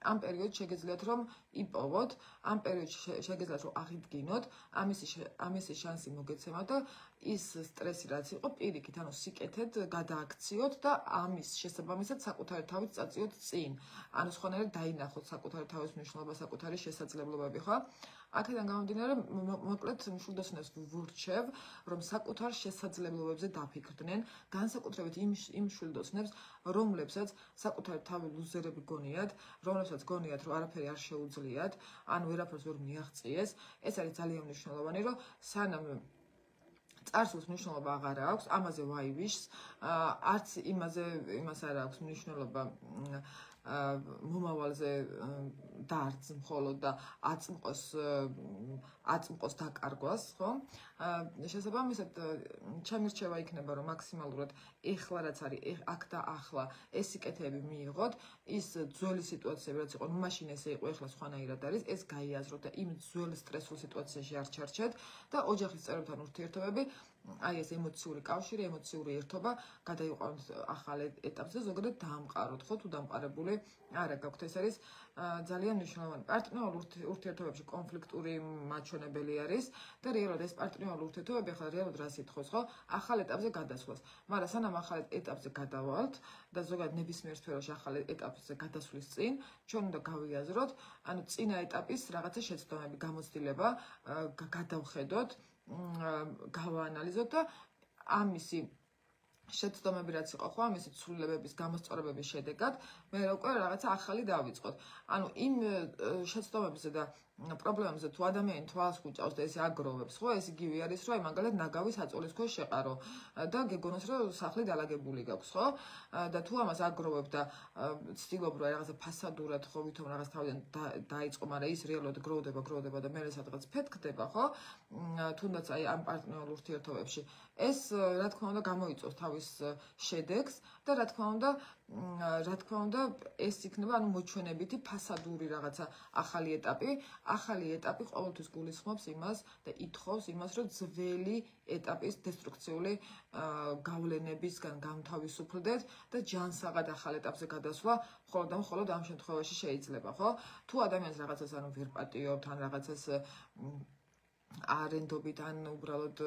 ამ პერიოდში შეგეძლიათ რომ იპოვოთ, ამ პერიოდში შეგეძლიათ რომ აღიდგინოთ, ამისი შანსი მოგეცემათ და ის სტრესი რაც იყო პირიქით, ანუ სიკეთედ გადააქციოთ და ამის შესაბამისად საკუთარი თავით წაწიოთ წინ. ანუ სხვანაირად დაინახოთ საკუთარი თავის მნიშვნელობა, საკუთარი შესაძლებლობები, ხო? აქედან გამომდინარე, მოკლედ მშვილდოსნებს ვურჩევ, რომ საკუთარ შესაძლებლობებზე დაფიქრდნენ, განსაკუთრებით იმ მშვილდოსნებს, რომლებსაც საკუთარი თავი ლუზერები გონიათ, რომლებსაც გონიათ, რომ არაფერი არ შეუძლიათ, ან ვერაფერს ვერ მიაღწიეს. ეს არის ძალიან მნიშვნელოვანი, რომ სანამ წარსულს მნიშვნელობა აღარ აქვს, ამაზე ვაივიშს, არც იმას არ აქვს მნიშვნელობა მომავალზე დარწ მხოლოდ და აწმყოს დაკარგვას, ხო? შესაბამისად, ჩემი რჩევა იქნება, რომ მაქსიმალურად ეხლა რაც არის, აქ და ახლა ეს სიკეთეები მიიღოთ, ის ძველი სიტუაციები რაც იყო, მაშინ ესე იყო, ეხლა სხვანაირად არის, ეს გაიაზროთ და იმ ძველ სტრესულ სიტუაციაში არ ჩარჩეთ და ოჯახის წევრებთან ურთიერთობები აი ეს ემოციური კავშირი, ემოციური ერთობა გადაიყვანოთ ახალ ეტაპზე, ზოგადად დაამყაროთ, ხო, თუ დამყარებული არა გაქვთ, ეს არის ძალიან მნიშვნელოვანი. პარტნიორულ ურთიერთობებში კონფლიქტური მაჩვენებელი არის და რეალურად ეს პარტნიორული ურთიერთობები ახლა რეალურად რას ითხოვს, ხო? ახალ ეტაპზე გადასვლას. მაგრამ სანამ ახალ ეტაპზე გადავალთ და ზოგადად ნებისმიერ სფეროში ახალ ეტაპზე გადასვლის წინ, ჩვენ უნდა გავიაზროთ, ანუ წინა ეტაპის რაღაცა შეცდომები, გამოცდილება გადავხედოთ, გავაანალიზოთ და ამისი შეცდომები რაც იყო, ხო, ამისი ცვლილებების, გამოსწორებების შედეგად მე უკვე რაღაცა ახალი დავიწყოთ. ანუ იმ შეცდომებზე და პრობლემებზე თუ ადამიანი თვალს ხუჭავს და ესე აგროვებს, ხო, ეს იგივე არის, რომ აი მაგალითად ნაგავი საწოლის ქვეშ შეყარო და გეგონოს, რომ სახლი დალაგებული გაქვს, ხო? და თუ ამას აგროვებ და ცდილობ, რომ რაღაცა ფასადურად, ხო, ვითომ რაღაც თავიდან დაიწყო, მაგრამ ის რეალურად გროვდება და მერე სადღაც ფეთქდება, ხო? თუნდაც აი ამ პარტნიორულ ურთიერთობებში ეს რა თქმა უნდა გამოიწვევს თავის შედეგს და რა თქმა უნდა ეს იქნება ანუ მოჩვენებითი ფასადური რაღაცა ახალი ეტაპი, ახალი ეტაპი ყოველთვის გულისხმობს იმას და ითხოვს იმას, რომ ძველი ეტაპის დესტრუქციული გავლენებისგან გამთავისუფლდეთ და ჯანსაღად ახალ ეტაპზე გადასვლა მხოლოდ ამ შემთხვევაში შეიძლება, ხო? თუ ადამიანს რაღაცას ვერ პატიობთ, ან რაღაცას არენდობით, ან უბრალოდ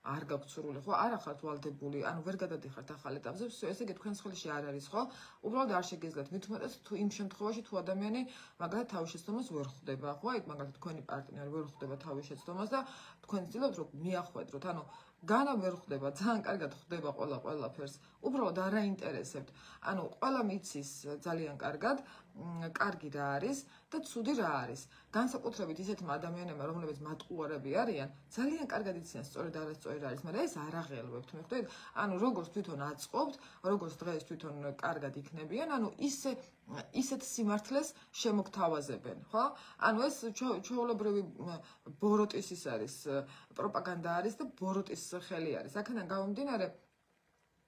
არ გაქვთ სურვილი, ხო? არ ახართ ვალდებული, ანუ ვერ გადადიხართ ახალ ეტაპზე, ესე იგი თქვენს ხელში არ არის, ხო? უბრალოდ არ შეგიძლიათ. მით უმეტეს თუ იმ შემთხვევაში თუ ადამიანი მაგალითად თავის შეცდომას ვერ ხვდება, ხო? აი მაგალითად თქვენი პარტნიორი ვერ ხვდება თავის შეცდომას და თქვენ ცდილობთ რომ მიახვედროთ, ანუ განა ვერ ხვდება, ძალიან კარგად ხვდება ყველაფერს. უბრალოდ არ აინტერესებთ. ანუ ყველა მიცის ძალიან კარგად, კარგი რა არის და ცუდი რა არის. განსაკუთრებით ისეთმა ადამიანებმა, რომლებიც მატყუარები არიან, ძალიან კარგად იციან სწორედ არასწორი რა არის, მაგრამ ეს არ აღელვებთ, მე ხვდებით? ანუ როგორც თვითონ აწყობთ, როგორც დღეს თვითონ კარგად იქნებიან, ანუ ისეთ სიმართლეს შემოგთავაზებენ, ხო? ანუ ეს ჩვეულებრივი ბოროტის ის არის, პროპაგანდა არის და ბოროტის ხელი არის. აქედან გამომდინარე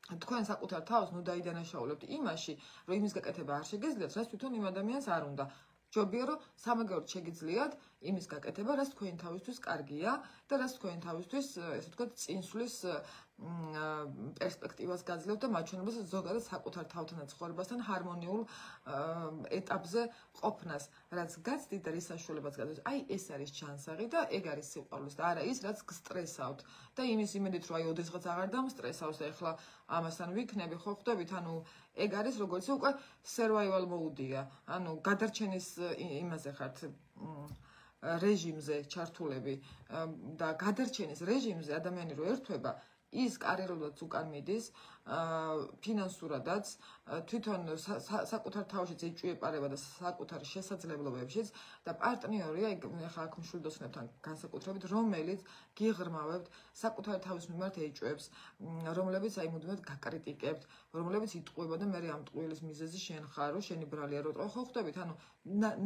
თქვენ საკუთარ თავს ნუ დაიდანაშაულებთ იმაში, რომ იმის გაკეთება არ შეგიძლიათ, რაც თვითონ იმ ადამიანს არ უნდა. ჯობია რომ სამაგიეროდ შეგიძლიათ იმის გაკეთება, რაც თქვენი თავისთვის კარგია და რაც თქვენი თავისთვის, ესე ვთქვათ, წინსვლის პერსპექტივას გაძლევთ და მათ შენობას ზოგადად საკუთარ თავთან ცხოვრებასთან ჰარმონიულ ეტაპზე ყოფნას, რაც გაცდით და რის საშუალებაც გაძლევთ. აი ეს არის ჯანსაღი და ეგ არის სიყვარულის და არა ის, რაც გსტრესავთ და იმის იმედით, რომ აი ოდესღაც აღარ დამსტრესავს, ეხლა ამასთან ვიქნები, ხო ხვდებით, ანუ ეგ არის როგორც უკვე survival mode-ია, ანუ გადარჩენის იმაზე ხართ რეჟიმზე ჩართულები და გადარჩენის რეჟიმზე ადამიანი რო ერთვება, ის კარიერულად უკან მიდის, ფინანსურადაც, თვითონ საკუთარ თავშიც ეჭვიეპარება და საკუთარ შესაძლებლობებშიც და პარტნიორი, აი ახლა აქ მშვილდოსნებთან განსაკუთრებით, რომელიც გიღრმავებთ, საკუთარ თავის მიმართ ეჭვებს, რომლებიც აი მუდმივად გაკრიტიკებთ, რომლებიც იტყუება და მე ამ ტყუილის მიზეზი შენ ხარ, რომ შენი ბრალია რო ტყუა, ხო ხვდებით, ანუ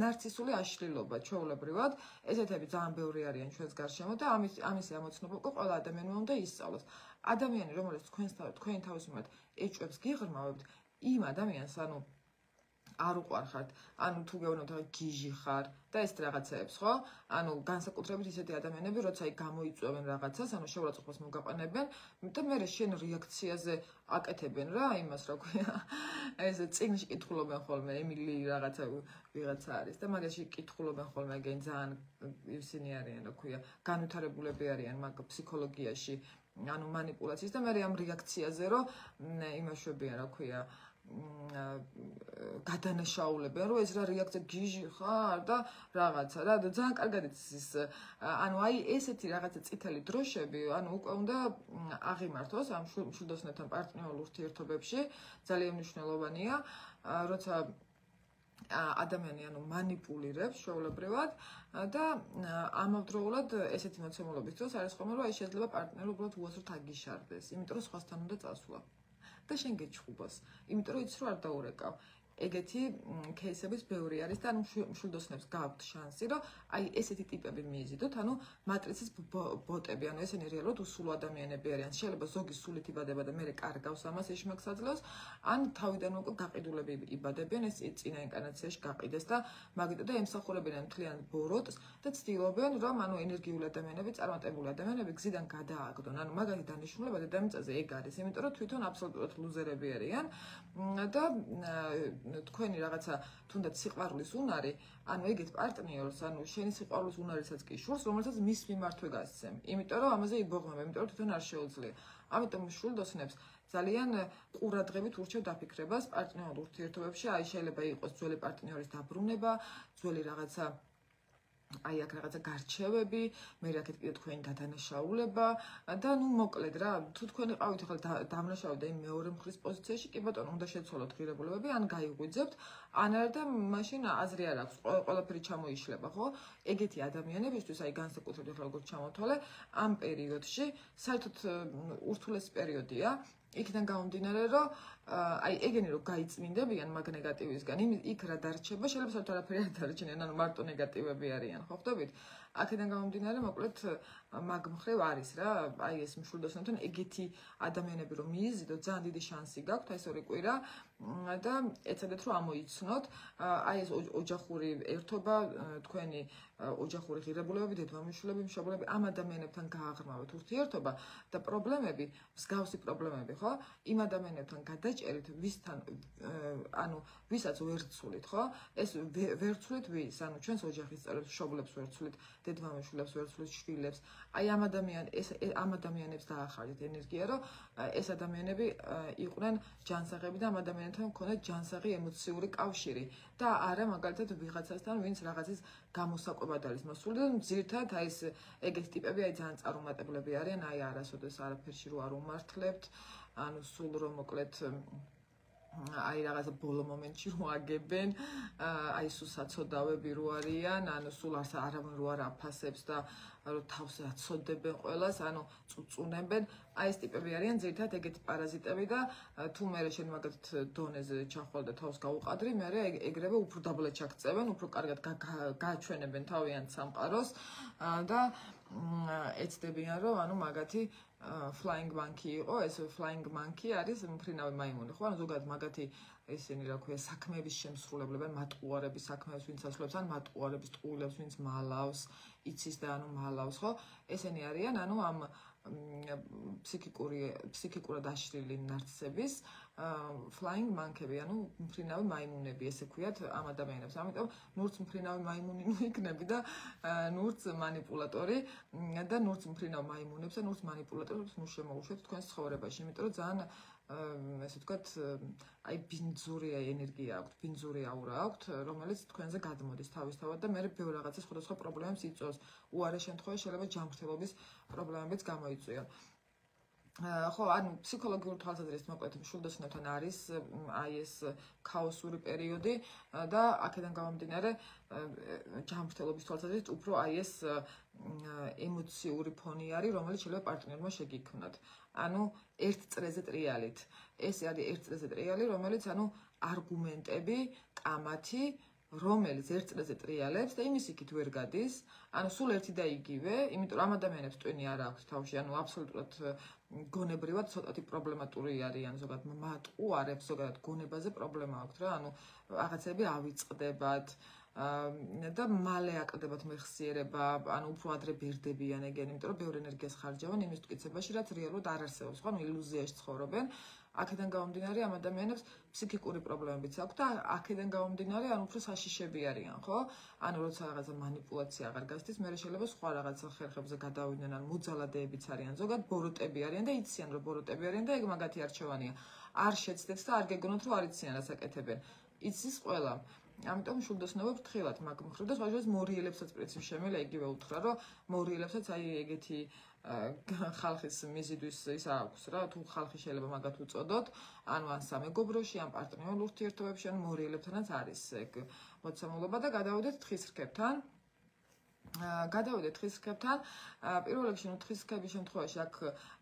ნარცისული აშლილობა ჩვეულებრივად, ესეთები ძალიან ბევრი არიან ჩვენს გარშემო და ამისი ამოცნობა უკვე ყველა ადამიანმა უნდა ისწავლოს. ადამიანი, რომელიც თქვენი თავის მიმართ ეჭვებს გიღრმავებთ, იმ ადამიანს, ანუ არ უყვარხართ, ანუ თუ გეუბნებთ რა გიჟი ხარ და ეს რაღაცეებს, ხო? ანუ განსაკუთრებით ისეთი ადამიანები, როცა გამოიწვევენ რაღაცას, ანუ შეურაცხყოფას მოგაყენებენ და მე შენ რეაქციაზე აკეთებენ რა, იმას რა ქვია. ეს წიგნში კითხულობენ ხოლმე, ემილი ვიღაცა არის და მაგაში კითხულობენ ხოლმე, ეგენ ძალიან ისინი არიან, რა ქვია, განვითარებულები არიან მაგ ფსიქოლოგიაში, ანუ манипуляციის და მე ამ რეაქციაზე რომ იმაშვებიან, რა ქვია, გადანაშაულებენ, რომ ეს რა რეაქცია გიჟი ხარ და რაღაცა რა და ძალიან კარგად იცის, ანუ აი ესეთი რაღაცა წითელი დროშები, ანუ უკვე უნდა აღიმართოს ამ მშვიდოსნებთან პარტნიორულ ურთიერთობებში, ძალიან მნიშვნელოვანია, როცა ადამიანი ანუ манипуლირებს ჩვეულებრივად და ამავდროულად ესეთი მოცემულობის დროს არის ხოლმე რომ აი შეიძლება პარტნიორი უბრალოდ უაზროდ აგიშარდეს, იმიტომ რომ სხვასთან უნდა წასვლა და შენ გეჩხუბოს, იმიტომ რომ იცი რომ არ დაურეკავ. ეგეთი кейსების ბევრი არის და ანუ მშვიდოსნებს გააქვთ შანსი, რომ აი ესეთი ტიპები მიიზიდოთ, ანუ მატრიცის ბოტები, ანუ ესენი რეალურად უსულო ადამიანები არიან. შეიძლება ზოგი სულით იბადება და მე კარგავს ამას ეშმაკს აძლევს, ან თავიდან უკვე გაყიდულები იბადებიან, ეს წინა ინკარნაციაში გაყიდეს და მაგიტო და ემსახურებიან მთლიან ბოროტს და ცდილობენ, რომ ანუ ენერგიული ადამიანები, წარმატებული ადამიანები გზიდან გადააგდონ. ანუ მაგათი დანიშნულება დედამიწაზე ეგ არის, იმიტომ რომ თვითონ აბსოლუტურად ლუზერები არიან და თქვენი რაღაცა თუნდაც სიყვარულის უნარი, ანუ ეგეთ პარტნიორს, ანუ შენი სიყვარულის უნარისაც კი შურს, რომელსაც მის მიმართვე გასცემ. იმიტომ რომ ამაზე იბოღმებ, იმიტომ რომ თვითონ არ შეუძლია. ამიტომ მშვილდოსნებს ძალიან ყურადღებით ურჩევ დაფიქრებას პარტნიორულ ურთიერთობებში, აი შეიძლება იყოს ძველი პარტნიორის დაბრუნება, ძველი რაღაცა აი აქ რაღაცა გარჩევები, მე რაკეთ კიდე თქვენი დადანაშაულება და ნუ მოკლედ რა, თუ თქვენ იყავით ახლა დამნაშავე და იმ მეორე მხრის პოზიციაში, კი ბატონო, უნდა შეცვალოთ ღირებულებები, ან გაიღვიძებთ, ან არა და მაშინ აზრი არ აქვს, ყველაფერი ჩამოიშლება, ხო? ეგეთი ადამიანებისთვის, აი განსაკუთრებით ახლა როგორც ჩამოთვალე, ამ პერიოდში საერთოდ ურთულესი პერიოდია. იქიდან გამომდინარე, რომ აი ეგენი რომ გაიწმინდებიან მაგ ნეგატივისგან, იქ რა დარჩება, შეიძლება საერთოდ არაფერი არ დარჩენიან, ანუ მარტო ნეგატივები არიან, ხო ხვდებით? აქედან გამომდინარე, მოკლედ მაგ მხრივ არის რა, აი ეს მშვილდოსნებთან ეგეთი ადამიანები რომ მიიზიდოთ, ძალიან დიდი შანსი გაქვთ ეს ორი კვირა და ეცადეთ რომ ამოიცნოთ, აი ეს ოჯახური ერთობა, თქვენი ოჯახური ღირებულებები, დედმამიშვილები, მშობლები, ამ ადამიანებთან გააღრმავეთ ურთიერთობა და პრობლემები, მსგავსი პრობლემები, ხო? იმ ადამიანებთან გადაჭერით, ვისთან, ანუ ვისაც ვერ ცულით, ხო? ეს ვერ ცულით ვის, ანუ ჩვენს ოჯახის წევრებს, მშობლებს ვერ ცულით, დედმამიშვილებს ვერ ცულით, შვილებს. აი ამ ადამიანებს დაახარჯეთ ენერგია, რომ ეს ადამიანები იყვნენ ჯანსაღები და ამ ადამიანებთან მქონდეთ ჯანსაღი ემოციური კავშირი და არა მაგალითად ვიღაცასთან, ვინც რაღაცის გამოსაკვებად არის მოსული და ძირითადად აი ეს ეგეთი ტიპები აი ძალიან წარუმატებლები არიან, აი არასოდეს არაფერში რო არ უმართლებთ, ანუ სულ რომ მოკლედ აი რაღაცა ბოლო მომენტში რო აგებენ, აი სულ საცოდავები რო არიან, ანუ სულ არავინ რო არ აფასებს და რომ თავს აცოდებენ ყველას, ანუ წუწუნებენ, აი ეს ტიპები არიან ძირითადად ეგეთი პარაზიტები და თუ მე შენ მაგათ დონეზე ჩახვალ და თავს გაუყადრი, მე ეგრევე უფრო დაბლად ჩაქწევენ, უფრო კარგად გააჩვენებენ თავიანთ სამყაროს და ეცდებიან რომ ანუ მაგათი flying monkey იყო, ეს flying monkey არის მფრინავი მაიმუნი, ხო? ანუ ზოგადად მაგათი ესენი რა ქვია, საქმეების შემსრულებლები, მატყუარების საქმეებს ვინც ასრულებს, ან მატყუარების ტყუილებს ვინც მალავს, იცის და ანუ მალავს, ხო? ესენი არიან, ანუ ამ ფსიქიკურად აშლილი ნარცების flying monkey-ები, ანუ მფრინავი მაიმუნები, ესე ქვიათ ამ ადამიანებს. ამიტომ ნურც მფრინავი მაიმუნი ნუ იქნები და ნურც მანიპულატორი და ნურც მფრინავ მაიმუნებს და ნურც მანიპულატორებს ნუ შემოუშვეთ თქვენს ცხოვრებაში, იმიტომ რომ ძალიან ესე ვთქვათ, აი ბინძური ენერგია აქვთ, ბინძური აურა აქვთ, რომელიც თქვენზე გადმოდის თავისთავად და მე ბევრ რაღაცას სხვადასხვა პრობლემებს იწვევს. უარეს შემთხვევაში შეიძლება ჯანმრთელობის პრობლემებიც გამოიწვიონ. ხო, ანუ ფსიქოლოგიური თვალსაზრისით მოკლედ მშვილდოსნებთან არის აი ეს ქაოსური პერიოდი და აქედან გამომდინარე ჯანმრთელობის თვალსაზრისით უფრო აი ეს ემოციური ფონი არის, რომელიც შეიძლება პარტნიორმა შეგიქმნათ. ანუ ერთ წრეზე ტრიალით. ეს არის ერთ წრეზე ტრიალი, რომელიც ანუ არგუმენტები, კამათი რომელიც ერთ წრეზე ტრიალებს და იმის იქით ვერ გადის, ანუ სულ ერთი და იგივე, იმიტომ რომ ამ ადამიანებს ტვინი არ აქვს თავში, ანუ აბსოლუტურად გონებრივად ცოტათი პრობლემატური არიან, ზოგადად მატყუარებს, ზოგადად გონებაზე პრობლემა აქვს რა, ანუ რაღაცები ავიწყდებათ და მალე აკლდებათ მეხსიერება, ანუ უფრო ადრე ბერდებიან ეგენ, იმიტომ რომ ბევრ ენერგიას ხარჯავენ იმის მტკიცებაში, რაც რეალურად არ არსებობს, ხო, ანუ ილუზიაში ცხოვრობენ. აქედან გამომდინარე ამ ადამიანებს ფსიქიკური პრობლემებიც აქვს და აქედან გამომდინარე ან უფრო საშიშები არიან, ხო? ანუ როცა რაღაცა манипуляცია აღარ გასდის, მე შეიძლება სხვა რაღაცა ხერხებზე გადავიდნენ, ან მოძალადეებიც არიან, ზოგადად ბოროტები არიან და იციან რომ ბოროტები არიან და ეგ მაგათი არჩევანია. არ შეცდეთ და არ გეგონოთ რომ არ იციან რას აკეთებენ. იცის ყველა. ამიტომ მშვილდოსნობა ფრთხილად მაგ მხრივ და სხვადასხვა მორიელებსაც პრინციპში შემიძლია იგივე უთხრა, რომ მორიელებსაც აი ეგეთი ხალხის მიზიდვის ის აქვს რა, თუ ხალხი შეიძლება მაგათ უწოდოთ, ანუ ან სამეგობროში, ან პარტნიორულ ურთიერთობებში, ან მორიელებთანაც არის ეგ მოცემულობა და გადავიდეთ თხის რქებთან. პირველ რიგში ნუ თხის რქების შემთხვევაში აქ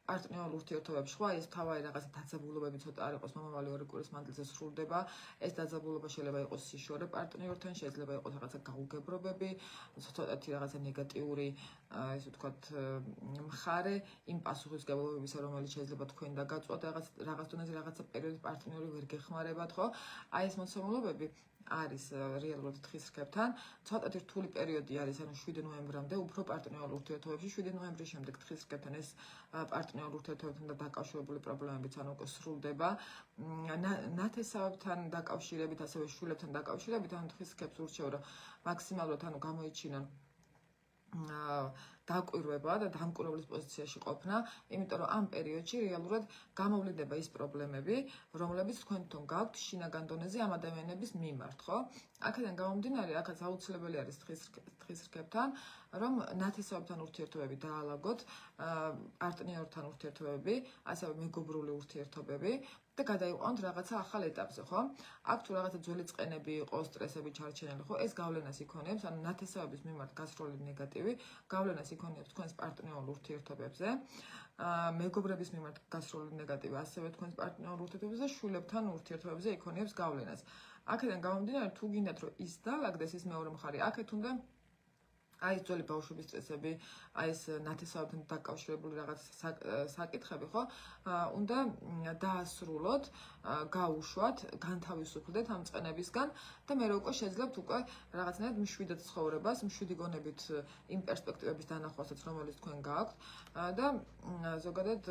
პარტნიორულ ურთიერთობებში ხო ეს თავარი რაღაცა დაძაბულობები ცოტა არ იყოს მომავალი ორი კვირის მანძილზე სრულდება. ეს დაძაბულობა შეიძლება იყოს სიშორე პარტნიორთან, შეიძლება იყოს რაღაცა გაუგებრობები, ცოტათი რაღაცა ნეგატიური, ესე ვთქვათ, მხარე იმ პასუხისმგებლობებისა, რომელიც შეიძლება თქვენ და გაწვათ რაღაც დონეზე რაღაცა პერიოდი პარტნიორი ვერ გეხმარებათ, ხო? აი ეს მოცემულობები არის რეალურად თხის რქებთან. ცოტათი რთული პერიოდი არის, ანუ 7 ნოემბრამდე უფრო პარტნიორულ ურთიერთობებში, 7 ნოემბრის შემდეგ თხის რქებთან ეს პარტნიორულ ურთიერთობებთან დაკავშირებული პრობლემებიც ანუ სრულდება. ნათესავებთან დაკავშირებით, ასევე შვილებთან დაკავშირებით, ანუ თხის რქებს ურჩევ, რომ მაქსიმალურად ანუ გამოიჩინონ დაკვირვება და დამკვირვებლის პოზიციაში ყოფნა, იმიტომ რომ ამ პერიოდში რეალურად გამოვლინდება ის პრობლემები, რომლებიც თქვენთან გაქვთ შინაგან დონეზე ამ ადამიანების მიმართ, ხო? აქედან გამომდინარე, აქაც აუცილებელი არის თხის რქებთან, რომ ნათესავებთან ურთიერთობები დაალაგოთ, პარტნიორთან ურთიერთობები, ასევე მეგობრული ურთიერთობები და გადაიყვანოთ რაღაცა ახალ ეტაპზე, ხო? აქ თუ რაღაცა ძველი წყენები იყოს, სტრესები ჩარჩენილი, ხო? ეს გავლენას იქონიებს, ანუ ნათესავების მიმართ გასროლილი ნეგატივი გავლენას იქონიებს თქვენს პარტნიორულ ურთიერთობებზე, მეგობრების მიმართ გასროლილი ნეგატივი ასევე თქვენს პარტნიორულ ურთიერთობებზე, შვილებთან ურთიერთობებზე იქონიებს გავლენას. აქედან გამომდინარე, თუ გინდათ რომ ის დაალაგდეს ის მეორე მხარე, აქეთ უნდა აი ეს ძველი ბავშვობის წესები, აი ეს ნათესავებთან დაკავშირებული რაღაც საკითხები, ხო? უნდა დაასრულოთ, გაუშვათ, განთავისუფლდეთ ამ წყენებისგან და მე უკვე შეძლებთ უკვე რაღაცნაირად მშვიდად ცხოვრებას, მშვიდი გონებით იმ პერსპექტივების დანახვასაც, რომელიც თქვენ გააქვთ და ზოგადად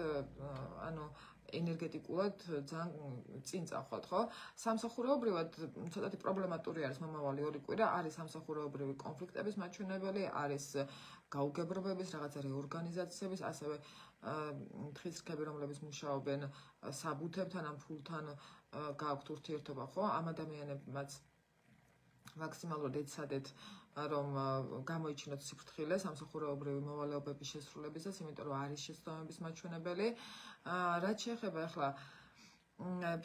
ანუ ენერგეტიკულად ძალიან წინ წახვალთ, ხო? სამსახურეობრივად ცოტათი პრობლემატური არის მომავალი 2 კვირა, არის სამსახურეობრივი კონფლიქტების მაჩვენებელი, არის გაუგებრობების, რაღაცა რეორგანიზაციების, ასევე თხის რქები, რომლებიც მუშაობენ საბუთებთან, ამ ფულთან გააქვთ ურთიერთობა, ხო? ამ ადამიანებმაც მაქსიმალურად ეცადეთ რომ გამოიჩინოთ სიფრთხილე სამსახურეობრივი მოვალეობების შესრულებისას, იმიტომ რომ არის შეცდომების მაჩვენებელი. რაც შეეხება ახლა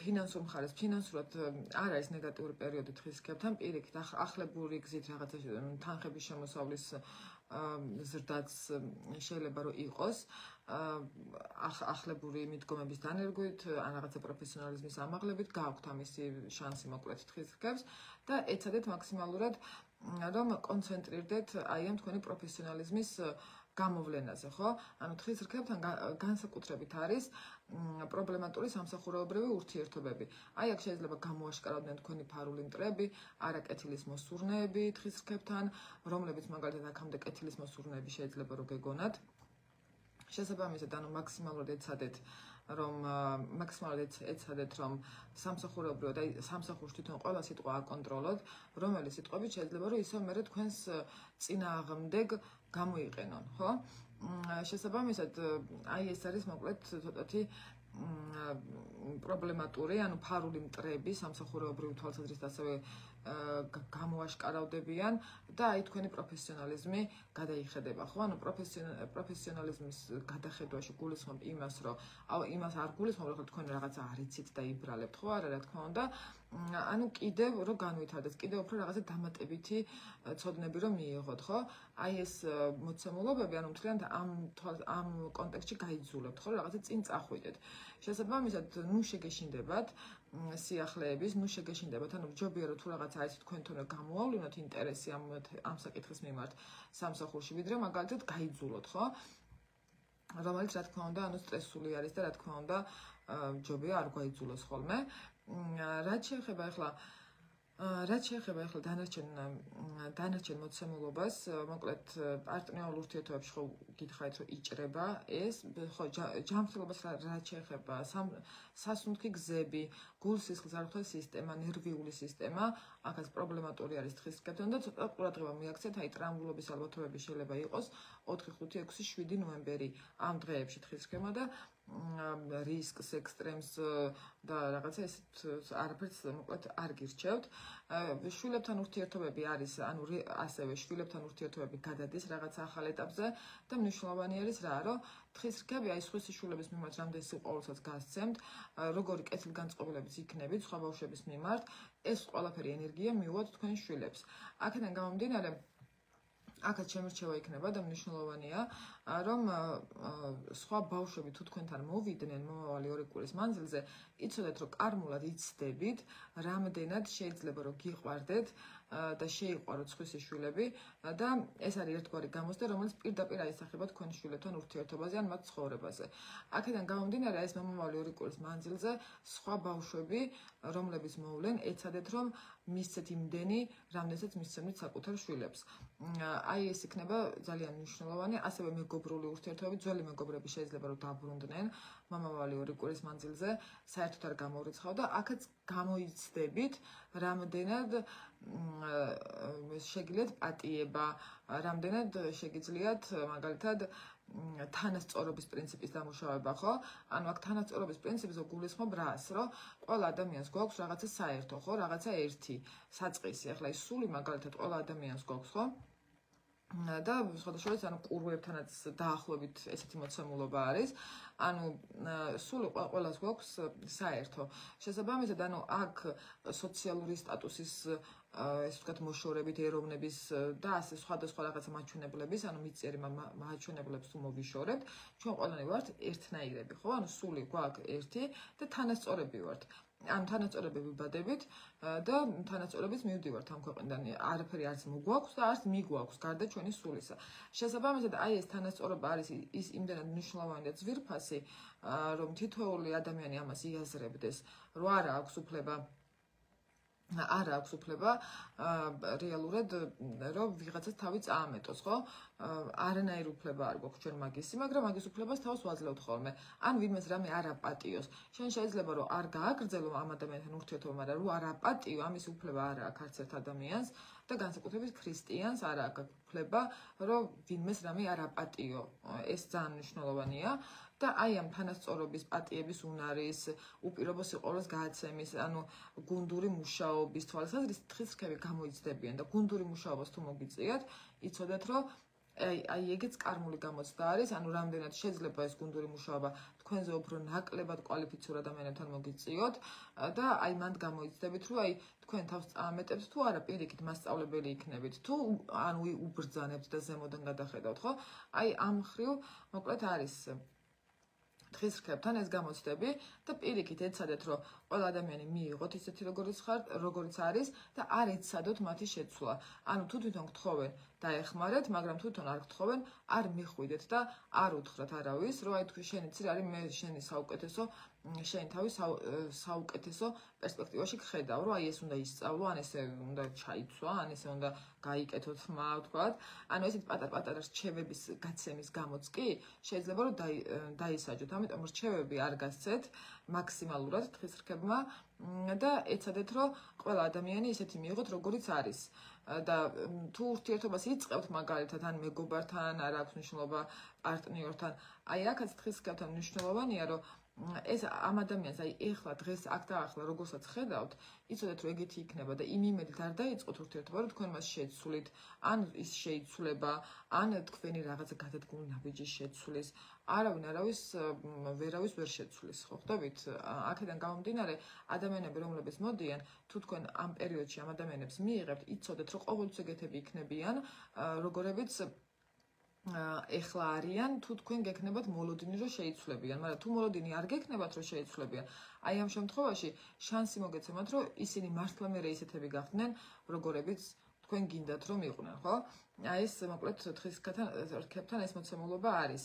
ფინანსურ მხარეს, ფინანსურად არ არის ნეგატიური პერიოდი თხის რქებთან, პირიქით ახლებური გზით რაღაცა თანხების შემოსავლის ზრდაც შეიძლება რომ იყოს, ახლებური მიდგომების დანერგვით, ან რაღაცა პროფესიონალიზმის ამაღლებით გააქვთ ამისი შანსი მოკლედ თხის რქებს და ეცადეთ მაქსიმალურად რომ კონცენტრირდეთ აი ამ თქვენი პროფესიონალიზმის გამოვლენაზე, ხო? ანუ თხის რქებთან განსაკუთრებით არის პრობლემატური სამსახურეობრივი ურთიერთობები. აი აქ შეიძლება გამოაშკარავდნენ თქვენი ფარული მტრები, არაკეთილის მოსურნეები თხის რქებთან, რომლებიც მაგალითად აქამდე კეთილის მოსურნეები შეიძლება რომ გეგონათ. შესაბამისად, ანუ მაქსიმალურად ეცადეთ რომ სამსახურეობრივად, აი სამსახურში თვითონ ყველა სიტყვა აკონტროლოთ, რომელი სიტყვებით შეიძლება რომ ისევ მერე თქვენს წინააღმდეგ გამოიყენონ, ხო? შესაბამისად, აი ეს არის მოკლედ ცოტათი პრობლემატური, ანუ ფარული მტრები სამსახურეობრივი თვალსაზრისით ასევე გამოაშკარავდებიან და აი თქვენი პროფესიონალიზმი გადაიხედება, ხო? ანუ პროფესიონალიზმის გადახედვაში გულისხმობ იმას, რომ იმას არ გულისხმობ, რომ თქვენ რაღაცა არ იცით და იბრალებთ, ხო? არა, რა თქმა უნდა, ანუ კიდევ რომ განვითარდეს, კიდევ უფრო რაღაცა დამატებითი ცოდნები რომ მიიღოთ, ხო? აი ეს მოცემულობები, ანუ მთლიანად ამ კონტექსტში გაიძულებთ, ხო? რაღაცა წინ წახვიდეთ. შესაბამისად, ნუ შეგეშინდებათ სიახლეების, ნუ შეგეშინდებათ, ანუ ჯობია რომ თუ რაღაცა არის თქვენთან გამოავლინოთ ინტერესი ამ საკითხის მიმართ სამსახურში, ვიდრე მაგალითად გაიძულოთ, ხო? რომელიც რა თქმა უნდა, ანუ სტრესული არის და რა თქმა უნდა, ჯობია არ გაიძულოს ხოლმე. რაც შეეხება ახლა დანარჩენ მოცემულობას, მოკლედ პარტნიორულ ურთიერთობებში ხო გითხარით რომ იჭრება ეს, ხო ჯანმრთელობას რაც შეეხება სასუნთქი გზები, გულ-სისხლის არხთა სისტემა, ნერვიული სისტემა, აქაც პრობლემატური არის თხის რქებთან და ცოტა ყურადღება მიაქცეთ, აი ტრამბულობის ალბათობები შეიძლება იყოს 4, 5, 6, 7 ნოემბერი ამ დღეებში თხის რქებმა და რისკს, ექსტრემს და რაღაცა ესეთ არაფერს მოკლედ არ გირჩევთ. შვილებთან ურთიერთობები არის, ანუ ასევე შვილებთან ურთიერთობები გადადის რაღაცა ახალ ეტაპზე და მნიშვნელოვანი არის რა, რომ თხის რქები აი სხვისი შვილების მიმართ რამდენ სიყვარულსაც გასცემთ, როგორი კეთილგანწყობილებიც იქნებით სხვა ბავშვების მიმართ, ეს ყველაფერი ენერგია მიუვათ თქვენ შვილებს. აქედან გამომდინარე აქაც შემირჩევა იქნება და მნიშვნელოვანია, რომ სხვა ბავშვები თუ თქვენთან მოვიდნენ მომავალი 2 კვირის მანძილზე, იცოდეთ, რომ კარმულად იცდებით, რამდენად შეიძლება რომ გიყვარდეთ და შეიყვაროთ სხვისი შვილები და ეს არის ერთგვარი გამოცდა, რომელიც პირდაპირ აისახება თქვენ შვილებთან ურთიერთობაზე ან მათ ცხოვრებაზე. აქედან გამომდინარე, ეს მომავალი 2 კვირის მანძილზე სხვა ბავშვები, რომლებიც მოვლენ, ეცადეთ, რომ მისცეთ იმდენი, რამდენსაც მისცემთ საკუთარ შვილებს. აი ეს იქნება ძალიან მნიშვნელოვანი, ასევე მეგობრული ურთიერთობები, ძველი მეგობრები შეიძლება რომ დაბრუნდნენ მომავალი 2 კვირის მანძილზე, საერთოდ არ გამოურიცხავ და აქაც გამოიცდებით, რამდენად შეგიძლიათ პატიება, რამდენად შეგიძლიათ მაგალითად თანასწორობის პრინციპის დამუშავება, ხო? ანუ აქ თანასწორობის პრინციპზე გულისხმობ რას, რომ ყველა ადამიანს გვაქვს რაღაცა საერთო, ხო? რაღაცა ერთი საწყისი. ახლა ის სული მაგალითად ყველა ადამიანს გვაქვს, ხო? და სხვადასხვა ანუ ყურვებთანაც დაახლოებით ესეთი მოცემულობა არის. ანუ სულ ყველას გვაქვს საერთო. შესაბამისად, ანუ აქ სოციალური სტატუსის ესე ვთქვათ მოშორებით ეროვნების და ასე სხვადასხვა რაღაცა მაჩვენებლების, ანუ მიწიერი მაჩვენებლებს თუ მოვიშორებთ, ჩვენ ყველანი ვართ ერთნაირები, ხო? ანუ სული გვაქვს ერთი და თანასწორები ვართ. ანუ თანასწორები ვიბადებით და თანასწორებით მივდივართ ამ ქვეყნიდან. არაფერი არც მოგვაქვს და არც მიგვაქვს გარდა ჩვენი სულისა. შესაბამისად, აი ეს თანასწორობა არის ის იმდენად მნიშვნელოვანი და ძვირფასი, რომ თითოეული ადამიანი ამას იაზრებდეს, რომ არ აქვს უფლება რეალურად რომ ვიღაცას თავი წაამეტოს, ხო? არანაირი უფლება არ გვაქვს ჩვენ მაგისი, მაგრამ მაგის უფლებას თავს ვაძლევთ ხოლმე. ან ვინმეს რამე არ აპატიოს. შენ შეიძლება რომ არ გააგრძელო ამ ადამიანთან ურთიერთობა, მაგრამ რომ არ აპატიო, ამის უფლება არ აქვს არც ერთ ადამიანს და განსაკუთრებით ქრისტიანს არ აქვს უფლება, რომ ვინმეს რამე არ აპატიო. ეს ძალიან მნიშვნელოვანია. და აი ამ თანასწორობის, პატიების უნარის, უპირობო სიყვარულის გადაცემის, ანუ გუნდური მუშაობის თვალსაზრისით თხისრქები გამოიცდებიან და გუნდური მუშაობას თუ მოგიწიათ, იცოდეთ რომ აი ეგეც კარმული გამოცდა არის, ანუ რამდენად შეიძლება ეს გუნდური მუშაობა თქვენზე უფრო ნაკლებად კვალიფიციურ ადამიანებთან მოგიწიოთ და აი მანდ გამოიცდებით, რომ აი თქვენ თავს წაამეტებთ თუ არა პირიქით მასწავლებელი იქნებით, თუ ანუ უბრძანებთ და ზემოდან გადახედავთ, ხო? აი ამ მხრივ მოკლედ არის თხისრქებთან ეს გამოცდები და პირიქით ეცადეთ რომ ყველა ადამიანი მიიღოთ ისეთი როგორიც არის და არ ეცადოთ მათი შეცვლა. ანუ თუ თვითონ გთხოვენ დაეხმარეთ, მაგრამ თვითონ არ გთხოვენ, არ მიხვიდეთ და არ უთხრათ არავის, რომ აი თქვენ შენი ცირ არის მე შენი საუკეთესო შენ თავის საუკეთესო პერსპექტივაში გხედავ, რომ აი ეს უნდა ისწავლო, ან ესე უნდა ჩაიცვა, ან ესე უნდა გაიკეთოთ ხმა, ვთქვათ. ანუ ესეთ პატარ-პატარა რჩევების გაცემის გამოც კი შეიძლება რომ დაისაჯოთ. ამიტომ რჩევები არ გასცეთ მაქსიმალურად თხისრქებმა და ეცადეთ რომ ყველა ადამიანი ისეთი მიიღოთ, როგორიც არის. და თუ ურთიერთობას იწყებთ მაგალითად ან მეგობართან, არ აქვს მნიშვნელობა პარტნიორთან, აი აქაც თხისრქებთან მნიშვნელოვანია, რომ ეს ამ ადამიანს აი ეხლა დღეს აქ და ახლა როგორცაც ხედავთ, იცოდეთ რომ ეგეთი იქნება და იმ იმედით არ დაიწყოთ ურთიერთობა, რომ თქვენ მას შეცვლით, ან ის შეიცვლება, ან თქვენი რაღაცა გადადგმული ნაბიჯი შეცვლის. ვერავის ვერ შეცვლის, ხო ხვდებით? აქედან გამომდინარე, ადამიანები რომლებიც მოდიან, თუ თქვენ ამ პერიოდში ამ ადამიანებს მიიღებთ, იცოდეთ რომ ყოველთვის ეგეთები იქნებიან, როგორებიც ეხლა არიან, თუ თქვენ გექნებათ მოლოდინი რომ შეიცვლებიან, მაგრამ თუ მოლოდინი არ გექნებათ რომ შეიცვლებიან, აი ამ შემთხვევაში შანსი მოგეცემათ რომ ისინი მართლა მერე ისეთები გახდნენ, როგორებიც თქვენ გინდათ რომ იყვნენ, ხო? აი ეს მოკლედ თხისრქებთან ეს მოცემულობა არის.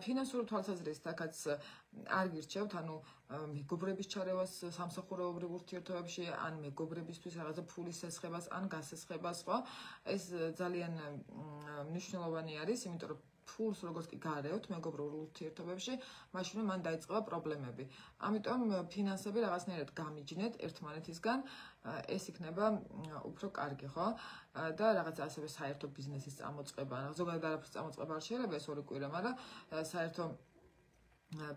ფინანსური თვალსაზრისით აქაც არ გირჩევთ, ანუ მეგობრების ჩარევას სამსახურეობრივ ურთიერთობებში, ან მეგობრებისთვის რაღაცა ფულის ესხებას, ან გასესხებას, ხო? ეს ძალიან მნიშვნელოვანი არის, იმიტომ რომ ფულს როგორც კი გარევთ მეგობრულ ურთიერთობებში, მაშინ მან დაიწყება პრობლემები. ამიტომ ფინანსები რაღაცნაირად გამიჯნეთ ერთმანეთისგან, ეს იქნება უფრო კარგი, ხო? და რაღაც ასევე საერთო ბიზნესის წამოწყება, ზოგადად არაფრის წამოწყება არ შეიძლება ეს 2 კვირა, მაგრამ საერთო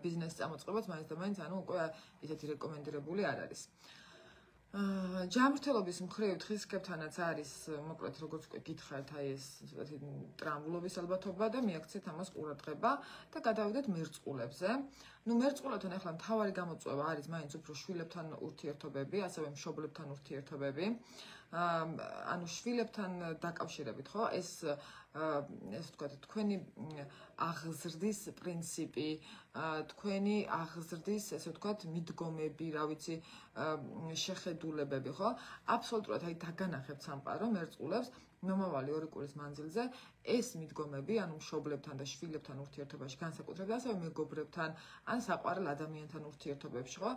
ბიზნესის წამოწყებაც მაინც და მაინც ანუ უკვე ისეთი რეკომენდირებული არ არის. ჯანმრთელობის მხრივ თხისრქებთანაც არის, მოკლედ როგორც გითხარით, აი ეს ტრამბულობის ალბათობა და მიაქცეთ ამას ყურადღება და გადავიდეთ მერწყულებზე. მერწყულებთან ახლა მთავარი გამოწვევა არის მაინც უფრო შვილებთან ურთიერთობები, ასევე მშობლებთან ურთიერთობები. ანუ შვილებთან დაკავშირებით, ხო? ეს ვთქვათ, თქვენი აღზრდის პრინციპი, თქვენი აღზრდის, ესე ვთქვათ, მიდგომები, რა ვიცი, შეხედულებები, ხო? აბსოლუტურად აი დაგანახებთ სამყარო მერწყულებს მომავალი 2 კვირის მანძილზე ეს მიდგომები, ანუ მშობლებთან და შვილებთან ურთიერთობაში, განსაკუთრებით ასევე მეგობრებთან, ან საყვარელ ადამიანთან ურთიერთობებში, ხო?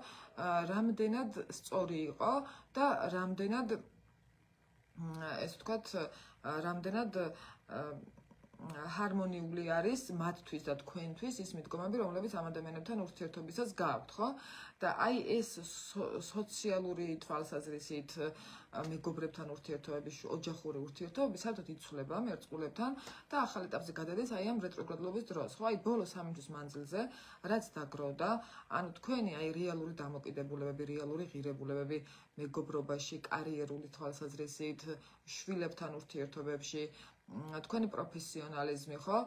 რამდენად სწორი იყო და რამდენად ეს ვთქვათ, რამდენად ჰარმონიული არის მათთვის და თქვენთვის ის მიდგომები, რომლებიც ამ ადამიანებთან ურთიერთობისას გააქვთ, ხო? და აი ეს სოციალური თვალსაზრისით, მეგობრებთან ურთიერთობები, ოჯახური ურთიერთობები საერთოდ იცვლება მერწყულებთან და ახალ ეტაპზე გადადის აი ამ რეტროგრადულობის დროს. ხო, აი ბოლო 3 თვის მანძილზე რაც დაგროვდა, ანუ თქვენი აი რეალური დამოკიდებულებები, რეალური ღირებულებები მეგობრობაში, კარიერული თვალსაზრისით, შვილებთან ურთიერთობებში, თქვენი პროფესიონალიზმი, ხო?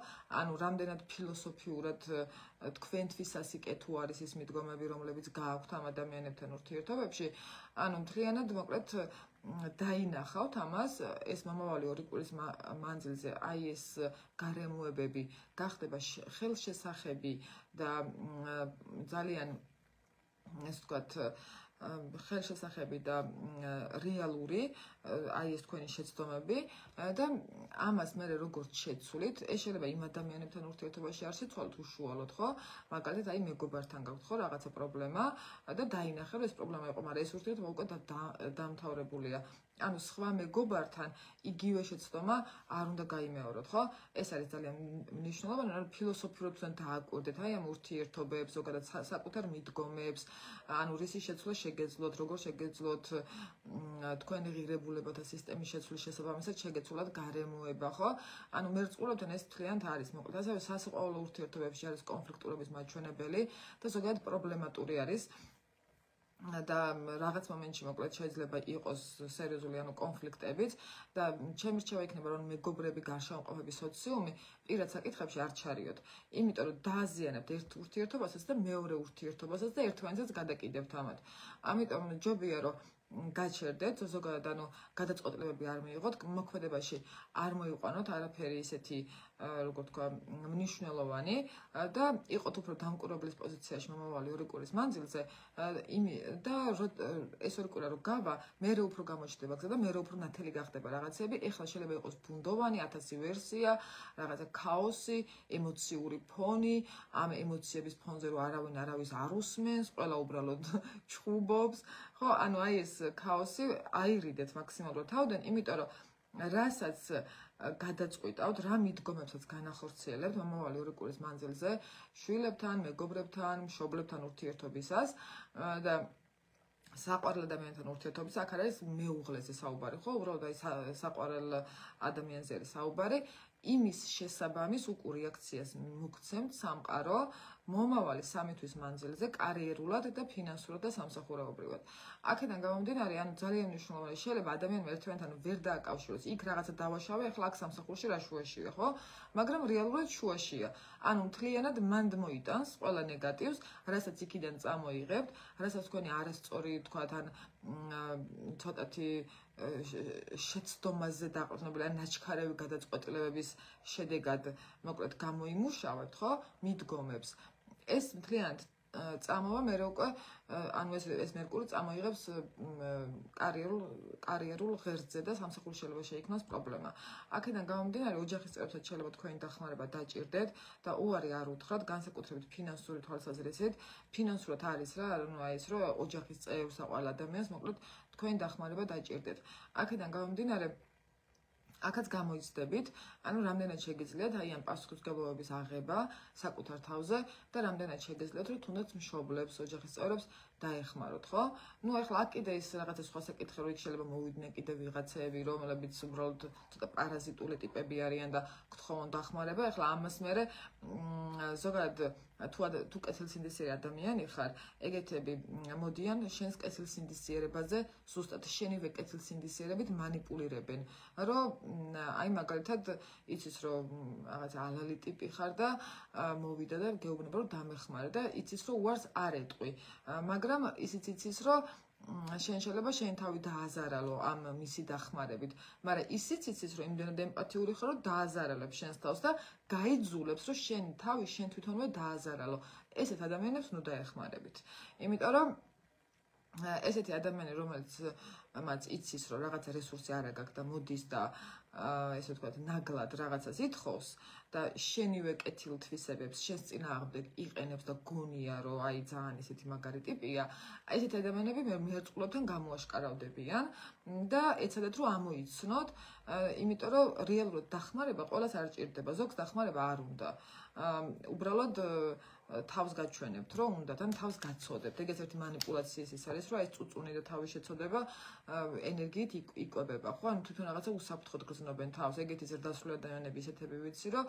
ანუ რამდენად ფილოსოფიურად თქვენთვისაც იქეთუ არის ის მიდგომები, რომლებიც გააქვთ ამ ადამიანებთან ურთიერთობებში, ანუ მთლიანად მოკლედ დაინახავთ ამას, ეს მომავალი 2 კვირის მანძილზე აი ეს გარემოებები გახდება ხელშესახები და ძალიან ეს ვთქვათ ხელშესახები და რეალური აი ეს თქვენი შეცდომები და ამას მე როგორც შეცვლით, ეს შეიძლება იმ ადამიანებთან ურთიერთობაში არ შეცვალოთ უშუალოდ, ხო? მაგალითად, აი მეგობართან გაქვთ ხო რაღაცა პრობლემა და დაინახე რომ ეს პრობლემა იყო, მაგრამ ეს ურთიერთობა უკვე დამთავრებულია. ანუ სხვა მეგობართან იგივე შეცდომა არ უნდა გაიმეოროთ, ხო? ეს არის ძალიან მნიშვნელოვანი, რომ ფილოსოფიურად თან დააკვირდეთ აი ამ ურთიერთობებს, ზოგადად საკუთარ მიდგომებს, ანუ რისი შეცვლა შეგეძლოთ, როგორ შეგეძლოთ თქვენი ღირებულებათა სისტემის შეცვლის შესაბამისად შეგეცვლათ გარემოება, ხო? ანუ მერწყულებთან ეს მთლიანად არის, მოკლედ, ასევე სასიყვარულო ურთიერთობებში არის კონფლიქტურობის მაჩვენებელი და ზოგადად პრობლემატური არის. და რაღაც მომენტში მოკლედ შეიძლება იყოს სერიოზული ანუ კონფლიქტებიც და ჩემი რჩევა იქნება რომ მეგობრები გარშემოყოფების სოციუმი პირად საკითხებში არ ჩარიოთ. იმიტომ რომ დააზიანებთ ერთ ურთიერთობასაც და მეორე ურთიერთობასაც და ერთმანეთსაც გადაკიდებთ ამათ. ამიტომ ჯობია რომ გაჩერდეთ, ზოგადად ანუ გადაწყვეტილებები არ მიიღოთ, მოქმედებაში არ მოიყვანოთ არაფერი ისეთი, როგორ თქვა, მნიშვნელოვანი და იყოთ უფრო დამკვირვებლის პოზიციაში მომავალი 2 კვირის მანძილზე და ეს 2 კვირა რო გავა, მერე უფრო გამოჩნდება გზა და მერე უფრო ნათელი გახდება რაღაცები. ეხლა შეიძლება იყოს ბუნდოვანი 1000 ვერსია, რაღაცა ქაოსი, ემოციური ფონი, ამ ემოციების ფონზე რო არავინ არავის არ უსმენს, ყველა უბრალოდ ჩხუბობს. ხო, ანუ აი ეს ქაოსი აირიდეთ მაქსიმალურად თავიდან, იმიტომ რომ რასაც გადაწყვიტავთ, რა მიდგომებსაც განახორციელებთ მომავალი 2 კვირის მანძილზე, შვილებთან, მეგობრებთან, მშობლებთან ურთიერთობისას და საყვარელ ადამიანთან ურთიერთობის, აქ არის მეუღლეზე საუბარი, ხო, უბრალოდ აი საყვარელ ადამიანზე არის საუბარი, იმის შესაბამის უკუ რეაქციას მოგცემთ სამყარო მომავალი 3 თვის მანძილზე კარიერულად და ფინანსურად და სამსახურეობრივად. აქედან გამომდინარე, ანუ ძალიან მნიშვნელოვანი შეიძლება ადამიანმა ერთმანეთთან ვერ დააკავშიროს. იქ რაღაცა დავაშავე, ახლა აქ სამსახურში რა შუაშია, ხო? მაგრამ რეალურად შუაშია. ანუ მთლიანად მანდ მოიტანს ყველა ნეგატივს, რასაც იქიდან წამოიღებთ, რასაც თქვენი არასწორი, თქვათ, ან ცოტათი შეცდომაზე დაყრდნობილი ან ნაჩქარევი გადაწყვეტილებების შედეგად, მოკლედ გამოიმუშავებთ, ხო? მიდგომებს. ეს მთლიანად წამოვა მე უკვე ანუ ეს მერკური წამოიღებს კარიერულ ღერძზე და სამსახურში შეიძლება შეიქმნას პრობლემა. აქედან გამომდინარე, ოჯახის წევრებსაც შეიძლება თქვენი დახმარება დაჭირდეთ და უარი არ უთხრათ, განსაკუთრებით ფინანსური თვალსაზრისით. ფინანსურად არის რა, ანუ აი ეს რომ ოჯახის წევრს საყვარელ ადამიანს მოკლედ თქვენი დახმარება დაჭირდეთ. აქედან გამომდინარე აქაც გამოიცდებით, ანუ რამდენად შეგიძლიათ აი ამ პასუხისმგებლობების აღება საკუთარ თავზე და რამდენად შეგიძლიათ რომ თუნდაც მშობლებს, ოჯახის წევრებს დაეხმაროთ, ხო? ნუ ახლა აქ კიდე ის რაღაცა სხვა საკითხი რო იქ შეიძლება მოვიდნენ კიდე ვიღაცები, რომლებიც უბრალოდ ცოტა პარაზიტული ტიპები არიან და გთხოვონ დახმარება. ახლა ამას მერე ზოგადად თუ კეთილსინდისიერი ადამიანი ხარ, ეგეთები მოდიან შენს კეთილსინდისიერებაზე, ზუსტად შენივე კეთილსინდისიერებით манипуლირებენ, რომ აი მაგალითად იცის რომ რაღაც ალალი ტიპი ხარ და მოვიდა და გეუბნება რომ დამეხმარე და იცის რომ უარს არ ეტყვი. მაგრამ ისიც იცის რომ შენ შეიძლება შენ თავი დააზარალო ამ მისი დახმარებით, მაგრამ ისიც იცის რომ იმდენად ემპათიური ხარ რომ დააზარალებ შენს თავს და გაიძულებს რომ შენ თავი შენ თვითონვე დააზარალო. ესეთ ადამიანებს ნუ დაეხმარებით. იმიტომ რომ ესეთი ადამიანი რომელიც მას იცის რომ რაღაცა რესურსი არ აქვს და მოდის და ესე ვთქვათ ნაგლად რაღაცას ითხოვს და შენივე კეთილთვისებებს შენს წინააღმდეგ იყენებს და გონია რომ აი ძალიან ისეთი მაგარი ტიპია, ესეთი ადამიანები მერწყულებთან გამოაშკარავდებიან და ეცადეთ რომ ამოიცნოთ, იმიტომ რომ რეალურად დახმარება ყველას არ ჭირდება, ზოგს დახმარება არ უნდა. უბრალოდ თავს გაჩვენებთ, რომ უნდა და თავს გაცოდებთ. ეგეც ერთი манипуляციის ის არის, რომ ეს წუწუნი და თავის შეცოდება ენერგიით იკვებება, ხო? ანუ თვითონ რაღაცა უსაფრთხოდ გრძნობენ თავს. ეგეთი ზრდასრული ადამიანები ისეთები ვიცი, რომ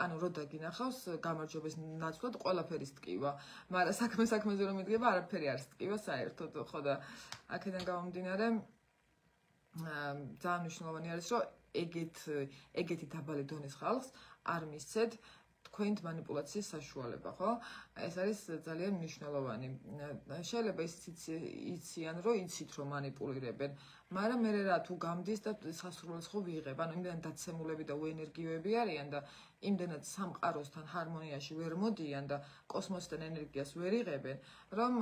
ანუ რო დაგინახავს გამარჯვების ნაცვლად ყველაფერის ტკივა, მაგრამ საქმეზე რომ იდგება, არაფერი არ ტკივა საერთოდ, ხო და აქედან გამომდინარე ძალიან მნიშვნელოვანი არის, რომ ეგეთი დაბალი დონის ხალხს არ მისცეთ თქვენით манипуляციის საშუალება, ხო? ეს არის ძალიან მნიშვნელოვანი. შეიძლება იციან, რომ იცით, რომ манипуლირებენ, მაგრამ მე რა თუ გამდის და სასურველს ხო ვიღებ, ანუ იმდენად დაცემულები და უენერგიოები არიან და იმდენად სამყაროსთან ჰარმონიაში ვერ მოდიან და კოსმოსთან ენერგიას ვერ იღებენ, რომ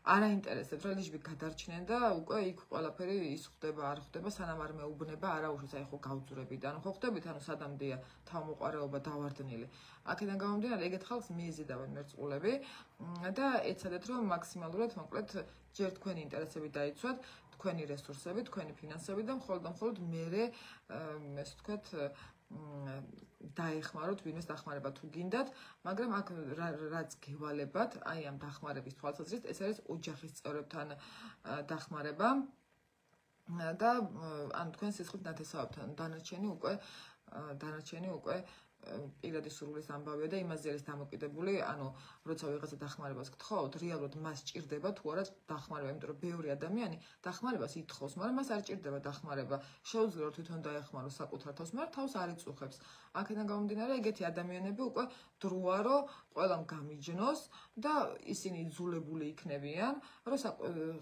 არაინტერესებს, რა ლიჟბი გადარჩნენ და უკვე იქ ყველაფერი ის ხდება, არ ხდება, სანამ არ მეუბნება, არაუშავს, აი ხო გავძურები და ანუ ხო ხდებით, ანუ სადამდეა თავმოყარეობა დავარდნილი. აქედან გამომდინარე, ეგეთ ხალხს მიიზიდავენ მერწყულები და ეცადეთ, რომ მაქსიმალურად მოკლედ ჯერ თქვენი ინტერესები დაიცვათ, თქვენი რესურსები, თქვენი ფინანსები და მხოლოდ მერე ესე ვთქვათ დაეხმაროთ ვინმეს დახმარება თუ გინდათ, მაგრამ აქ რაც გევალებათ, აი ამ დახმარების თვალსაზრისით, ეს არის ოჯახის წევრებთან დახმარება და ან თქვენ სისხლით ნათესავებთან. დანარჩენი უკვე პირადი სურვილის ამბავია და იმაზე არის დამოკიდებული, ანუ როცა ვიღაცა დახმარებას გთხოვთ, რეალურად მას ჭირდება თუ არა დახმარება, იმიტომ რომ ბევრი ადამიანი დახმარებას ითხოვს, მაგრამ მას არ ჭირდება დახმარება. შეუძლია რომ თვითონ დაეხმაროს საკუთარ თავს, მაგრამ თავს არ იწუხებს. აქედან გამომდინარე, ეგეთი ადამიანები უკვე დროა რომ ყველამ გამიჯნოს და ისინი იძულებული იქნებიან, რომ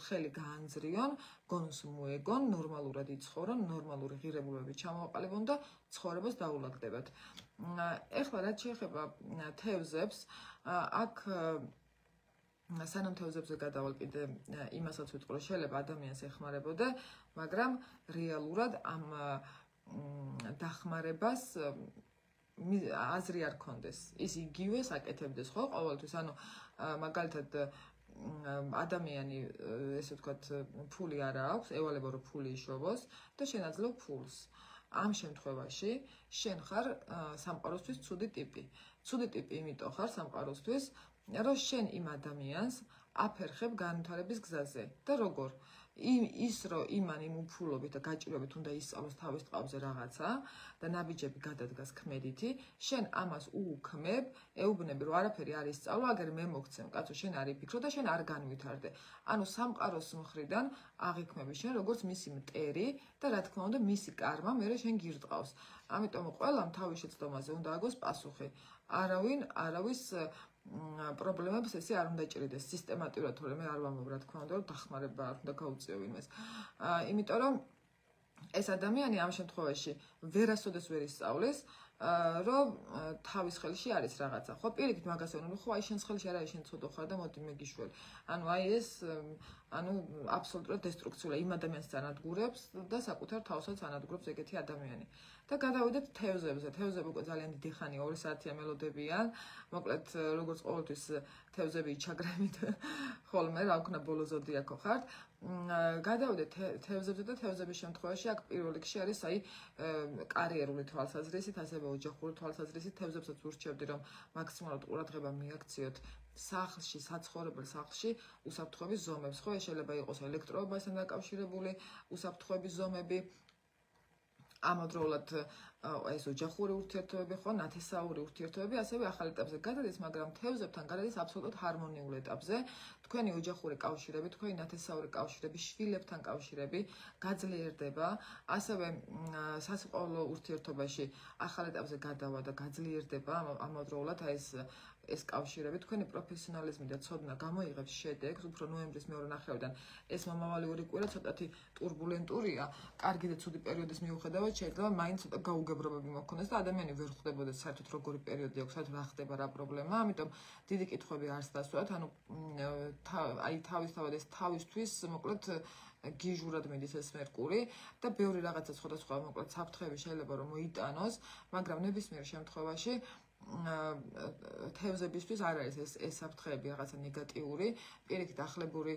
ხელი გაანძრიონ, გონს მოეგონ, ნორმალურად იცხოვრონ, ნორმალური ღირებულებები ჩამოაყალიბონ და ცხოვრებას დაულაგდებათ. ეხლა რაც შეეხება თევზებს, აქ სანამ თევზებზე გადავალ კიდე იმასაც ვიტყვი, რომ შეიძლება ადამიანს ეხმარებოდა, მაგრამ რეალურად ამ დახმარებას აზრი არ ქონდეს. ის იგივე საკეთებდეს, ხო, ყოველთვის, ანუ მაგალითად ადამიანი, ესე ვთქვათ, ფული არ აქვს, ევალება რომ ფული იშოვოს და შენ აძლევ ფულს. ამ შემთხვევაში შენ ხარ სამყაროსთვის ცუდი ტიპი. ცუდი ტიპი იმიტომ ხარ სამყაროსთვის, რომ შენ იმ ადამიანს აფერხებ განვითარების გზაზე. და როგორ? ის რომ იმან იმ უფულობით და გაჭირვებით უნდა ისწავლოს თავის ტყავზე რაღაცა და ნაბიჯები გადადგას ქმედითი, შენ ამას უუქმებ, ეუბნები რომ არაფერი არ ისწავლო, აგერ მე მოგცემ, კაცო, შენ არ იფიქრო და შენ არ განვითარდე. ანუ სამყაროს მხრიდან აღიქმები შენ როგორც მისი მტერი და რა თქმა უნდა მისი კარმა მერე შენ გირტყავს. ამიტომ ყველამ თავის შეცდომაზე უნდა აგოს პასუხი. არავის პრობლემებს ესე არ უნდა ჭრიდეს სისტემატურად, თორემ მე არ ვამბობ რა თქმა უნდა, რომ დახმარება არ უნდა გაუწიო ვინმეს. იმიტომ რომ ეს ადამიანი ამ შემთხვევაში ვერასოდეს ვერ ისწავლის, რომ თავის ხელში არის რაღაცა. ხო, პირიქით მაგას ეუბნები, ხო, აი შენს ხელში არ არის, შენ ცოდო ხარ და მოდი მე გიშველი. ანუ აი ეს აბსოლუტურად დესტრუქცია იმ ადამიანს ანადგურებს და საკუთარ თავსაც ანადგურებს ეგეთი ადამიანი. და გადავიდეთ თევზებზე. თევზები უკვე ძალიან დიდი ხანია, 2 საათია მელოდებიან. მოკლედ, როგორც ყოველთვის თევზები ჩაგრებით ხოლმე, რა ვქნა, ბოლო ზოდიაქო ხართ. გადავიდეთ თევზებზე და თევზების შემთხვევაში აქ პირველ რიგში არის აი კარიერული თვალსაზრისით, ასევე ოჯახური თვალსაზრისით თევზებსაც ურჩევდი, რომ მაქსიმალურად ყურადღება მიაქციოთ სახლში, საცხოვრებელ სახლში უსაფრთხოების ზომებს. ხო, ეს შეიძლება იყოს ელექტროობასთან დაკავშირებული უსაფრთხოების ზომები. ამავდროულად ეს ოჯახური ურთიერთობები, ხო, ნათესაური ურთიერთობები, ასევე ახალ ეტაპზე გადადის, მაგრამ თევზებთან გადადის აბსოლუტურად ჰარმონიულ ეტაპზე. თქვენი ოჯახური კავშირები, თქვენი ნათესაური კავშირები, შვილებთან კავშირები გაძლიერდება, ასევე სასიყვარულო ურთიერთობაში ახალ ეტაპზე გადავა და გაძლიერდება ამავდროულად ეს კავშირები, თქვენი პროფესიონალიზმი და ცოდნა გამოიღებს შედეგს, უფრო ნოემბრის მეორე ნახევრიდან ეს მომავალი ორი კვირა ცოტათი турბულენტურია, კარგი და ცუდი პერიოდის მიუხედავად შეიძლება მაინც ცოტა გაუგებრობები მოქონდეს და ადამიანი ვერ ხვდებოდეს საერთოდ როგორი პერიოდი აქვს, საერთოდ რა ხდება, რა პრობლემა, ამიტომ დიდი კითხვები არც დასვათ, ანუ აი თავისთავად ეს თავისთვის მოკლედ გიჟურად მიდის ეს მერკური და ბევრი რაღაცა სხვადასხვა მოკლედ საფრთხეები შეიძლება რომ მოიტანოს, მაგრამ ნებისმიერ შემთხვევაში თევზებისთვის არ არის ეს საფრთხეები რაღაცა ნეგატიური, პირიქით ახლებური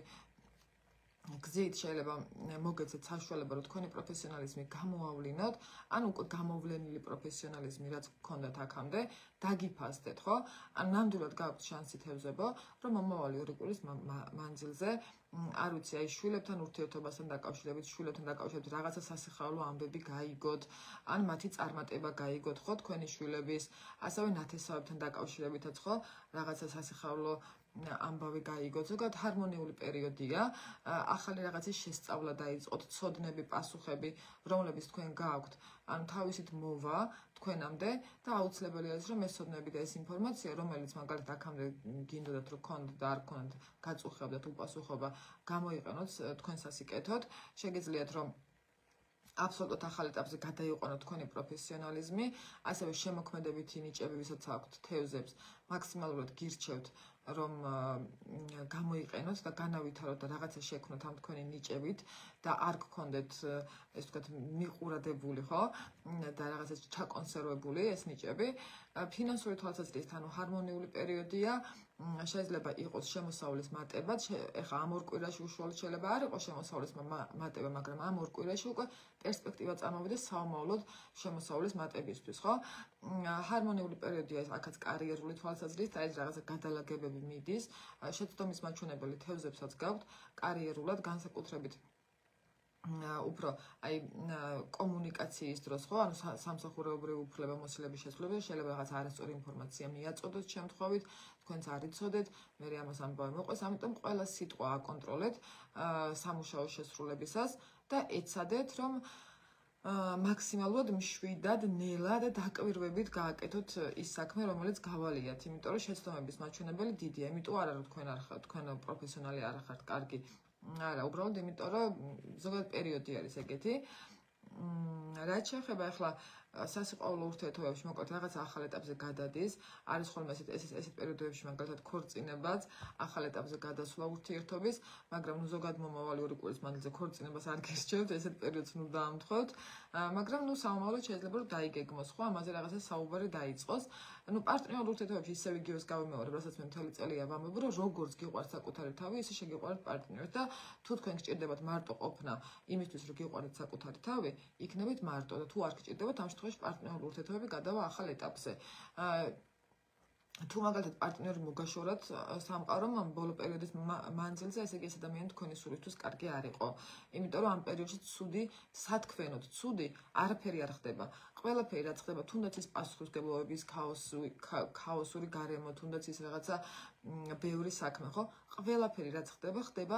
გზით შეიძლება მოგეცეთ საშუალება, რომ თქვენი პროფესიონალიზმი გამოავლინოთ, ან უკვე გამოვლენილი პროფესიონალიზმი, რაც გქონდათ აქამდე, დაგიფასდეთ, ხო? ან ნამდვილად გაქვთ შანსი თევზებო, რომ მომავალი 2 კვირის მანძილზე, არ ვიცი, აი შვილებთან ურთიერთობასთან დაკავშირებით, შვილებთან დაკავშირებით რაღაცა სასიხარულო ამბები გაიგოთ, ან მათი წარმატება გაიგოთ, ხო, თქვენი შვილების, ასევე ნათესავებთან დაკავშირებითაც, ხო, რაღაცა სასიხარულო ამბავი გაიგოთ, ზოგადად ჰარმონიული პერიოდია, ახალი რაღაცის შესწავლა დაიწყოთ, ცოდნები, პასუხები, რომლებიც თქვენ გააქვთ, ანუ თავისით მოვა თქვენამდე და აუცილებელია ის, რომ ეს ცოდნები და ეს ინფორმაცია, რომელიც მაგალითად აქამდე გინდოდათ, რომ გქონდათ და არ გქონდათ, გაწუხებდათ უპასუხობა, გამოიყენოთ თქვენ სასიკეთოდ, შეგიძლიათ რომ აბსოლუტურად ახალ ეტაპზე გადაიყვანოთ თქვენი პროფესიონალიზმი, ასევე შემოქმედებითი ნიჭები, ვისაც აქვთ თევზებს, მაქსიმალურად გირჩევთ, რომ გამოიყენოთ და განავითაროთ და რაღაცა შექმნოთ ამ თქვენი ნიჭებით და არ გქონდეთ ეს ვთქვათ მიყურადებული, ხო? და რაღაცა ჩაკონსერვებული ეს ნიჭები. ფინანსური თვალსაზრისით, ანუ ჰარმონიული პერიოდია, შეიძლება იყოს შემოსავლის მატება, ეხლა ამ 2 კვირაში უშუალოდ შეიძლება არ იყოს შემოსავლის მატება, მაგრამ ამ 2 კვირაში უკვე პერსპექტივა წამოვიდეს საომავლოდ შემოსავლის მატებისთვის, ხო? ჰარმონიული პერიოდია აქაც კარიერული თვალსაზრისით, აი ეს რაღაცა გადალაგებები მიდის, შეცდომის მაჩვენებელი თევზებსაც გაქვთ, კარიერულად განსაკუთრებით უფრო აი კომუნიკაციის დროს, ხო, ანუ სამსახურეობრივი უფლებამოსილების შესრულებას შეიძლება რაღაც არასწორი ინფორმაცია მიაწოდოთ შემთხვევით, თქვენც არ იცოდეთ, მე ამას ამბავი მოყვეს, ამიტომ ყველა სიტყვა აკონტროლეთ სამუშაო შესრულებისას და ეცადეთ, რომ მაქსიმალურად მშვიდად, ნელად, დაკვირვებით გააკეთოთ ის საქმე, რომელიც გავალიათ, იმიტომ რომ შეცდომების მაჩვენებელი დიდია, იმიტომ არა რომ თქვენ პროფესიონალი არ ხართ კარგი. არა, უბრალოდ იმიტომ რომ ზოგადად პერიოდი არის ეგეთი. რაც შეეხება ახლა სასიყვარულო ურთიერთობებში, მოკლედ რაღაც ახალ ეტაპზე გადადის, არის ხოლმე ესეთ პერიოდებში მაგალითად ქორწინებაც, ახალ ეტაპზე გადასვლა ურთიერთობის, მაგრამ ნუ ზოგადად მომავალი 2 კვირის მანძილზე ქორწინებას არ გირჩევთ, ესეთ პერიოდს ნუ დაამთხოვთ, მაგრამ ნუ საომავლოდ შეიძლება რომ დაიგეგმოს, ხო, ამაზე რაღაცა საუბარი დაიწყოს. ნუ პარტნიორულ ურთიერთობებში ისევ იგივეს გავიმეორებ, რასაც მე მთელი წელია ვამბობ, რომ როგორც გიყვართ საკუთარი თავი, ისე შეგიყვართ პარტნიორი და თუ თქვენ გჭირდებათ მარტო ყოფნა იმისთვის, რომ გიყვართ საკუთარი თავი, იქნებით მარტო და თუ არ გჭირდებათ, ამ შემთხვევაში პარტნიორული ურთიერთობები გადავა ახალ ეტაპზე. თუ მაგალითად პარტნიორი მოგაშორათ სამყარომ ბოლო პერიოდის მანძილზე, ესე იგი ეს ადამიანი თქვენი სულისთვის კარგი არ იყო. იმიტომ რომ ამ პერიოდში ცუდი, სათქვენოდ ცუდი არაფერი არ ხდება. ყველაფერი რაც ხდება, თუნდაც ის პასუხისმგებლობების ქაოსური გარემო, თუნდაც ის რაღაცა ბევრი საქმე, ხო? ყველაფერი რაც ხდება, ხდება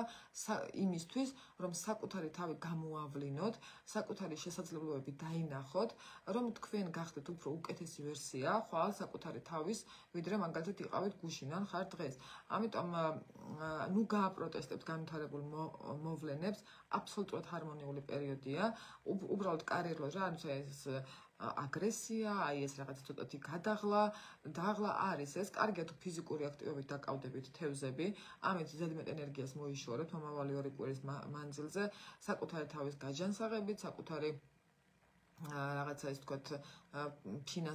იმისთვის, რომ საკუთარი თავი გამოავლინოთ, საკუთარი შესაძლებლობები დაინახოთ, რომ თქვენ გახდეთ უფრო უკეთესი ვერსია, ხვალ საკუთარი თავის, ვიდრე მაგალითად იყავით გუშინ ან ხარ დღეს. ამიტომ ნუ გააპროტესტებთ განვითარებულ მოვლენებს, აბსოლუტურად ჰარმონიული პერიოდია, უბრალოდ კარიერულად რა, ანუ ეს აგრესია, აი ეს რაღაც ცოტათი დაღლა არის ეს, კარგია თუ ფიზიკური აქტივობით დაკავდებით თევზები, ამით ზედმეტ ენერგიას მოიშორებთ მომავალი 2 კვირის მანძილზე, საკუთარი თავის გაჯანსაღებით, საკუთარი რაღაცა ის თქვათ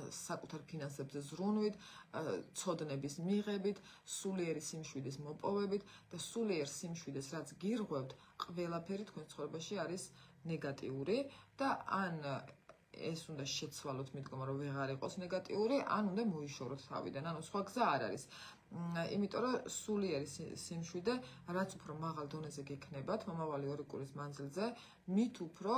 საკუთარ ფინანსებზე ზრუნვით, ცოდნების მიღებით, სულიერი სიმშვიდის მოპოვებით და სულიერ სიმშვიდეს რაც გირღვევთ, ყველაფერი თქვენ ცხოვრებაში არის ნეგატიური და ან ეს უნდა შეცვალოთ მიდგომა, რომ ვეღარ იყოს ნეგატიური, ან უნდა მოიშოროთ თავიდან, ანუ სხვა გზა არ არის. იმიტომ რომ სულიერი სიმშვიდე, რაც უფრო მაღალ დონეზე გექნებათ მომავალი 2 კვირის მანძილზე, მით უფრო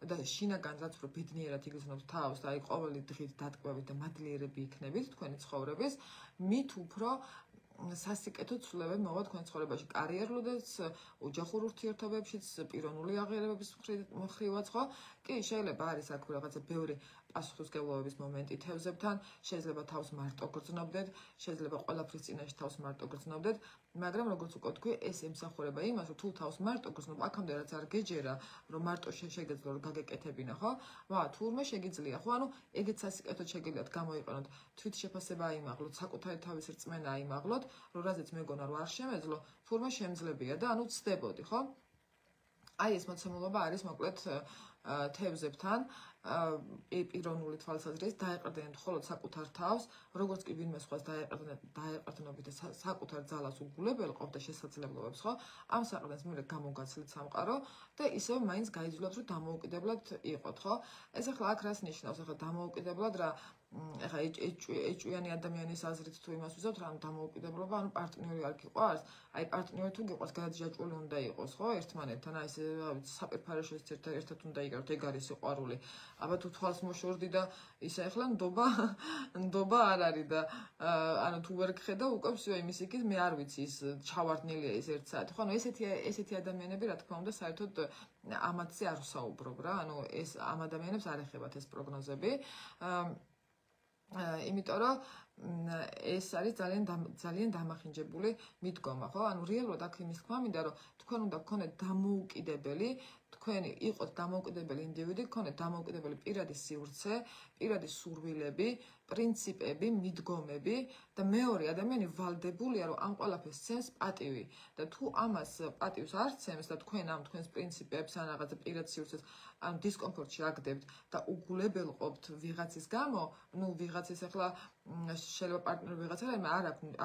და შინაგან რაც უფრო ბედნიერად იგრძნობთ თავს და აი ყოველი დღით დატკბებით და მადლიერები იქნებით თქვენი ცხოვრების, მით უფრო სასიკეთო ცვლილებები მოვა თქვენ ცხოვრებაში, კარიერულადაც, ოჯახურ ურთიერთობებშიც, პიროვნული აღიარებების მხრივაც, ხო? კი, შეიძლება არის აქ რაღაცა ბევრი პასუხისმგებლობების მომენტი თევზებთან, შეიძლება თავს მარტო გრძნობდეთ, შეიძლება ყველაფრის წინაშე თავს მარტო გრძნობდეთ, მაგრამ როგორც უკვე თქვი, ეს ემსახურება იმას, რომ თუ თავს მარტო გრძნობ, აქამდე რაც არ გეჯერა, რომ მარტო შეგეძლო რომ გაგეკეთებინა, ხო? თურმე შეგიძლია, ხო? ანუ ეგეც სასიკეთოდ შეგიძლიათ გამოიყენოთ, თვითშეფასება აიმაღლოთ, საკუთარი თავის რწმენა აიმაღლოთ, რომ რაზეც მეგონა რომ არ შემეძლო, თურმე შემძლებია და ანუ ცდებოდი, ხო? აი ეს მოცემულობა არის მოკლედ თევზებთან, პიროვნული თვალსაზრისით დაეყრდნიან მხოლოდ საკუთარ თავს, როგორც კი ვინმე სხვას დაეყრდნობით და საკუთარ ძალას უგულებელყოფ და შესაძლებლობებს, ხო? ამ საყრდენს მერე გამოგაცილეთ სამყარო და ისევ მაინც გაიძვლოთ, რომ დამოუკიდებლად იყოთ, ხო? ეს ახლა აქ რას ნიშნავს? ახლა დამოუკიდებლად რა ახლა ეჭვიანი ადამიანის აზრით თუ იმას ვიზავთ, რა დამოუკიდებლობა, ანუ პარტნიორი არ გიყვარს, აი პარტნიორი თუ გიყვარს, გადაჯაჭვული უნდა იყოს, ხო, ერთმანეთთან, აი ესე საპირფარეშოს ერთად უნდა იგაროთ, ეგ არის სიყვარული. აბა თუ თვალს მოშორდი და ისა ახლა ნდობა არ არის და ანუ თუ ვერ გხედავ, უკვე всё იმის იქით მე არ ვიცი ის ჩავარდნილია ის 1 საათი. ხო, ანუ ესეთი ადამიანები, რა თქმა უნდა, საერთოდ ამათზე არ ვსაუბრობ რა, ანუ ეს ამ ადამიანებს არ ეხებათ ეს პროგნოზები. იმიტომ რომ ეს არის ძალიან დამახინჯებული მიდგომა, ხო? ანუ რეალურად აქ იმის თქმა მინდა, რომ თქვენ უნდა გქონდეთ დამოუკიდებელი, თქვენი იყოთ დამოუკიდებელი ინდივიდი, გქონდეთ დამოუკიდებელი პირადი სივრცე, პირადი სურვილები, პრინციპები, მიდგომები და მეორე ადამიანი ვალდებულია, რომ ამ ყველაფერს ცემს პატივი და თუ ამას პატივს არ ცემს და თქვენ ამ თქვენს პრინციპებს ან რაღაცა პირად სივრცეს ან დისკომფორტში აგდებთ და უგულებელყოფთ ვიღაცის გამო, ну ვიღაცის ახლა შეიძლება პარტნიორი ვიღაცა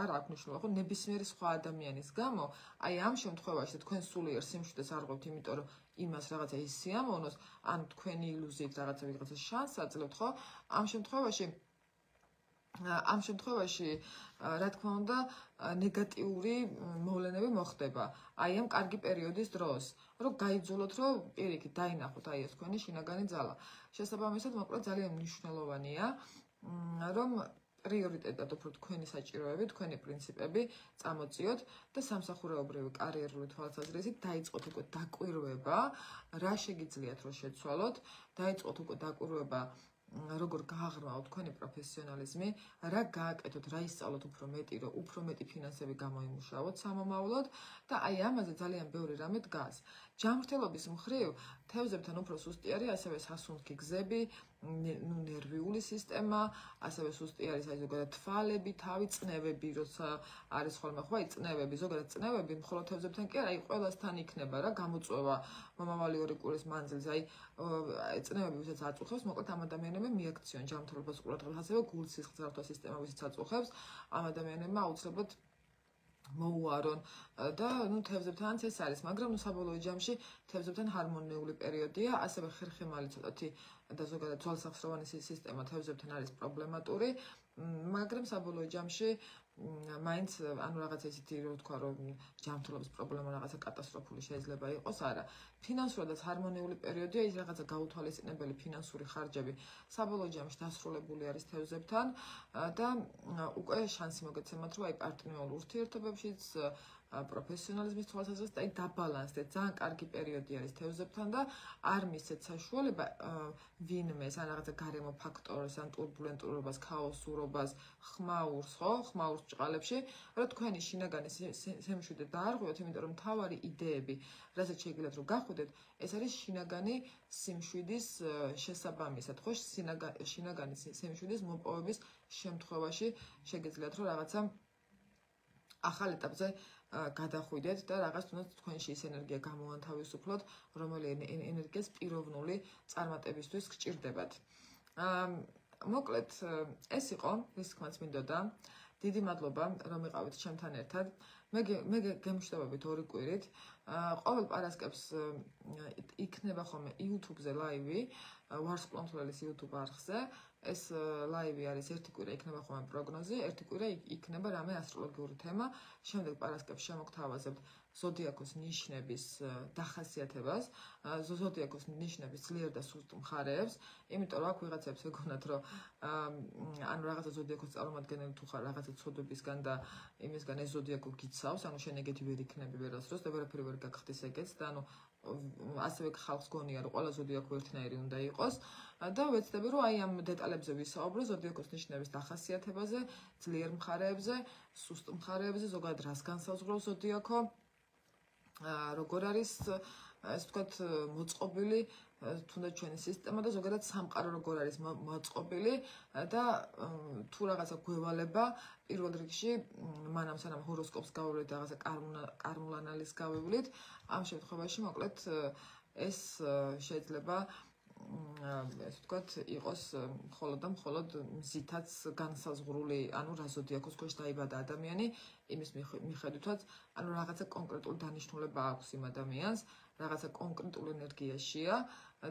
არ აქვს მნიშვნელობა, ხო, ნებისმიერი სხვა ადამიანის გამო, აი ამ შემთხვევაში თქვენ სულიერ სიმშვიდეს არ ღვევთ, იმიტომ რომ იმას რაღაცა ის სიამოვნოს, ან თქვენი ილუზიით რაღაცა ვიღაცას შანსს აძლევთ, ხო? ამ შემთხვევაში რა თქმა უნდა ნეგატიური მოვლენები მოხდება. აი ამ კარგი პერიოდის დროს, რომ გაიძულოთ, რომ პირიქით დაინახოთ აი ეს თქვენი შინაგანი ძალა. შესაბამისად, მოკლედ ძალიან მნიშვნელოვანია, რომ პრიორიტეტად უფრო თქვენი საჭიროები, თქვენი პრინციპები წამოწიოთ და სამსახურეობრივი კარიერული თვალსაზრისით დაიწყოთ უკვე დაკვირვება, რა შეგიძლიათ რომ შეცვალოთ, დაიწყოთ უკვე დაკვირვება როგორ გააღრმავოთ თქვენი პროფესიონალიზმი, რა გააკეთოთ, რა ისწავლოთ უფრო მეტი, რომ უფრო მეტი ფინანსები გამოიმუშავოთ სამომავლოდ და აი ამაზე ძალიან ბევრი რამე დგას. ჯანმრთელობის მხრივ თევზებთან უფრო სუსტი არის ასევე სასუნთქი გზები, ნერვიული სისტემა, ასევე სუსტი არის აი ზოგადად თვალები, თავი, წნევები, როცა არის ხოლმე ხო აი წნევები, ზოგადად წნევები მხოლოდ თევზებთან კი არა, აი ყველასთან იქნება რა გამოწვევა მომავალი 2 კვირის მანძილზე, აი წნევები ვისაც აწუხებს, მოკლედ ამ ადამიანებმა მიაქციონ ჯანმრთელობას ყურადღებას, ასევე გულსისხლძარღვთა სისტემა ვისაც აწუხებს, ამ ადამიანებმა აუცილებლად მოუარონ და ნუ თევზებთანაც ეს არის, მაგრამ ნუ საბოლოო ჯამში თევზებთან ჰარმონიული პერიოდია, ასევე ხერხემალი ცოტათი და ზოგადად ძვალსახსროვანი სისტემა თევზებთან არის პრობლემატური, მაგრამ საბოლოო ჯამში მაინც ანუ რაღაცა ისეთი რო თქვა რომ ჯანმრთელობის პრობლემა რაღაცა კატასტროფული შეიძლება იყოს, არა. ფინანსურადაც ჰარმონიული პერიოდია, ის რაღაცა გაუთვალისწინებელი ფინანსური ხარჯები საბოლოო ჯამში დასრულებული არის თევზებთან და უკვე შანსი მოგეცემათ, რომ აი პარტნიორულ ურთიერთობებშიც პროფესიონალიზმის თვალსაზრისით აი დაბალანსდეთ, ძალიან კარგი პერიოდი არის თევზებთან და არ მისცეთ საშუალება ვინმეს ან რაღაცა გარემო ფაქტორს ან ტურბულენტურობას, ქაოსურობას, ხმაურს, ხო, ხმაურს ჭყალებში, რომ თქვენი შინაგანი სიმშვიდე დაარღვიოთ, იმიტომ რომ მთავარი იდეები, რასაც შეგიძლიათ რომ გახვიდეთ, ეს არის შინაგანი სიმშვიდის შესაბამისად, ხო, შინაგანი სიმშვიდის მოპოვების შემთხვევაში შეგიძლიათ რომ რაღაცა ახალ ეტაპზე გადახვიდეთ და რაღაც თუნდაც თქვენში ის ენერგია გამოანთავისუფლოთ, რომელიც ენერგიას პიროვნული წარმატებისთვის გჭირდებათ. მოკლედ, ეს იყო, რის თქმაც მინდოდა. დიდი მადლობა, რომ იყავით ჩემთან ერთად. მე გემშვიდობებით 2 კვირით. ყოველ პარასკევს იქნება ხოლმე YouTube-ზე ლაივი, ვარსკვლავთმცველის YouTube არხზე. ეს ლაივი არის 1 კვირა იქნება ხოლმე პროგნოზი, 1 კვირა იქნება რამე ასტროლოგიური თემა. შემდეგ პარასკევს შემოგთავაზებთ ზოდიაქოს ნიშნების დახასიათებას, ზოდიაქოს ნიშნების ძლიერ და სუსტ მხარეებს, იმიტომ რომ აქ ვიღაცებს ეგონათ, რომ ანუ რაღაცა ზოდიაქოს წარმომადგენელი თუ ხარ რაღაცა ცოდვებისგან და იმისგან ეს ზოდიაქო გიცავს, ანუ შენ ეგეთი ვერ იქნები ვერასდროს და ვერაფერი ვერ გაგხდის ეგეც და ანუ ასევე ხალხს გონია რომ ყველა ზოდიაქო ერთნაირი უნდა იყოს და ვეცდები რომ აი ამ დეტალებზე ვისაუბრო ზოდიაქოს ნიშნების დახასიათებაზე, ძლიერ მხარეებზე, სუსტ მხარეებზე, ზოგადად რას განსაზღვრავს ზოდიაქო, როგორ არის ეს ვთქვათ მოწყობილი თუნდაც ჩვენი სისტემა და ზოგადად სამყარო როგორ არის მოწყობილი და თუ რაღაცა გვევალება პირველ რიგში მანამ სანამ ჰოროსკოპს გავავლეთ და რაღაცა კარმულ ანალიზს გავივლით, ამ შემთხვევაში მოკლედ ეს შეიძლება ესე ვთქვათ, იყოს მხოლოდ და მხოლოდ მზითაც განსაზღვრული, ანუ რა ზოდიაქოს ქვეშ დაიბადა ადამიანი, იმის მიხედვითაც, ანუ რაღაცა კონკრეტული დანიშნულება აქვს იმ ადამიანს, რაღაცა კონკრეტული ენერგიაშია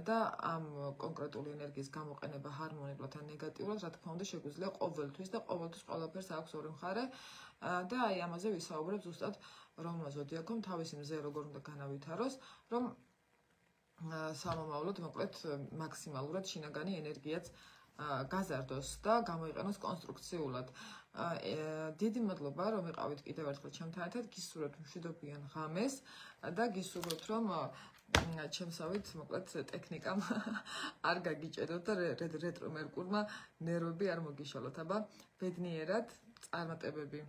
და ამ კონკრეტული ენერგიის გამოყენება ჰარმონიულად ან ნეგატიურად, რა თქმა უნდა, შეგვიძლია ყოველთვის და ყოველთვის ყველაფერს აქვს ორი მხარე და აი ამაზე ვისაუბრებ ზუსტად, რომმა ზოდიაქომ თავისი მზე როგორ უნდა განავითაროს, რომ სამომავლოდ მოკლედ მაქსიმალურად შინაგანი ენერგიაც გაზარდოს და გამოიყენოს კონსტრუქციულად. დიდი მადლობა, რომ იყავით კიდევ ერთხელ ჩემთან ერთად, გისურვებთ მშვიდობიან ღამეს და გისურვებთ, რომ ჩემსავით მოკლედ ტექნიკამ არ გაგიჭედოთ და რეტრო მერკურმა ნერვები არ მოგიშალოთ. აბა, ბედნიერად, წარმატებები.